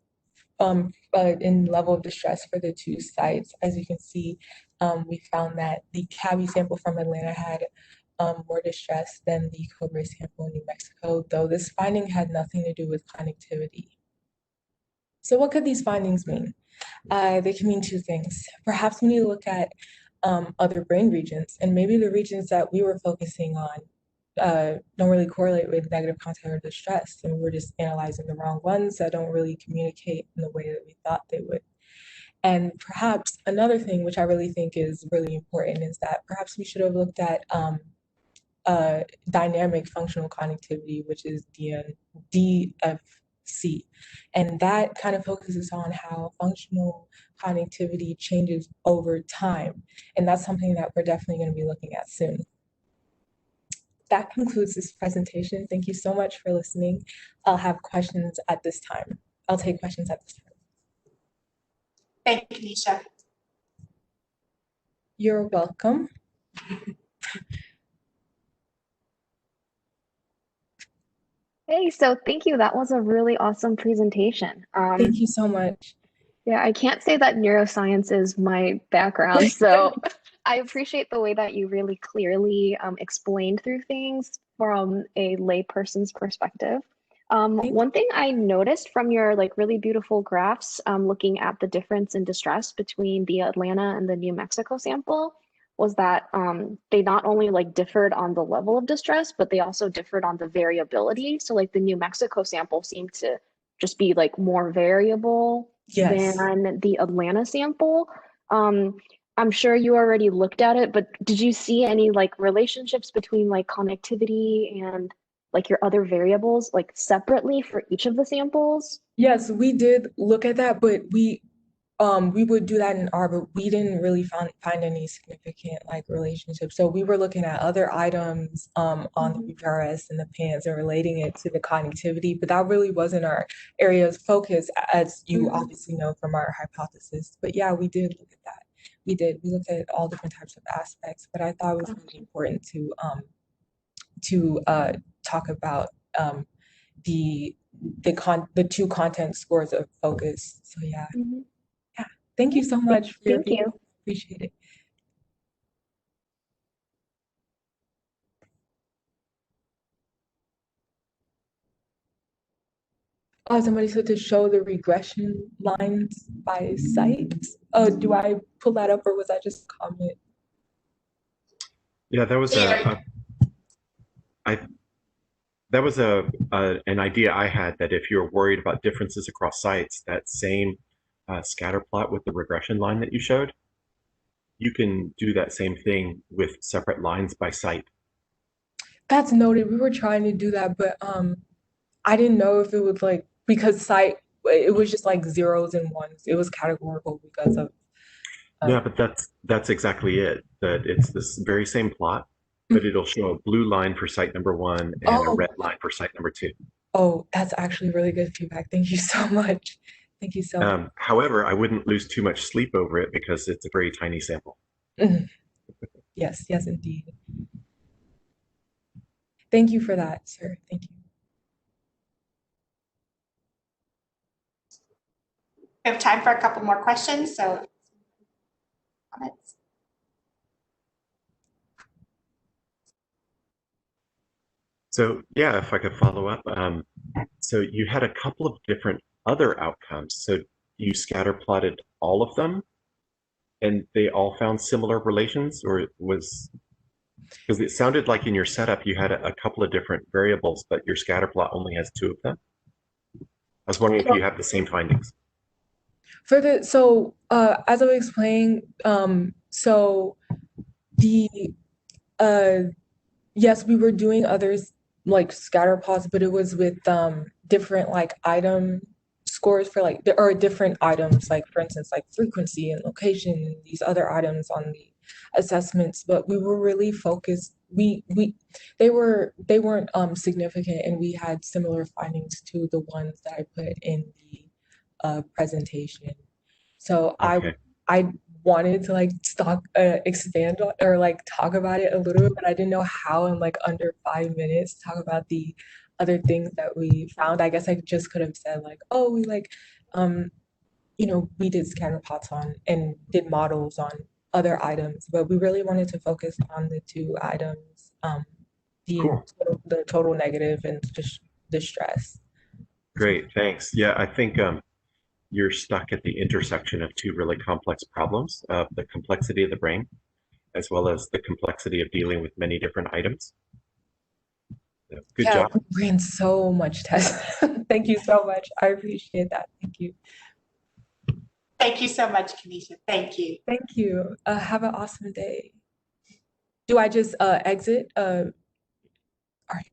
S10: but in level of distress for the two sites. As you can see, we found that the Cabby sample from Atlanta had more distress than the Cobre sample in New Mexico, though this finding had nothing to do with connectivity. So what could these findings mean? They can mean 2 things. Perhaps we need to look at other brain regions, and maybe the regions that we were focusing on don't really correlate with negative content or distress, and we're just analyzing the wrong ones that don't really communicate in the way that we thought they would. And perhaps another thing which I really think is really important is that perhaps we should have looked at dynamic functional connectivity, which is DFC. And that kind of focuses on how functional connectivity changes over time. And that's something that we're definitely going to be looking at soon. That concludes this presentation. Thank you so much for listening. I'll have questions at this time. I'll take questions at this time.
S1: Thank you, Nisha.
S10: You're welcome.
S7: Hey, so thank you. That was a really awesome presentation.
S10: Thank you so much.
S7: Yeah, I can't say that neuroscience is my background, so I appreciate the way that you really clearly explained through things from a layperson's perspective. One thing I noticed from your really beautiful graphs, looking at the difference in distress between the Atlanta and the New Mexico sample, was that they not only differed on the level of distress, but they also differed on the variability. So the New Mexico sample seemed to just be more variable than the Atlanta sample. I'm sure you already looked at it, but did you see any relationships between connectivity and your other variables separately for each of the samples?
S10: Yes, we did look at that, but we would do that in R, but we didn't really find any significant relationships. So we were looking at other items on the UPRS and the PANS and relating it to the connectivity, but that really wasn't our area of focus, as you obviously know from our hypothesis. But yeah, we did look at that. We did. We looked at all different types of aspects, but I thought it was really important to talk about the two content scores of focus. So yeah. Yeah. Thank you so much for your
S7: Thank you.
S10: Appreciate it. Oh, somebody said to show the regression lines by site. Oh, do I pull that up or was that just a comment?
S18: Yeah, that was an idea I had, that if you're worried about differences across sites, that same scatter plot with the regression line that you showed, you can do that same thing with separate lines by site.
S10: That's noted. We were trying to do that, but I didn't know if it was because site, it was just zeros and ones. It was categorical because of.
S18: Yeah, but that's exactly it. That it's this very same plot, but it'll show a blue line for site number 1 and a red line for site number 2.
S10: Oh, that's actually really good feedback. Thank you so much. Thank you so much.
S18: However, I wouldn't lose too much sleep over it because it's a very tiny sample.
S10: Yes, yes, indeed. Thank you for that, sir. Thank you.
S1: We have time for a couple more questions, so comments.
S18: So yeah, if I could follow up. So you had a couple of different other outcomes. So you scatter plotted all of them and they all found similar relations, or was, because it sounded like in your setup you had a couple of different variables, but your scatter plot only has 2 of them. I was wondering if you have the same findings.
S10: As I was explaining, so the yes, we were doing others scatter plots, but it was with different item scores for or different items, for instance frequency and location and these other items on the assessments. But we were really focused. They weren't significant, and we had similar findings to the ones that I put in the presentation. So
S18: okay.
S10: I wanted to expand on, or talk about it a little bit, but I didn't know how in under 5 minutes to talk about the other things that we found. I guess I just could have said oh, we we did scatter plots on and did models on other items, but we really wanted to focus on the 2 items, the total negative and distress.
S18: Great, thanks. Yeah, I think you're stuck at the intersection of 2 really complex problems, the complexity of the brain, as well as the complexity of dealing with many different items. Good
S10: Yeah,
S18: job.
S10: we ran so much tests. Thank you so much. I appreciate that. Thank you.
S1: Thank you so much, Kanisha. Thank you.
S10: Thank you. Have an awesome day. Do I just exit? All right.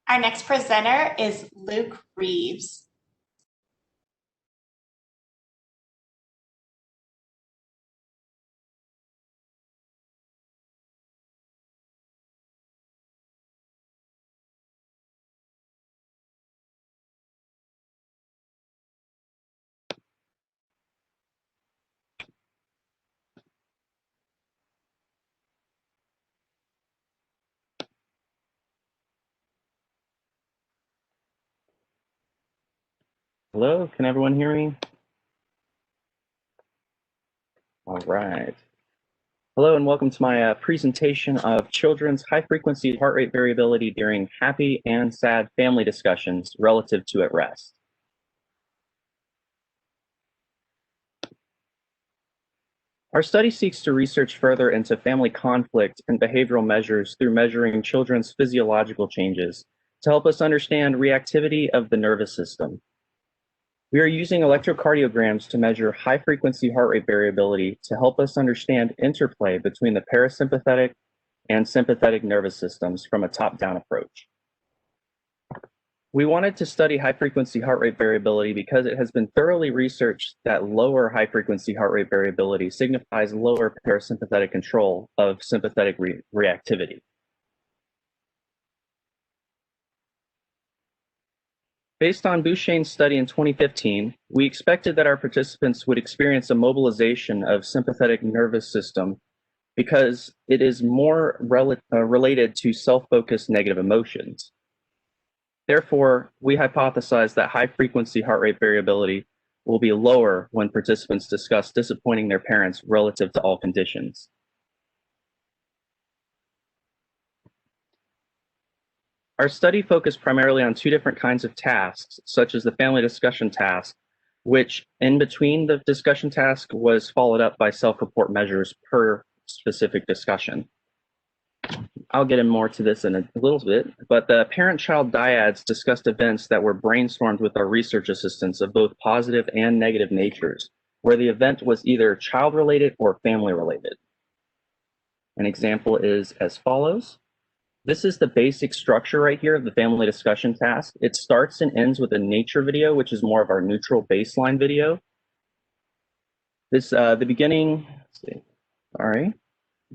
S1: Our next presenter is Luke Reeves.
S11: Hello, can everyone hear me? All right. Hello and welcome to my presentation of children's high-frequency heart rate variability during happy and sad family discussions relative to at rest. Our study seeks to research further into family conflict and behavioral measures through measuring children's physiological changes to help us understand reactivity of the nervous system. We are using electrocardiograms to measure high-frequency heart rate variability to help us understand interplay between the parasympathetic and sympathetic nervous systems from a top-down approach. We wanted to study high-frequency heart rate variability because it has been thoroughly researched that lower high-frequency heart rate variability signifies lower parasympathetic control of sympathetic reactivity. Based on Bouchain's study in 2015, we expected that our participants would experience a mobilization of sympathetic nervous system because it is more related to self-focused negative emotions. Therefore, we hypothesized that high-frequency heart rate variability will be lower when participants discuss disappointing their parents relative to all conditions. Our study focused primarily on two different kinds of tasks, such as the family discussion task, which in between the discussion task was followed up by self-report measures per specific discussion. I'll get in more to this in a little bit, but the parent-child dyads discussed events that were brainstormed with our research assistants of both positive and negative natures, where the event was either child-related or family-related. An example is as follows. This is the basic structure right here of the family discussion task. It starts and ends with a nature video, which is more of our neutral baseline video. This, the beginning, let's see, sorry.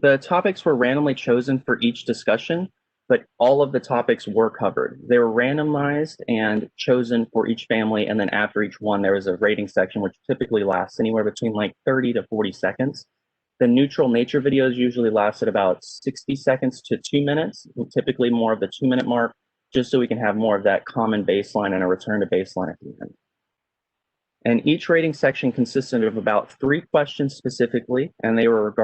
S11: The topics were randomly chosen for each discussion, but all of the topics were covered. They were randomized and chosen for each family, and then after each one, there was a rating section, which typically lasts anywhere between like 30 to 40 seconds. The neutral nature videos usually lasted about 60 seconds to 2 minutes, typically more of the 2-minute mark, just so we can have more of that common baseline and a return to baseline at the end. And each rating section consisted of about 3 questions specifically, and they were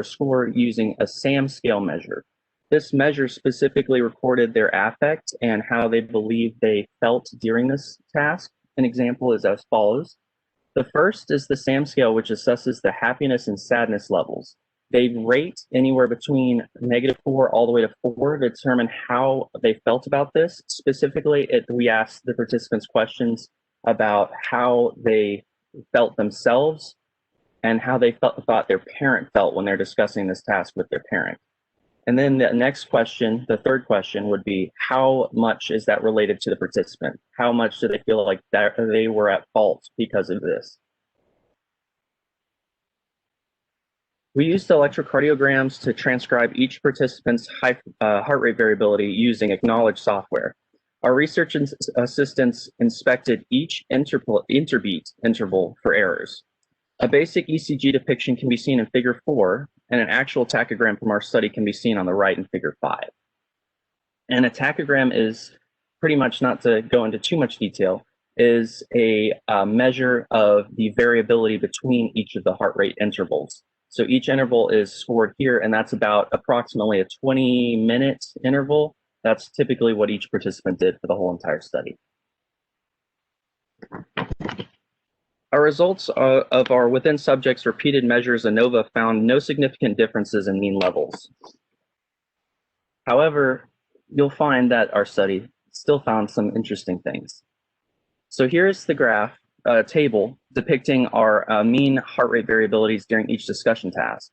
S11: scored using a SAM scale measure. This measure specifically recorded their affect and how they believe they felt during this task. An example is as follows. The first is the SAM scale, which assesses the happiness and sadness levels. They rate anywhere between -4 all the way to 4 to determine how they felt about this. Specifically, we asked the participants questions about how they felt themselves and how they thought their parent felt when they're discussing this task with their parent. And then the next question, the third question, would be how much is that related to the participant? How much do they feel like that they were at fault because of this? We used electrocardiograms to transcribe each participant's heart rate variability using Acknowledge software. Our research assistants inspected each interbeat interval for errors. A basic ECG depiction can be seen in Figure 4, and an actual tachygram from our study can be seen on the right in Figure 5. And a tachygram is pretty much, not to go into too much detail, is a measure of the variability between each of the heart rate intervals. So each interval is scored here, and that's about approximately a 20-minute interval. That's typically what each participant did for the whole entire study. Our results of our within subjects repeated measures ANOVA found no significant differences in mean levels. However, you'll find that our study still found some interesting things. So here's the graph table depicting our mean heart rate variabilities during each discussion task.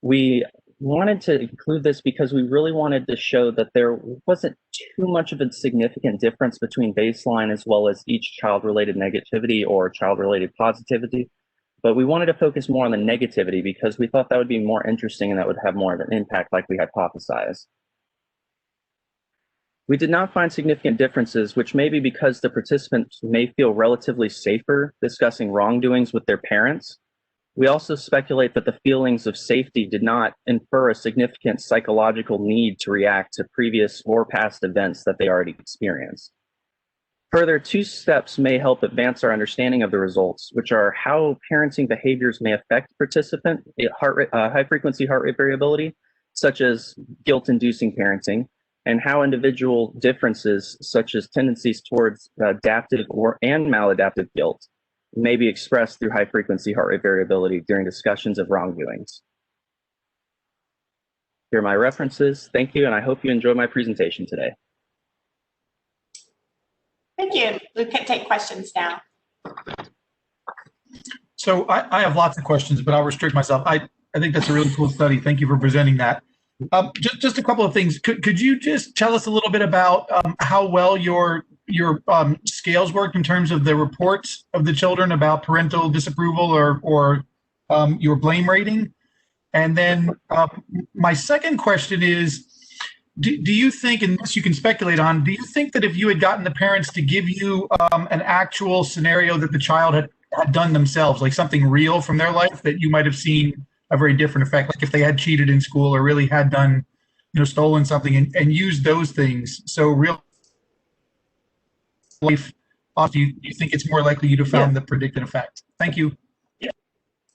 S11: We wanted to include this because we really wanted to show that there wasn't too much of a significant difference between baseline as well as each child-related negativity or child-related positivity. But we wanted to focus more on the negativity because we thought that would be more interesting and that would have more of an impact like we hypothesized. We did not find significant differences, which may be because the participants may feel relatively safer discussing wrongdoings with their parents. We also speculate that the feelings of safety did not infer a significant psychological need to react to previous or past events that they already experienced. Further, 2 steps may help advance our understanding of the results, which are how parenting behaviors may affect participant high-frequency heart rate variability, such as guilt-inducing parenting, and how individual differences, such as tendencies towards adaptive and maladaptive guilt, may be expressed through high-frequency heart rate variability during discussions of wrongdoings. Here are my references. Thank you, and I hope you enjoy my presentation today.
S1: Thank you. We can take questions now.
S5: So I have lots of questions, but I'll restrict myself. I think that's a really cool study. Thank you for presenting that. Just a couple of things. Could you just tell us a little bit about how well your scales worked in terms of the reports of the children about parental disapproval or your blame rating? And then my second question is, do you think, and this you can speculate on, do you think that if you had gotten the parents to give you an actual scenario that the child had done themselves, like something real from their life, that you might have seen a very different effect? Like if they had cheated in school or really had done, stolen something and used those things. So real life, do you think it's more likely you'd have found the predicted effect? Thank you.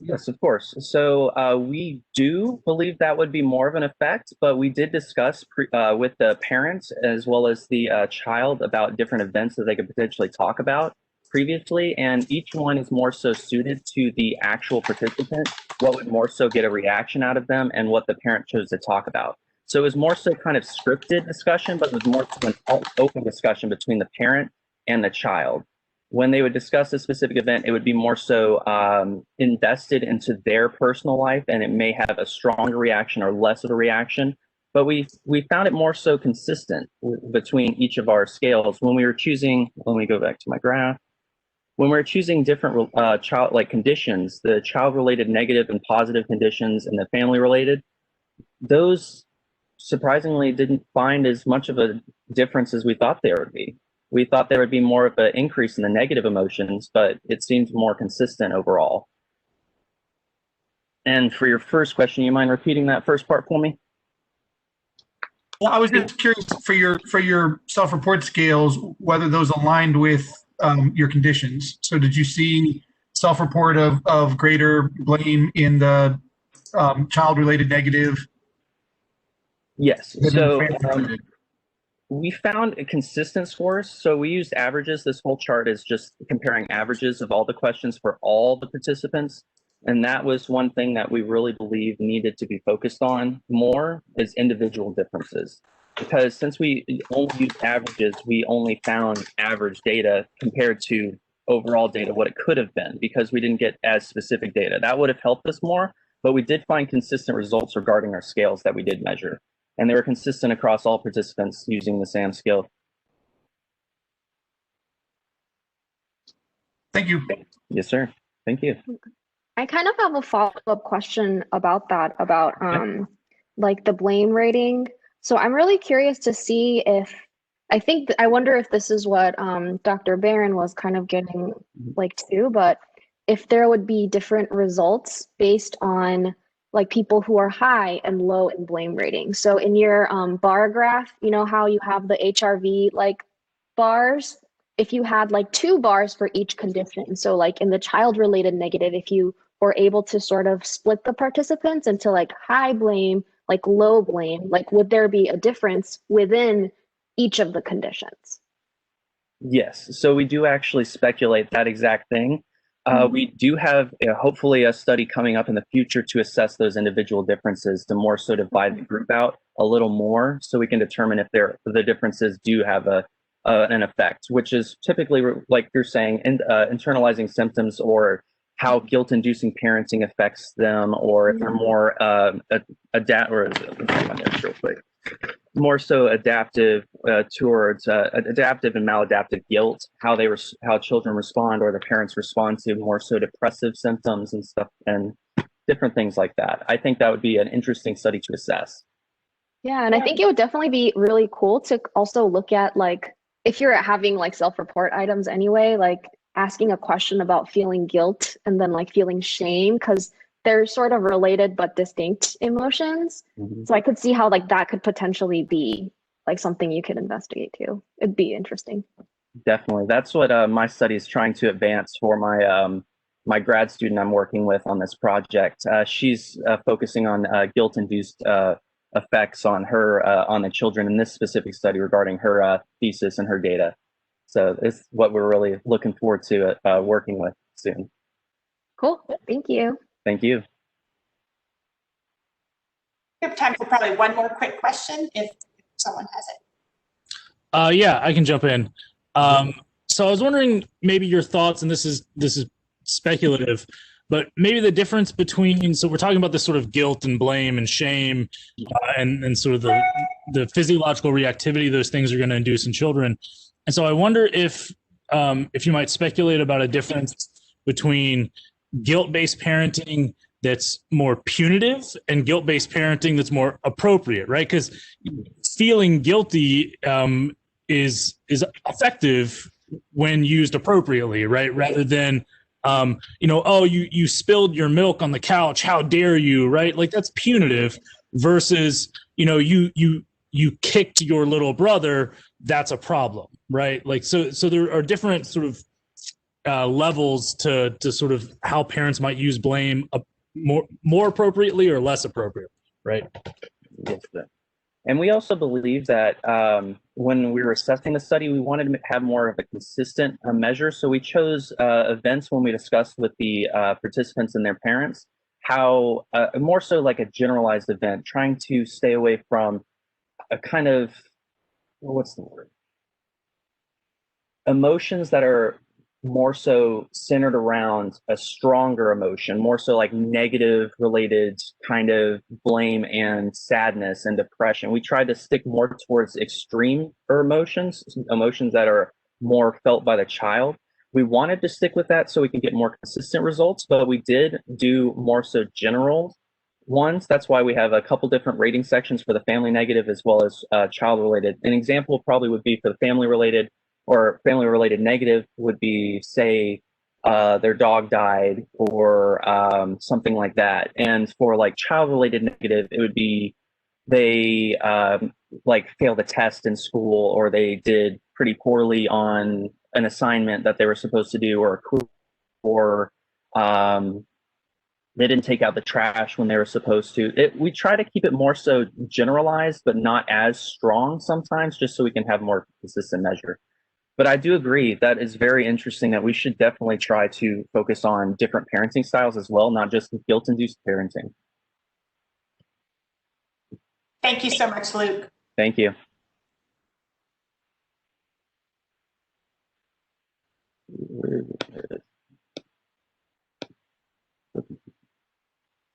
S11: Yes, of course. So we do believe that would be more of an effect, but we did discuss with the parents as well as the child about different events that they could potentially talk about previously, and each one is more so suited to the actual participant, what would more so get a reaction out of them, and what the parent chose to talk about. So it was more so kind of scripted discussion, but it was more so an open discussion between the parent and the child. When they would discuss a specific event, it would be more so invested into their personal life, and it may have a stronger reaction or less of a reaction. But we found it more so consistent between each of our scales when we were choosing. Let me go back to my graph. When we're choosing different child-like conditions, the child-related negative and positive conditions and the family-related, those surprisingly didn't find as much of a difference as we thought there would be. We thought there would be more of an increase in the negative emotions, but it seems more consistent overall. And for your first question, you mind repeating that first part for me?
S5: Well, I was just curious for your self-report scales, whether those aligned with your conditions. So did you see self-report of greater blame in the child-related negative?
S11: Yes. So we found consistent scores. So we used averages. This whole chart is just comparing averages of all the questions for all the participants. And that was one thing that we really believe needed to be focused on more, is individual differences. Because since we only used averages, we only found average data compared to overall data, what it could have been, because we didn't get as specific data. That would have helped us more, but we did find consistent results regarding our scales that we did measure. And they were consistent across all participants using the SAM scale.
S5: Thank you.
S11: Yes, sir. Thank you.
S7: I kind of have a follow-up question about that, about like the blame rating. So I'm really curious to see if, I wonder if this is what Dr. Barron was kind of getting like too, but if there would be different results based on like people who are high and low in blame rating. So in your bar graph, you know how you have the HRV like bars? If you had like 2 bars for each condition, so like in the child-related negative, if you were able to sort of split the participants into like high blame, like low blame, like would there be a difference within each of the conditions?
S11: Yes, so we do actually speculate that exact thing. We do have hopefully a study coming up in the future to assess those individual differences, to more so divide the group out a little more, so we can determine if the differences do have an effect, which is typically, like you're saying, internalizing symptoms, or how guilt-inducing parenting affects them, or if they're more more so adaptive towards adaptive and maladaptive guilt, how children respond, or the parents respond to more so depressive symptoms and stuff, and different things like that. I think that would be an interesting study to assess.
S7: Yeah, and I think it would definitely be really cool to also look at, like, if you're having like self-report items anyway, like asking a question about feeling guilt and then like feeling shame, because they're sort of related but distinct emotions. So I could see how like that could potentially be like something you could investigate too. It'd be interesting.
S11: Definitely. That's what my study is trying to advance for my grad student I'm working with on this project. She's focusing on guilt-induced effects on her on the children in this specific study regarding her thesis and her data. So it's what we're really looking forward to working with soon.
S7: Cool. Thank you.
S11: Thank you.
S1: We have time for probably one more quick question if someone has it.
S8: Yeah, I can jump in. So I was wondering maybe your thoughts, and this is speculative, but maybe the difference between, so we're talking about this sort of guilt and blame and shame, and sort of the physiological reactivity those things are going to induce in children. And so I wonder if you might speculate about a difference between guilt-based parenting that's more punitive and guilt-based parenting that's more appropriate, right? Because feeling guilty is effective when used appropriately, right? Rather than oh, you spilled your milk on the couch, how dare you, right? Like that's punitive versus you kicked your little brother, that's a problem, right? Like so there are different sort of levels to sort of how parents might use blame more appropriately or less appropriately, right?
S11: Yes, sir. And we also believe that when we were assessing the study, we wanted to have more of a consistent measure. So we chose events when we discussed with the participants and their parents, how more so like a generalized event, trying to stay away from a kind of, what's the word? Emotions that are more so centered around a stronger emotion, more so like negative related kind of blame and sadness and depression. We tried to stick more towards extreme emotions that are more felt by the child. We wanted to stick with that so we can get more consistent results, but we did do more so general ones. That's why we have a couple different rating sections for the family negative as well as child related. An example probably would be for the family related or family related negative would be, say, their dog died or something like that. And for like child related negative, it would be they like failed a test in school or they did pretty poorly on an assignment that they were supposed to do or they didn't take out the trash when they were supposed to. We try to keep it more so generalized, but not as strong sometimes, just so we can have more consistent measure. But I do agree that is very interesting that we should definitely try to focus on different parenting styles as well, not just guilt-induced parenting.
S1: Thank you so much, Luke.
S11: Thank you.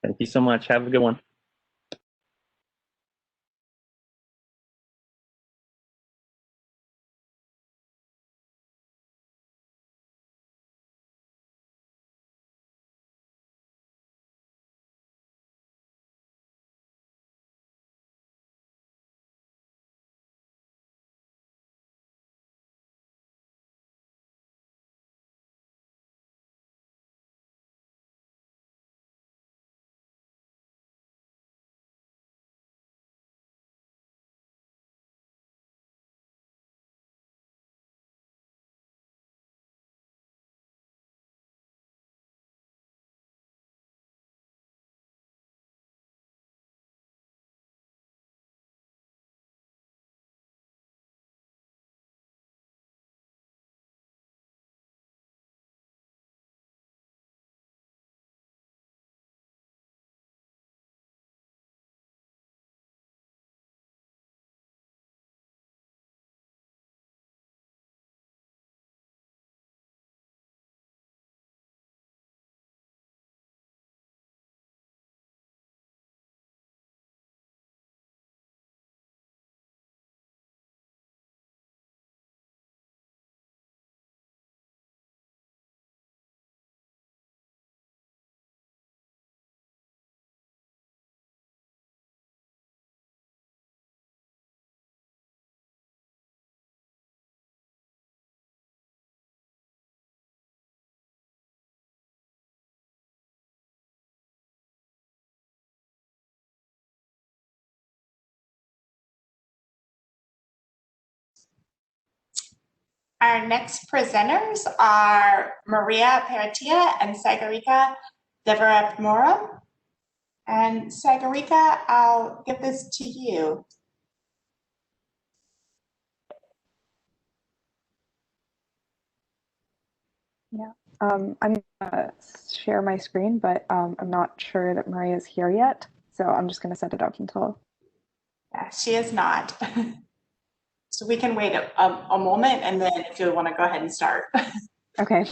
S11: Thank you so much. Have a good one.
S1: Our next presenters are Maria Paratia and Sagarika Devarapuram. And Sagarika, I'll give this to you.
S12: Yeah, I'm gonna share my screen, but I'm not sure that Maria is here yet. So I'm just gonna send it out until.
S1: Yeah, she is not. So we can wait a moment, and then if you want to go ahead and start.
S12: Okay.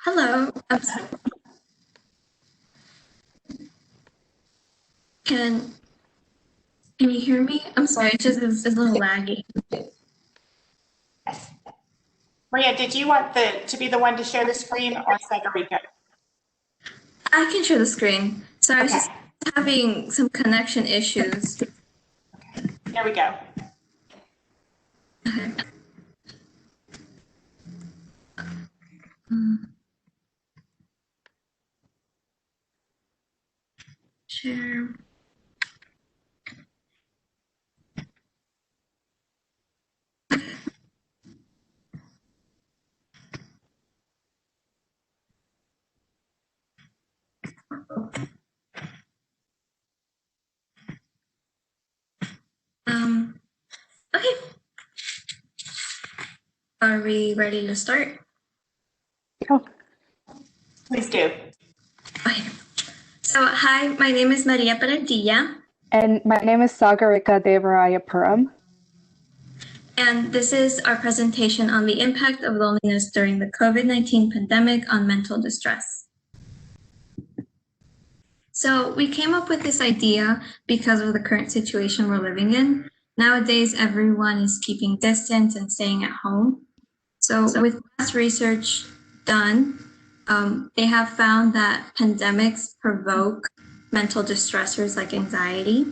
S22: Hello. Can can you hear me? I'm sorry, it's a little laggy.
S1: Yes. Maria, did you want to be the one to share the screen, or Sagarika?
S22: I can share the screen. So I was just having some connection issues.
S1: There we go.
S22: Okay. Share. Okay. Are we ready to start?
S1: Please do.
S22: Okay. So hi, my name is Maria Paradilla.
S12: And my name is Sagarika Devarapuram.
S22: And this is our presentation on the impact of loneliness during the COVID-19 pandemic on mental distress. So we came up with this idea because of the current situation we're living in. Nowadays, everyone is keeping distance and staying at home. So with past research done, they have found that pandemics provoke mental distressors like anxiety.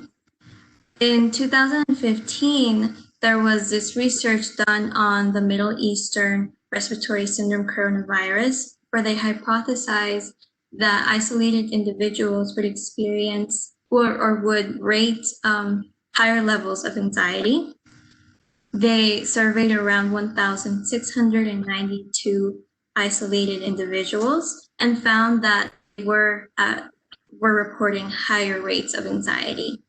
S22: In 2015, there was this research done on the Middle Eastern respiratory syndrome coronavirus, where they hypothesized that isolated individuals would experience or would rate higher levels of anxiety. They surveyed around 1,692 isolated individuals and found that they were reporting higher rates of anxiety.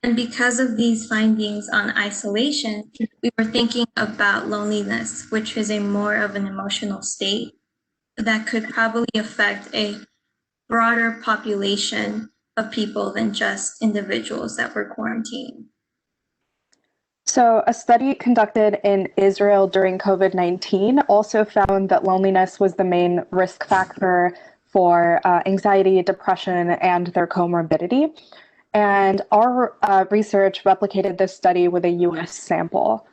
S22: And because of these findings on isolation, we were thinking about loneliness, which is a more of an emotional state that could probably affect a broader population of people than just individuals that were quarantining.
S12: So a study conducted in Israel during COVID-19 also found that loneliness was the main risk factor for anxiety, depression, and their comorbidity. And our research replicated this study with a US sample.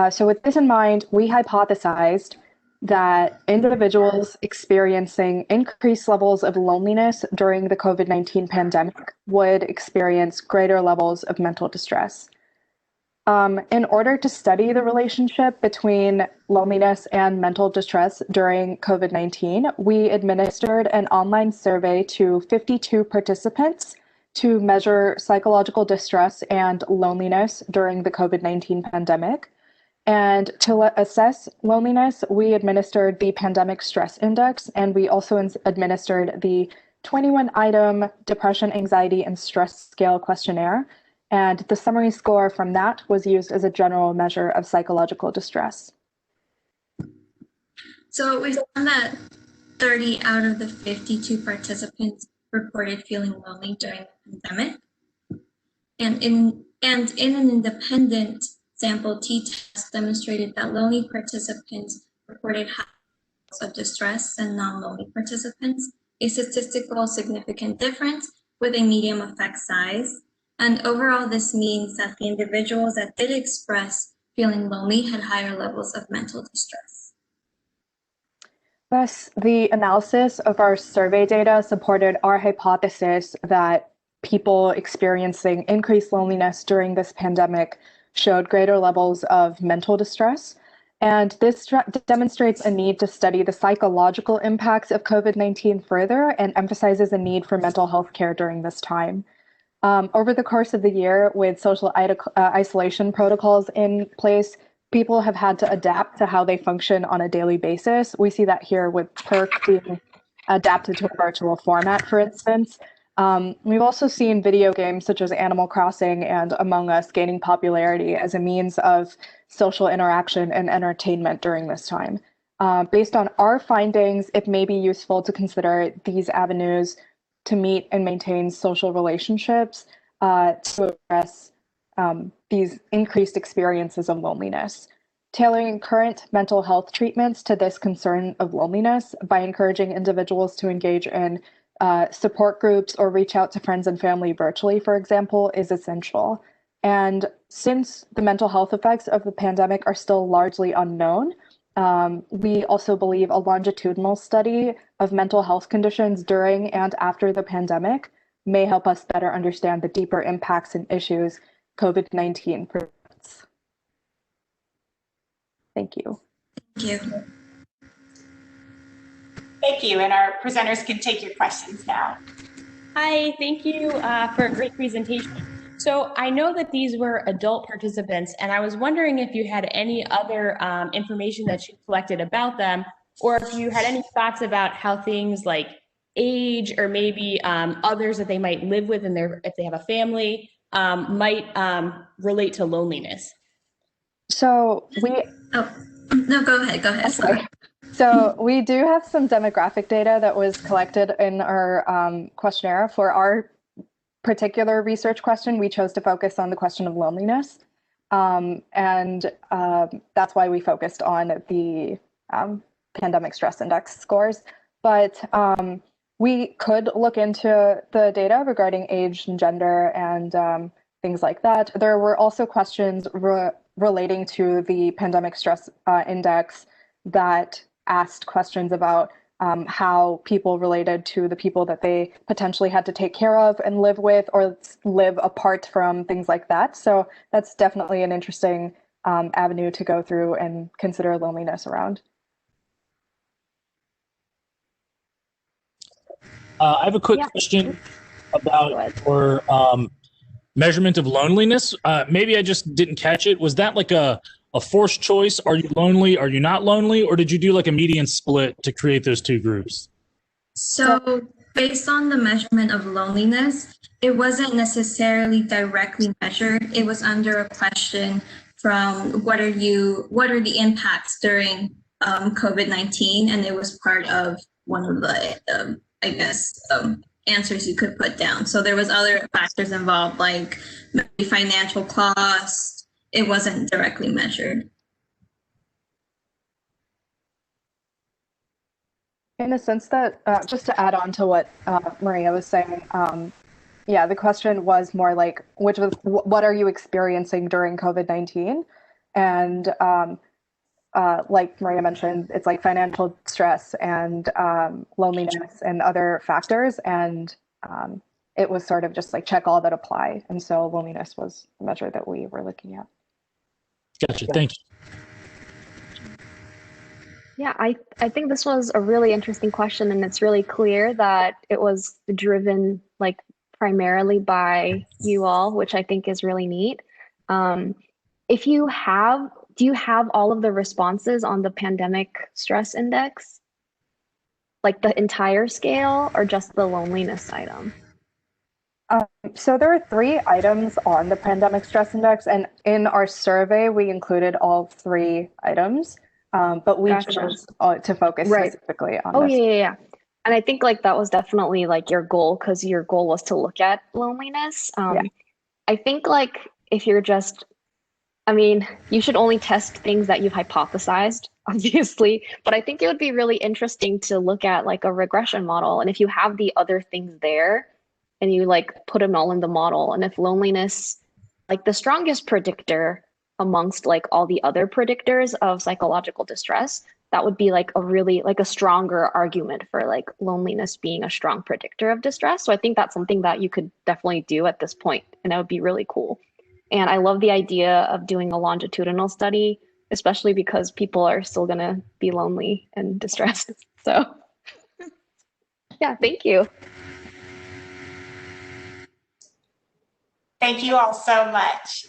S12: So with this in mind, we hypothesized that individuals experiencing increased levels of loneliness during the COVID-19 pandemic would experience greater levels of mental distress. In order to study the relationship between loneliness and mental distress during COVID-19, we administered an online survey to 52 participants to measure psychological distress and loneliness during the COVID-19 pandemic. And to assess loneliness, we administered the Pandemic Stress Index, and we also administered the 21-item Depression, Anxiety, and Stress Scale questionnaire. And the summary score from that was used as a general measure of psychological distress.
S22: So we found that 30 out of the 52 participants reported feeling lonely during the pandemic. And in an independent sample t-test demonstrated that lonely participants reported higher levels of distress than non-lonely participants, a statistical significant difference with a medium effect size. And overall, this means that the individuals that did express feeling lonely had higher levels of mental distress.
S12: Thus, the analysis of our survey data supported our hypothesis that people experiencing increased loneliness during this pandemic showed greater levels of mental distress. And this demonstrates a need to study the psychological impacts of COVID-19 further and emphasizes the need for mental health care during this time. Over the course of the year, with social isolation protocols in place, people have had to adapt to how they function on a daily basis. We see that here with Purc being adapted to a virtual format, for instance. We've also seen video games such as Animal Crossing and Among Us gaining popularity as a means of social interaction and entertainment during this time. Based on our findings, it may be useful to consider these avenues to meet and maintain social relationships to address these increased experiences of loneliness. Tailoring current mental health treatments to this concern of loneliness by encouraging individuals to engage in support groups or reach out to friends and family virtually, for example, is essential. And since the mental health effects of the pandemic are still largely unknown, we also believe a longitudinal study of mental health conditions during and after the pandemic may help us better understand the deeper impacts and issues COVID-19 presents. Thank you.
S22: Thank you.
S1: Thank you. And our presenters can take your questions now.
S9: Hi, thank you for a great presentation. So I know that these were adult participants, and I was wondering if you had any other information that you collected about them, or if you had any thoughts about how things like age or maybe others that they might live with in if they have a family might relate to loneliness.
S12: So
S22: no, go ahead.
S12: Okay. So we do have some demographic data that was collected in our questionnaire. For our particular research question, we chose to focus on the question of loneliness. And that's why we focused on the pandemic stress index scores. But we could look into the data regarding age and gender and things like that. There were also questions relating to the pandemic stress index that asked questions about how people related to the people that they potentially had to take care of and live with or live apart from, things like that. So that's definitely an interesting avenue to go through and consider loneliness around.
S8: I have a quick question about your measurement of loneliness. Maybe I just didn't catch it. Was that like a forced choice? Are you lonely? Are you not lonely? Or did you do like a median split to create those two groups?
S22: So based on the measurement of loneliness, it wasn't necessarily directly measured. It was under a question from what are the impacts during COVID-19, and it was part of one of the answers you could put down. So there was other factors involved, like maybe financial cost. It wasn't directly measured.
S12: In the sense that, just to add on to what Maria was saying, yeah, the question was more like, what are you experiencing during COVID-19? And like Maria mentioned, it's like financial stress and loneliness and other factors. And it was sort of just like check all that apply. And so loneliness was the measure that we were looking at.
S8: Gotcha. Thank you.
S7: Yeah, I think this was a really interesting question, and it's really clear that it was driven like primarily by you all, which I think is really neat. Do you have all of the responses on the pandemic stress index? Like the entire scale or just the loneliness item?
S12: So there are 3 items on the pandemic stress index, and in our survey, we included all 3 items, but we
S7: Gotcha.
S12: chose to focus
S7: Right.
S12: specifically on
S7: Oh,
S12: this.
S7: yeah. And I think like that was definitely like your goal because your goal was to look at loneliness. I think like if you're just, I mean, you should only test things that you've hypothesized, obviously, but I think it would be really interesting to look at like a regression model. And if you have the other things there and you like put them all in the model, and if loneliness, like the strongest predictor amongst like all the other predictors of psychological distress, that would be like a really like a stronger argument for like loneliness being a strong predictor of distress. So I think that's something that you could definitely do at this point, and that would be really cool. And I love the idea of doing a longitudinal study, especially because people are still going to be lonely and distressed. So, yeah, thank you.
S1: Thank you all so much.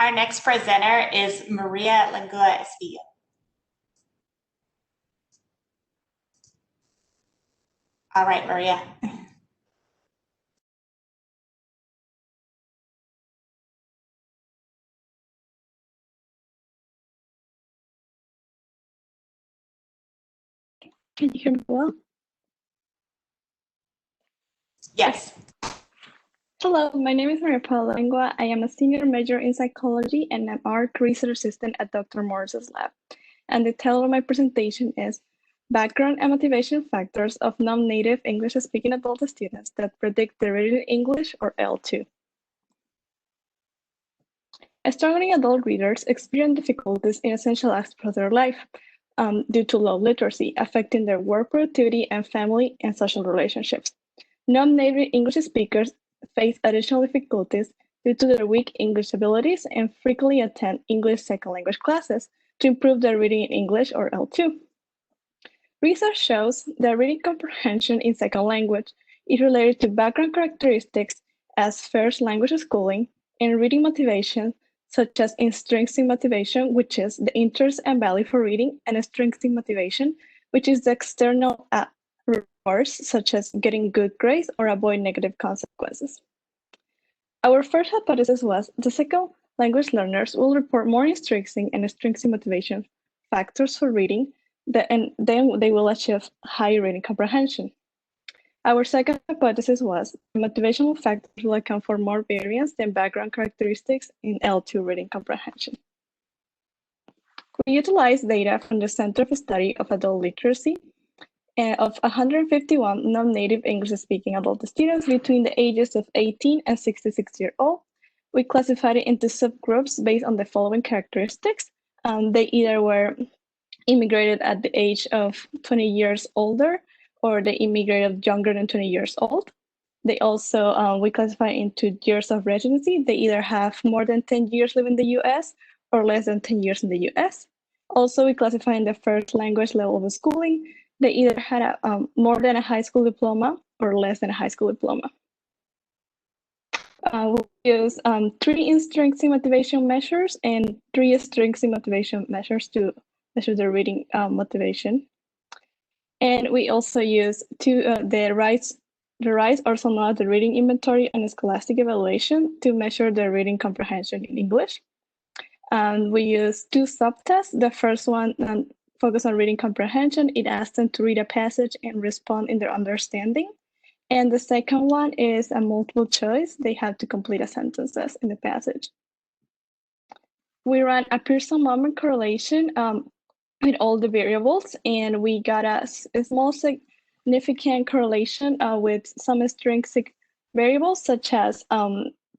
S1: Our next presenter is Maria Langua Espillo. All right, Maria.
S4: Can you hear me well?
S1: Yes.
S4: Hello, my name is Maria Paula Lengua. I am a senior major in psychology and an art research assistant at Dr. Morris's lab. And the title of my presentation is Background and Motivation Factors of Non-Native English-Speaking Adult Students that Predict Their Reading English or L2. Struggling adult readers experience difficulties in essential aspects of their life due to low literacy, affecting their work productivity and family and social relationships. Non-native English speakers face additional difficulties due to their weak English abilities and frequently attend English second language classes to improve their reading in English or L2. Research shows that reading comprehension in second language is related to background characteristics as first language schooling and reading motivation, such as intrinsic motivation, which is the interest and value for reading, and extrinsic motivation, which is the external rewards, such as getting good grades or avoid negative consequences. Our first hypothesis was the second language learners will report more intrinsic and extrinsic motivation factors for reading, and then they will achieve higher reading comprehension. Our second hypothesis was motivational factors will account for more variance than background characteristics in L2 reading comprehension. We utilized data from the Center for Study of Adult Literacy of 151 non-native English-speaking adult students between the ages of 18 and 66 years old. We classified it into subgroups based on the following characteristics. They either were immigrated at the age of 20 years older, or they immigrated younger than 20 years old. They also, we classify into years of residency. They either have more than 10 years living in the US or less than 10 years in the US. Also, we classify in the first language level of schooling. They either had more than a high school diploma or less than a high school diploma. We use 3 intrinsic motivation measures and 3 extrinsic motivation measures to measure the reading motivation. And we also use the RISE, also known as the Reading Inventory and Scholastic Evaluation, to measure the reading comprehension in English. And we use 2 subtests. The first one focus on reading comprehension. It asks them to read a passage and respond in their understanding. And the second one is a multiple choice. They have to complete a sentences in the passage. We ran a Pearson moment correlation with all the variables, and we got a small significant correlation with some extrinsic variables such as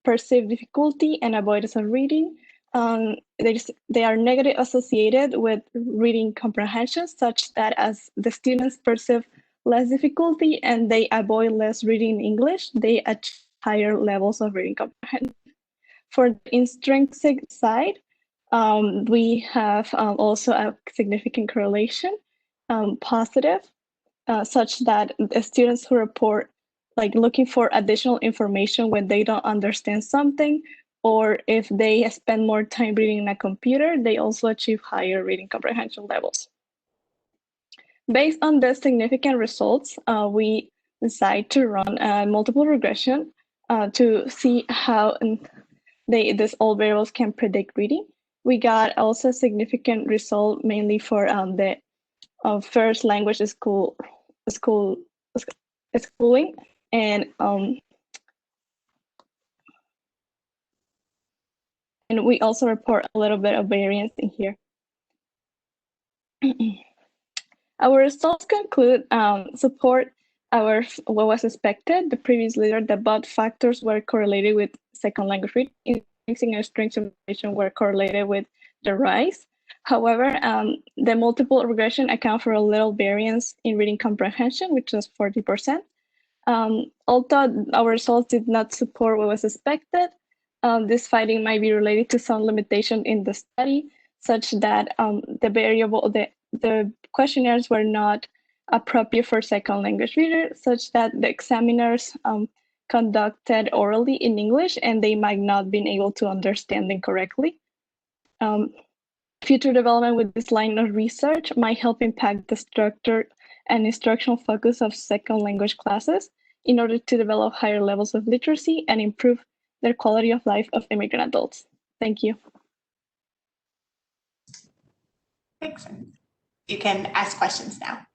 S4: perceived difficulty and avoidance of reading. They are negatively associated with reading comprehension, such that as the students perceive less difficulty and they avoid less reading in English, they achieve higher levels of reading comprehension. For the intrinsic side, we have also a significant correlation, positive, such that the students who report like looking for additional information when they don't understand something, or if they spend more time reading in a computer, they also achieve higher reading comprehension levels. Based on the significant results, we decide to run a multiple regression to see how these all variables can predict reading. We got also a significant result mainly for the first language schooling, and we also report a little bit of variance in here. Our results conclude support what was expected. The previous leader, the both factors were correlated with second language reading. And strength information were correlated with the rise. However, the multiple regression account for a little variance in reading comprehension, which was 40%. Although our results did not support what was expected, this finding might be related to some limitation in the study, such that the questionnaires were not appropriate for second language readers, such that the examiners conducted orally in English and they might not have been able to understand them correctly. Future development with this line of research might help impact the structure and instructional focus of second language classes in order to develop higher levels of literacy and improve the quality of life of immigrant adults. Thank you.
S1: Thanks. You can ask questions now.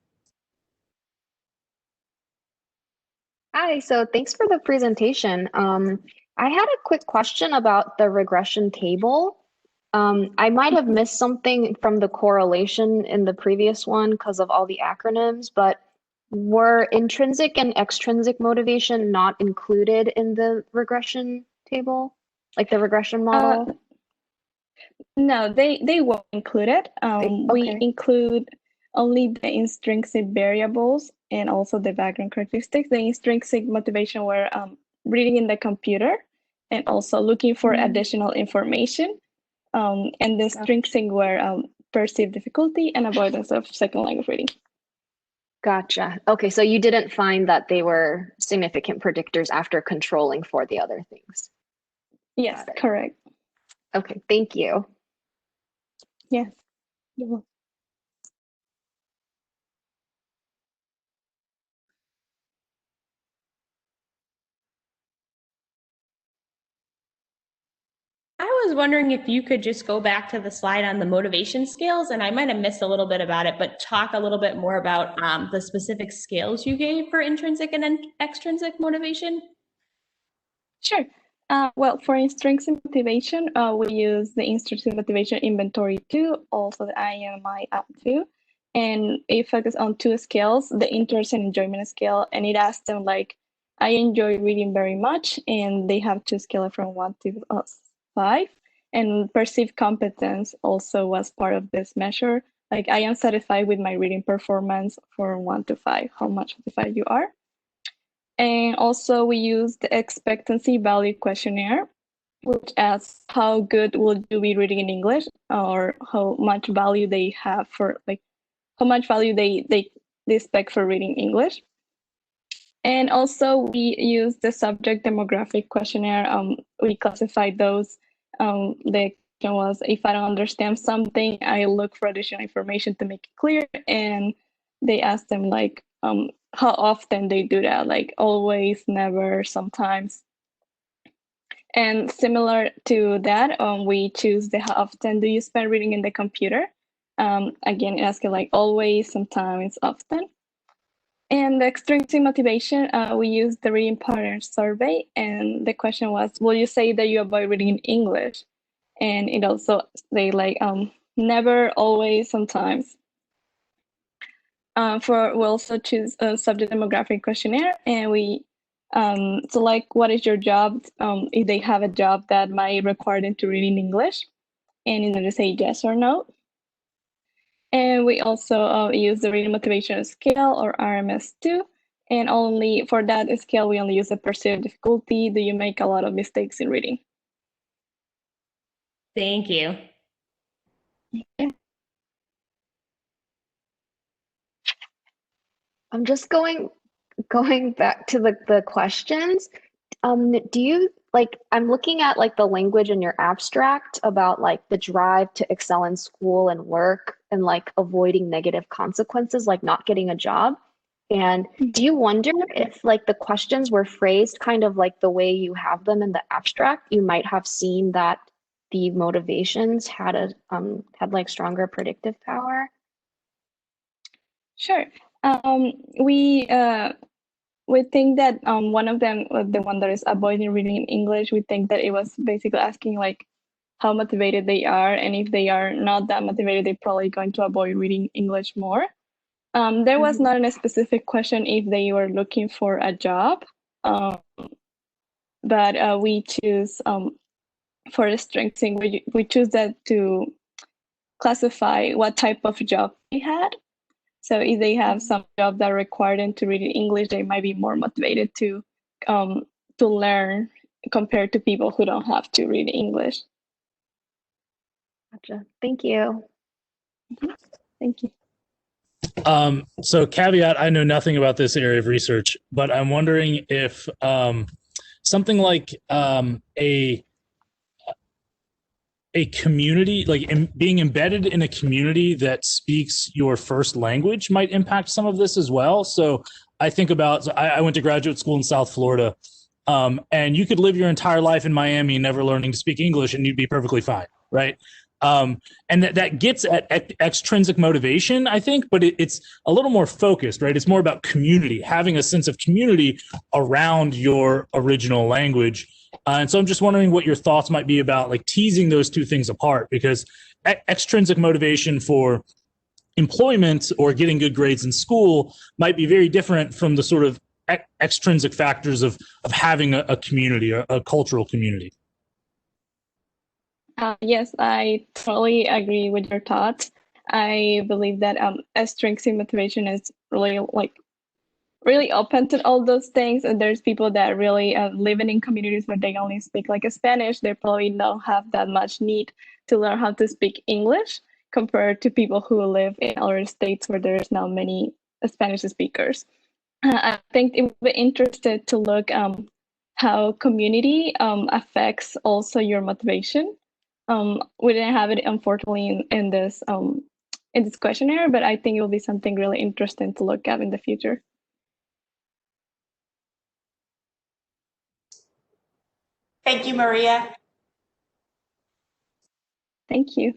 S7: Hi, so thanks for the presentation. I had a quick question about the regression table. I might have missed something from the correlation in the previous one because of all the acronyms, but were intrinsic and extrinsic motivation not included in the regression table, like the regression model?
S4: No, they were included. We include only the intrinsic variables and also the background characteristics. The intrinsic motivation were reading in the computer and also looking for additional information. And the extrinsic were perceived difficulty and avoidance of second language reading.
S7: Gotcha. Okay, so you didn't find that they were significant predictors after controlling for the other things?
S4: Yes, correct.
S7: Okay, thank you.
S4: Yes.
S9: I was wondering if you could just go back to the slide on the motivation scales, and I might have missed a little bit about it, but talk a little bit more about the specific scales you gave for intrinsic and extrinsic motivation.
S4: Sure. Well, for intrinsic motivation, we use the intrinsic motivation inventory 2, also the IMI app 2, and it focuses on 2 scales, the interest and enjoyment scale, and it asks them like, I enjoy reading very much, and they have to scale it from 1 to 5, and perceived competence also was part of this measure. Like, I am satisfied with my reading performance for 1 to 5, how much satisfied you are. And also we use the expectancy value questionnaire, which asks how good will you be reading in English, or how much value they have for, like, how much value they expect for reading English. And also we use the subject demographic questionnaire. We classified those. The question was, if I don't understand something, I look for additional information to make it clear. And they asked them like, how often they do that, like always, never, sometimes. And similar to that, we choose the how often do you spend reading in the computer. Again, asking like always, sometimes, often. And the extrinsic motivation, we use the reading pattern survey, and the question was, will you say that you avoid reading in English? And it also say like never, always, sometimes. We also choose a subject demographic questionnaire, and we select what is your job, if they have a job that might require them to read in English, and either say yes or no. And we also use the reading motivation scale, or RMS2, and only for that scale we only use the perceived difficulty. Do you make a lot of mistakes in reading?
S9: Thank you.
S4: Okay.
S7: I'm just going back to the questions. Do you like, I'm looking at like the language in your abstract about like the drive to excel in school and work and like avoiding negative consequences, like not getting a job. And do you wonder if like the questions were phrased kind of like the way you have them in the abstract, you might have seen that the motivations had had like stronger predictive power?
S4: Sure. We think that one of them, the one that is avoiding reading in English, we think that it was basically asking like how motivated they are, and if they are not that motivated, they're probably going to avoid reading English more. There was not a specific question if they were looking for a job, but we choose for the strengthening, we choose that to classify what type of job they had. So if they have some job that require them to read in English, they might be more motivated to learn compared to people who don't have to read English.
S7: Gotcha. Thank you.
S4: Thank you.
S8: So caveat, I know nothing about this area of research, but I'm wondering if something like a community, like being embedded in a community that speaks your first language might impact some of this as well. So I think about, I went to graduate school in South Florida, and you could live your entire life in Miami never learning to speak English and you'd be perfectly fine, right? And that gets at extrinsic motivation, I think, but it's a little more focused, right? It's more about community, having a sense of community around your original language. And so I'm just wondering what your thoughts might be about like teasing those two things apart, because extrinsic motivation for employment or getting good grades in school might be very different from the sort of extrinsic factors of having a community, a cultural community.
S4: Yes, I totally agree with your thoughts. I believe that extrinsic motivation is really open to all those things, and there's people that really living in communities where they only speak like a Spanish. They probably don't have that much need to learn how to speak English compared to people who live in other states where there's not many Spanish speakers. I think it would be interesting to look how community affects also your motivation. We didn't have it unfortunately in this questionnaire, but I think it will be something really interesting to look at in the future.
S1: Thank you, Maria.
S4: Thank you.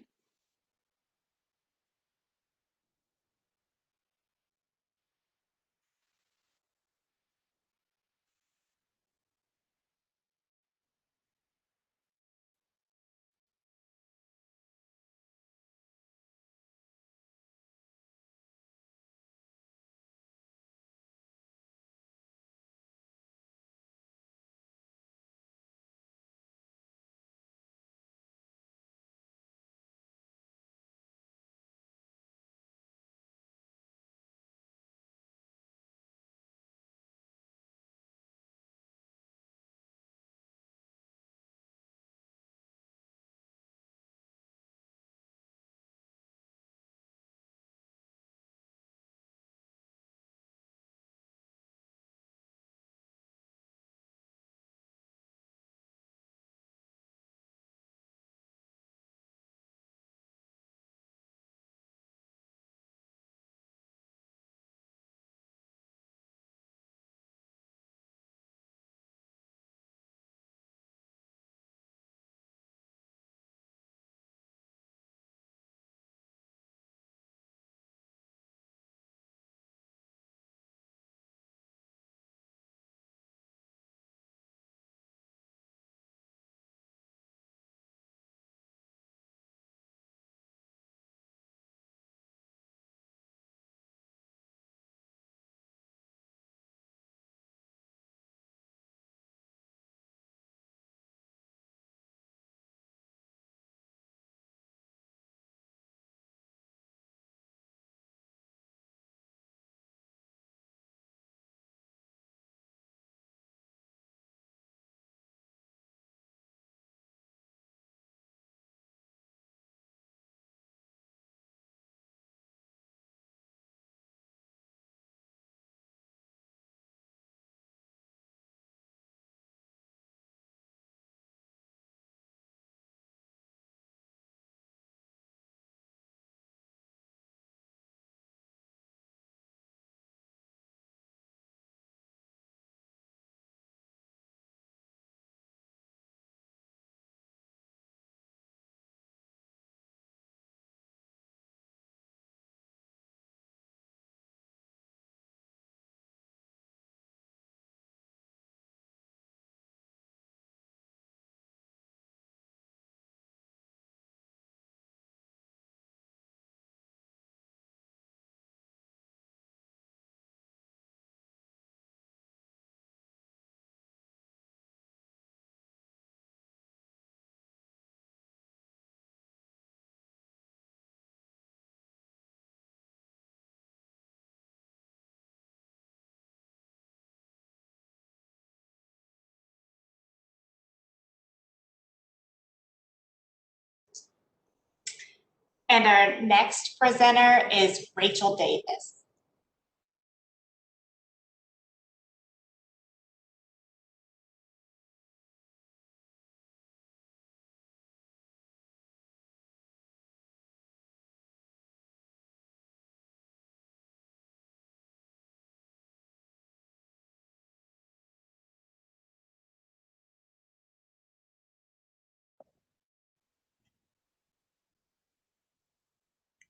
S1: And our next presenter is Rachel Davis.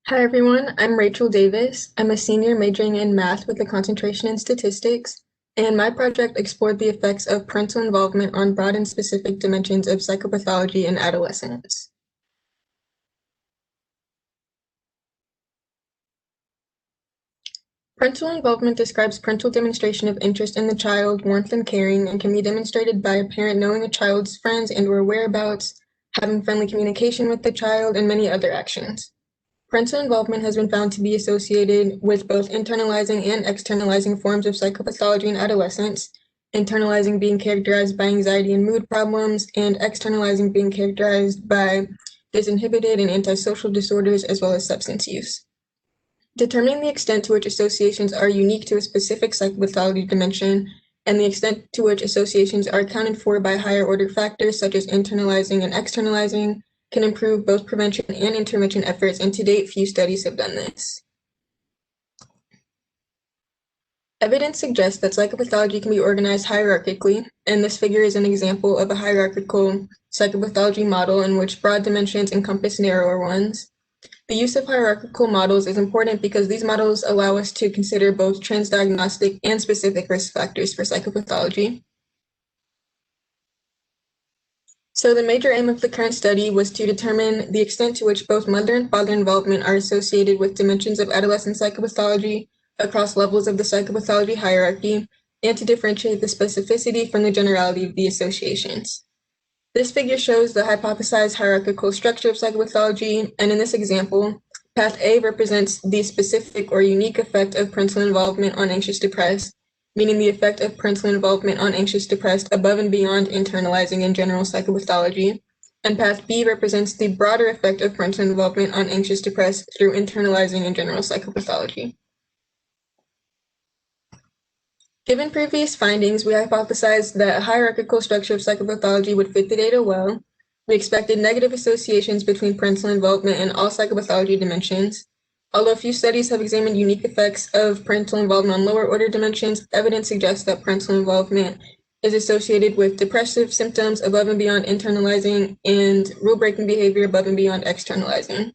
S13: Hi everyone, I'm Rachel Davis. I'm a senior majoring in math with a concentration in statistics, and my project explored the effects of parental involvement on broad and specific dimensions of psychopathology in adolescence. Parental involvement describes parental demonstration of interest in the child, warmth and caring, and can be demonstrated by a parent knowing a child's friends and/or whereabouts, having friendly communication with the child, and many other actions. Parental involvement has been found to be associated with both internalizing and externalizing forms of psychopathology in adolescence, internalizing being characterized by anxiety and mood problems, and externalizing being characterized by disinhibited and antisocial disorders as well as substance use. Determining the extent to which associations are unique to a specific psychopathology dimension and the extent to which associations are accounted for by higher order factors such as internalizing and externalizing can improve both prevention and intervention efforts, and to date, few studies have done this. Evidence suggests that psychopathology can be organized hierarchically, and this figure is an example of a hierarchical psychopathology model in which broad dimensions encompass narrower ones. The use of hierarchical models is important because these models allow us to consider both transdiagnostic and specific risk factors for psychopathology. So the major aim of the current study was to determine the extent to which both mother and father involvement are associated with dimensions of adolescent psychopathology across levels of the psychopathology hierarchy, and to differentiate the specificity from the generality of the associations. This figure shows the hypothesized hierarchical structure of psychopathology, and in this example, path A represents the specific or unique effect of parental involvement on anxious-depressed, meaning the effect of parental involvement on anxious-depressed above and beyond internalizing and general psychopathology, and path B represents the broader effect of parental involvement on anxious-depressed through internalizing and general psychopathology. Given previous findings, we hypothesized that a hierarchical structure of psychopathology would fit the data well. We expected negative associations between parental involvement and all psychopathology dimensions. Although few studies have examined unique effects of parental involvement on lower order dimensions, evidence suggests that parental involvement is associated with depressive symptoms above and beyond internalizing and rule-breaking behavior above and beyond externalizing.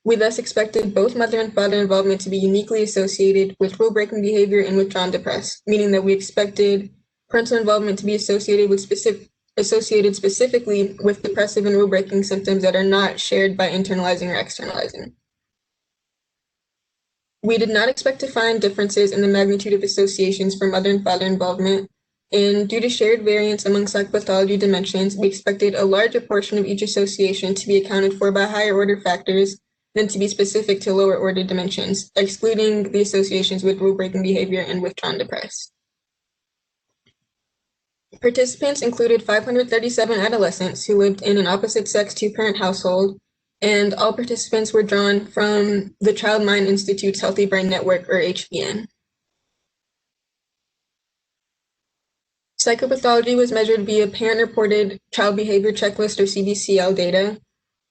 S13: We thus expected both mother and father involvement to be uniquely associated with rule-breaking behavior and withdrawn depressed, meaning that we expected parental involvement to be associated specifically with depressive and rule-breaking symptoms that are not shared by internalizing or externalizing. We did not expect to find differences in the magnitude of associations for mother and father involvement, and due to shared variance among psychopathology dimensions, we expected a larger portion of each association to be accounted for by higher order factors than to be specific to lower order dimensions, excluding the associations with rule-breaking behavior and withdrawn depressed. Participants included 537 adolescents who lived in an opposite-sex two-parent household, and all participants were drawn from the Child Mind Institute's Healthy Brain Network, or HBN. Psychopathology was measured via parent-reported child behavior checklist, or CBCL data,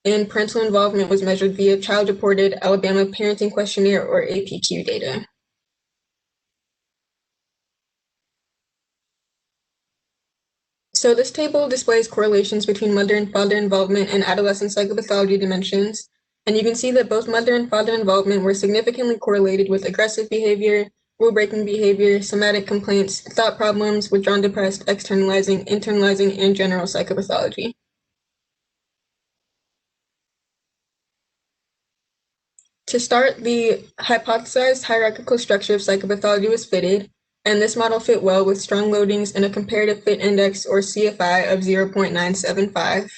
S13: and parental involvement was measured via child-reported Alabama Parenting Questionnaire, or APQ data. So this table displays correlations between mother and father involvement and adolescent psychopathology dimensions, and you can see that both mother and father involvement were significantly correlated with aggressive behavior, rule-breaking behavior, somatic complaints, thought problems, withdrawn depressed, externalizing, internalizing, and general psychopathology. To start, the hypothesized hierarchical structure of psychopathology was fitted, and this model fit well with strong loadings and a comparative fit index, or CFI, of 0.975.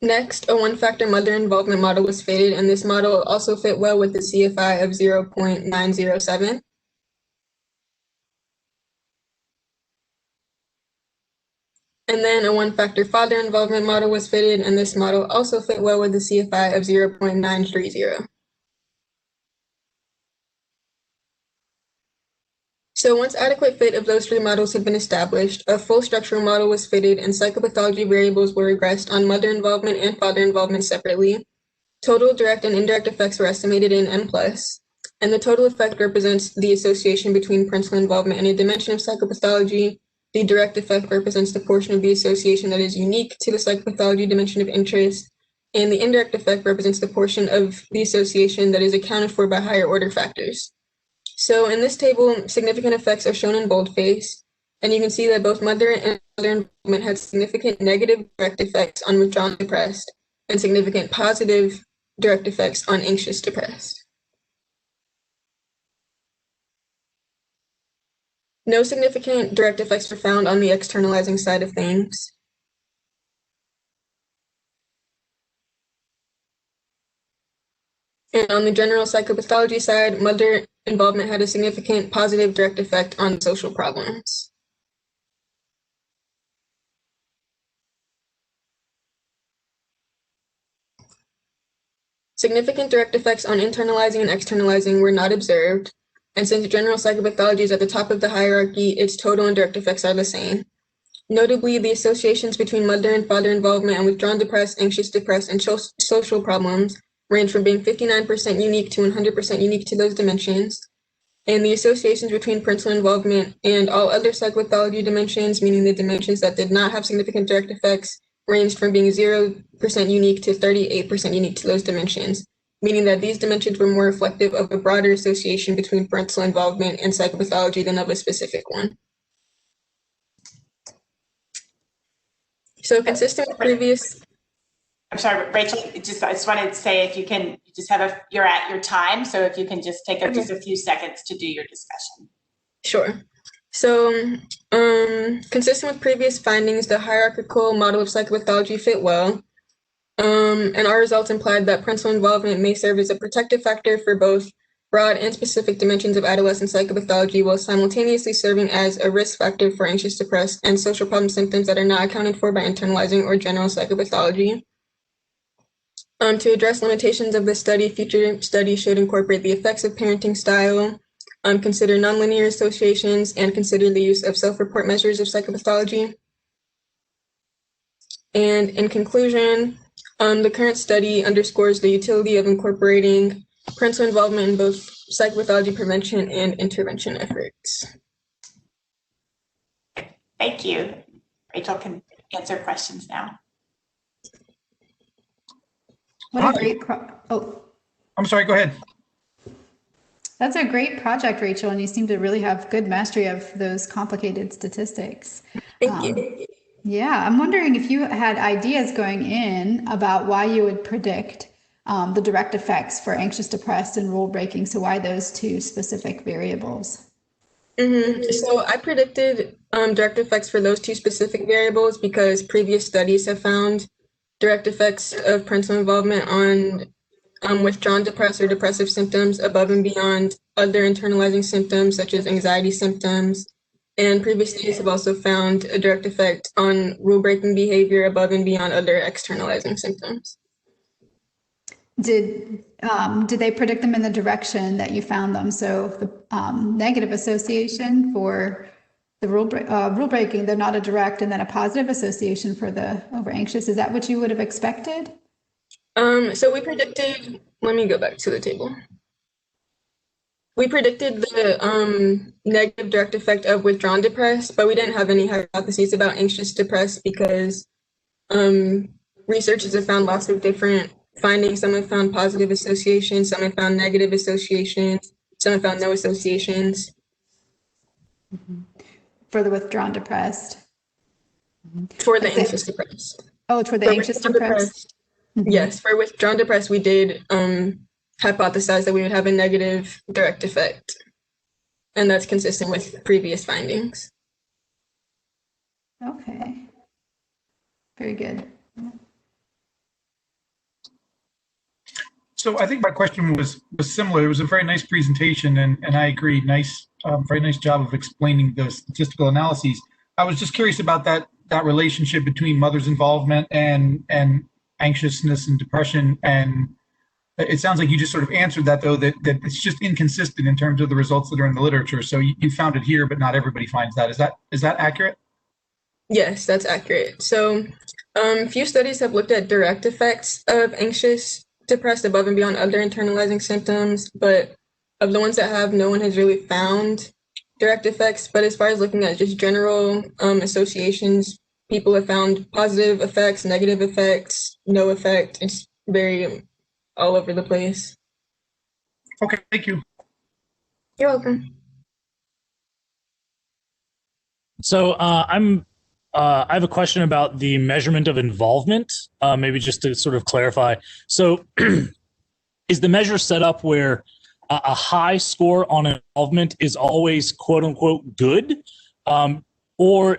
S13: Next, a one-factor mother involvement model was fitted, and this model also fit well with the CFI of 0.907. And then a one-factor father involvement model was fitted, and this model also fit well with the CFI of 0.930. So once adequate fit of those three models had been established, a full structural model was fitted, and psychopathology variables were regressed on mother involvement and father involvement separately. Total direct and indirect effects were estimated in M+, and the total effect represents the association between parental involvement and a dimension of psychopathology The direct effect represents the portion of the association that is unique to the psychopathology dimension of interest, and the indirect effect represents the portion of the association that is accounted for by higher order factors. So in this table, significant effects are shown in boldface, and you can see that both mother and father involvement had significant negative direct effects on withdrawn depressed and significant positive direct effects on anxious depressed. No significant direct effects were found on the externalizing side of things. And on the general psychopathology side, mother involvement had a significant positive direct effect on social problems. Significant direct effects on internalizing and externalizing were not observed, and since general psychopathology is at the top of the hierarchy, its total and direct effects are the same. Notably, the associations between mother and father involvement and withdrawn depressed, anxious depressed, and social problems range from being 59% unique to 100% unique to those dimensions. And the associations between parental involvement and all other psychopathology dimensions, meaning the dimensions that did not have significant direct effects, ranged from being 0% unique to 38% unique to those dimensions, meaning that these dimensions were more reflective of a broader association between parental involvement and psychopathology than of a specific one. So consistent with previous...
S1: I'm sorry, Rachel, I just wanted to say if you can just you're at your time, so if you can just take just a few seconds to do your discussion.
S13: Sure. So consistent with previous findings, the hierarchical model of psychopathology fit well. And our results implied that parental involvement may serve as a protective factor for both broad and specific dimensions of adolescent psychopathology, while simultaneously serving as a risk factor for anxious, depressed, and social problem symptoms that are not accounted for by internalizing or general psychopathology. To address limitations of this study, future studies should incorporate the effects of parenting style, consider nonlinear associations, and consider the use of self-report measures of psychopathology. And in conclusion, the current study underscores the utility of incorporating parental involvement in both psychopathology prevention and intervention efforts.
S1: Thank you. Rachel can answer questions now.
S2: What a great
S5: I'm sorry, go ahead.
S2: That's a great project, Rachel, and you seem to really have good mastery of those complicated statistics.
S13: Thank you.
S2: Yeah, I'm wondering if you had ideas going in about why you would predict the direct effects for anxious, depressed, and rule breaking. So why those two specific variables?
S13: So I predicted direct effects for those two specific variables because previous studies have found direct effects of parental involvement on withdrawn depressed or depressive symptoms above and beyond other internalizing symptoms such as anxiety symptoms. And previous studies have also found a direct effect on rule-breaking behavior above and beyond other externalizing symptoms.
S2: Did they predict them in the direction that you found them? So the negative association for the rule breaking, they're not a direct, and then a positive association for the over anxious. Is that what you would have expected?
S13: So we predicted, let me go back to the table. We predicted the negative direct effect of withdrawn depressed, but we didn't have any hypotheses about anxious depressed because researchers have found lots of different findings. Some have found positive associations, some have found negative associations, some have found no associations.
S2: For the withdrawn depressed?
S13: For the anxious depressed.
S2: Oh, for the anxious depressed?
S13: Yes, for withdrawn depressed, we did hypothesize that we would have a negative direct effect. And that's consistent with previous findings.
S2: Okay. Very good.
S5: So I think my question was similar. It was a very nice presentation, and I agree. Very nice job of explaining the statistical analyses. I was just curious about that relationship between mother's involvement and anxiousness and depression. And it sounds like you just sort of answered that, though, that it's just inconsistent in terms of the results that are in the literature. So you found it here, but not everybody finds that. Is that accurate?
S13: Yes, that's accurate. So few studies have looked at direct effects of anxious, depressed above and beyond other internalizing symptoms, but of the ones that have, no one has really found direct effects, but as far as looking at just general associations, people have found positive effects, negative effects, no effect. It's very all over the place.
S5: Okay, thank you.
S13: You're welcome.
S8: So I have a question about the measurement of involvement, maybe just to sort of clarify. So is the measure set up where a high score on involvement is always quote unquote good? Or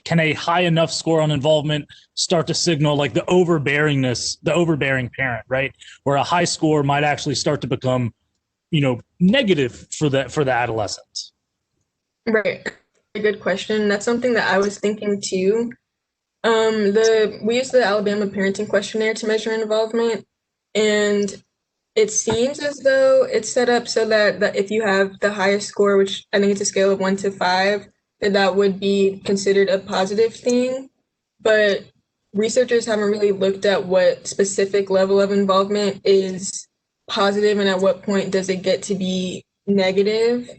S8: can a high enough score on involvement start to signal like the overbearing parent, right? Where a high score might actually start to become, negative for the adolescents.
S13: Right. A good question. That's something that I was thinking too. We use the Alabama Parenting Questionnaire to measure involvement, and it seems as though it's set up so that if you have the highest score, which I think it's a scale of 1 to 5, that would be considered a positive thing. But researchers haven't really looked at what specific level of involvement is positive and at what point does it get to be negative.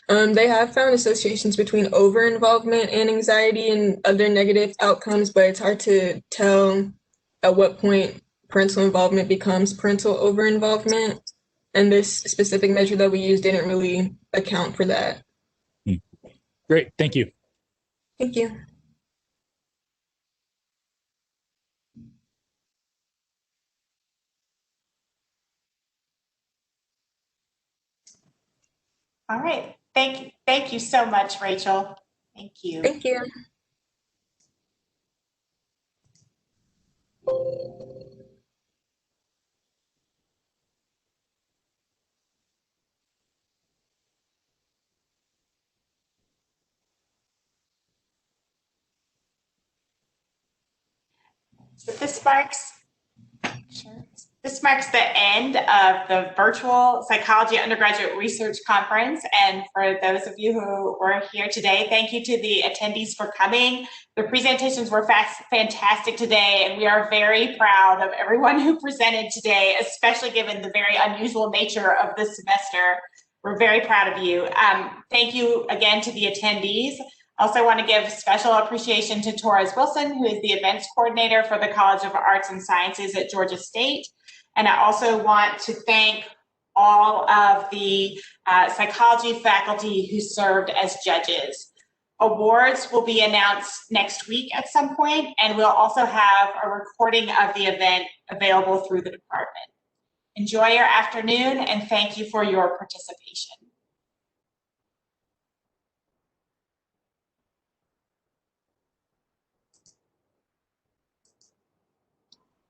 S13: They have found associations between over-involvement and anxiety and other negative outcomes, but it's hard to tell at what point parental involvement becomes parental over-involvement. And this specific measure that we used didn't really account for that.
S8: Great, thank you.
S13: Thank you.
S1: All right. Thank you so much, Rachel. Thank you.
S13: Thank you.
S1: So this marks the end of the virtual psychology undergraduate research conference. And for those of you who were here today, thank you to the attendees for coming. The presentations were fantastic today, and we are very proud of everyone who presented today, especially given the very unusual nature of this semester. We're very proud of you. Thank you again to the attendees. I also want to give special appreciation to Torres Wilson, who is the events coordinator for the College of Arts and Sciences at Georgia State. And I also want to thank all of the psychology faculty who served as judges. Awards will be announced next week at some point, and we'll also have a recording of the event available through the department. Enjoy your afternoon, and thank you for your participation.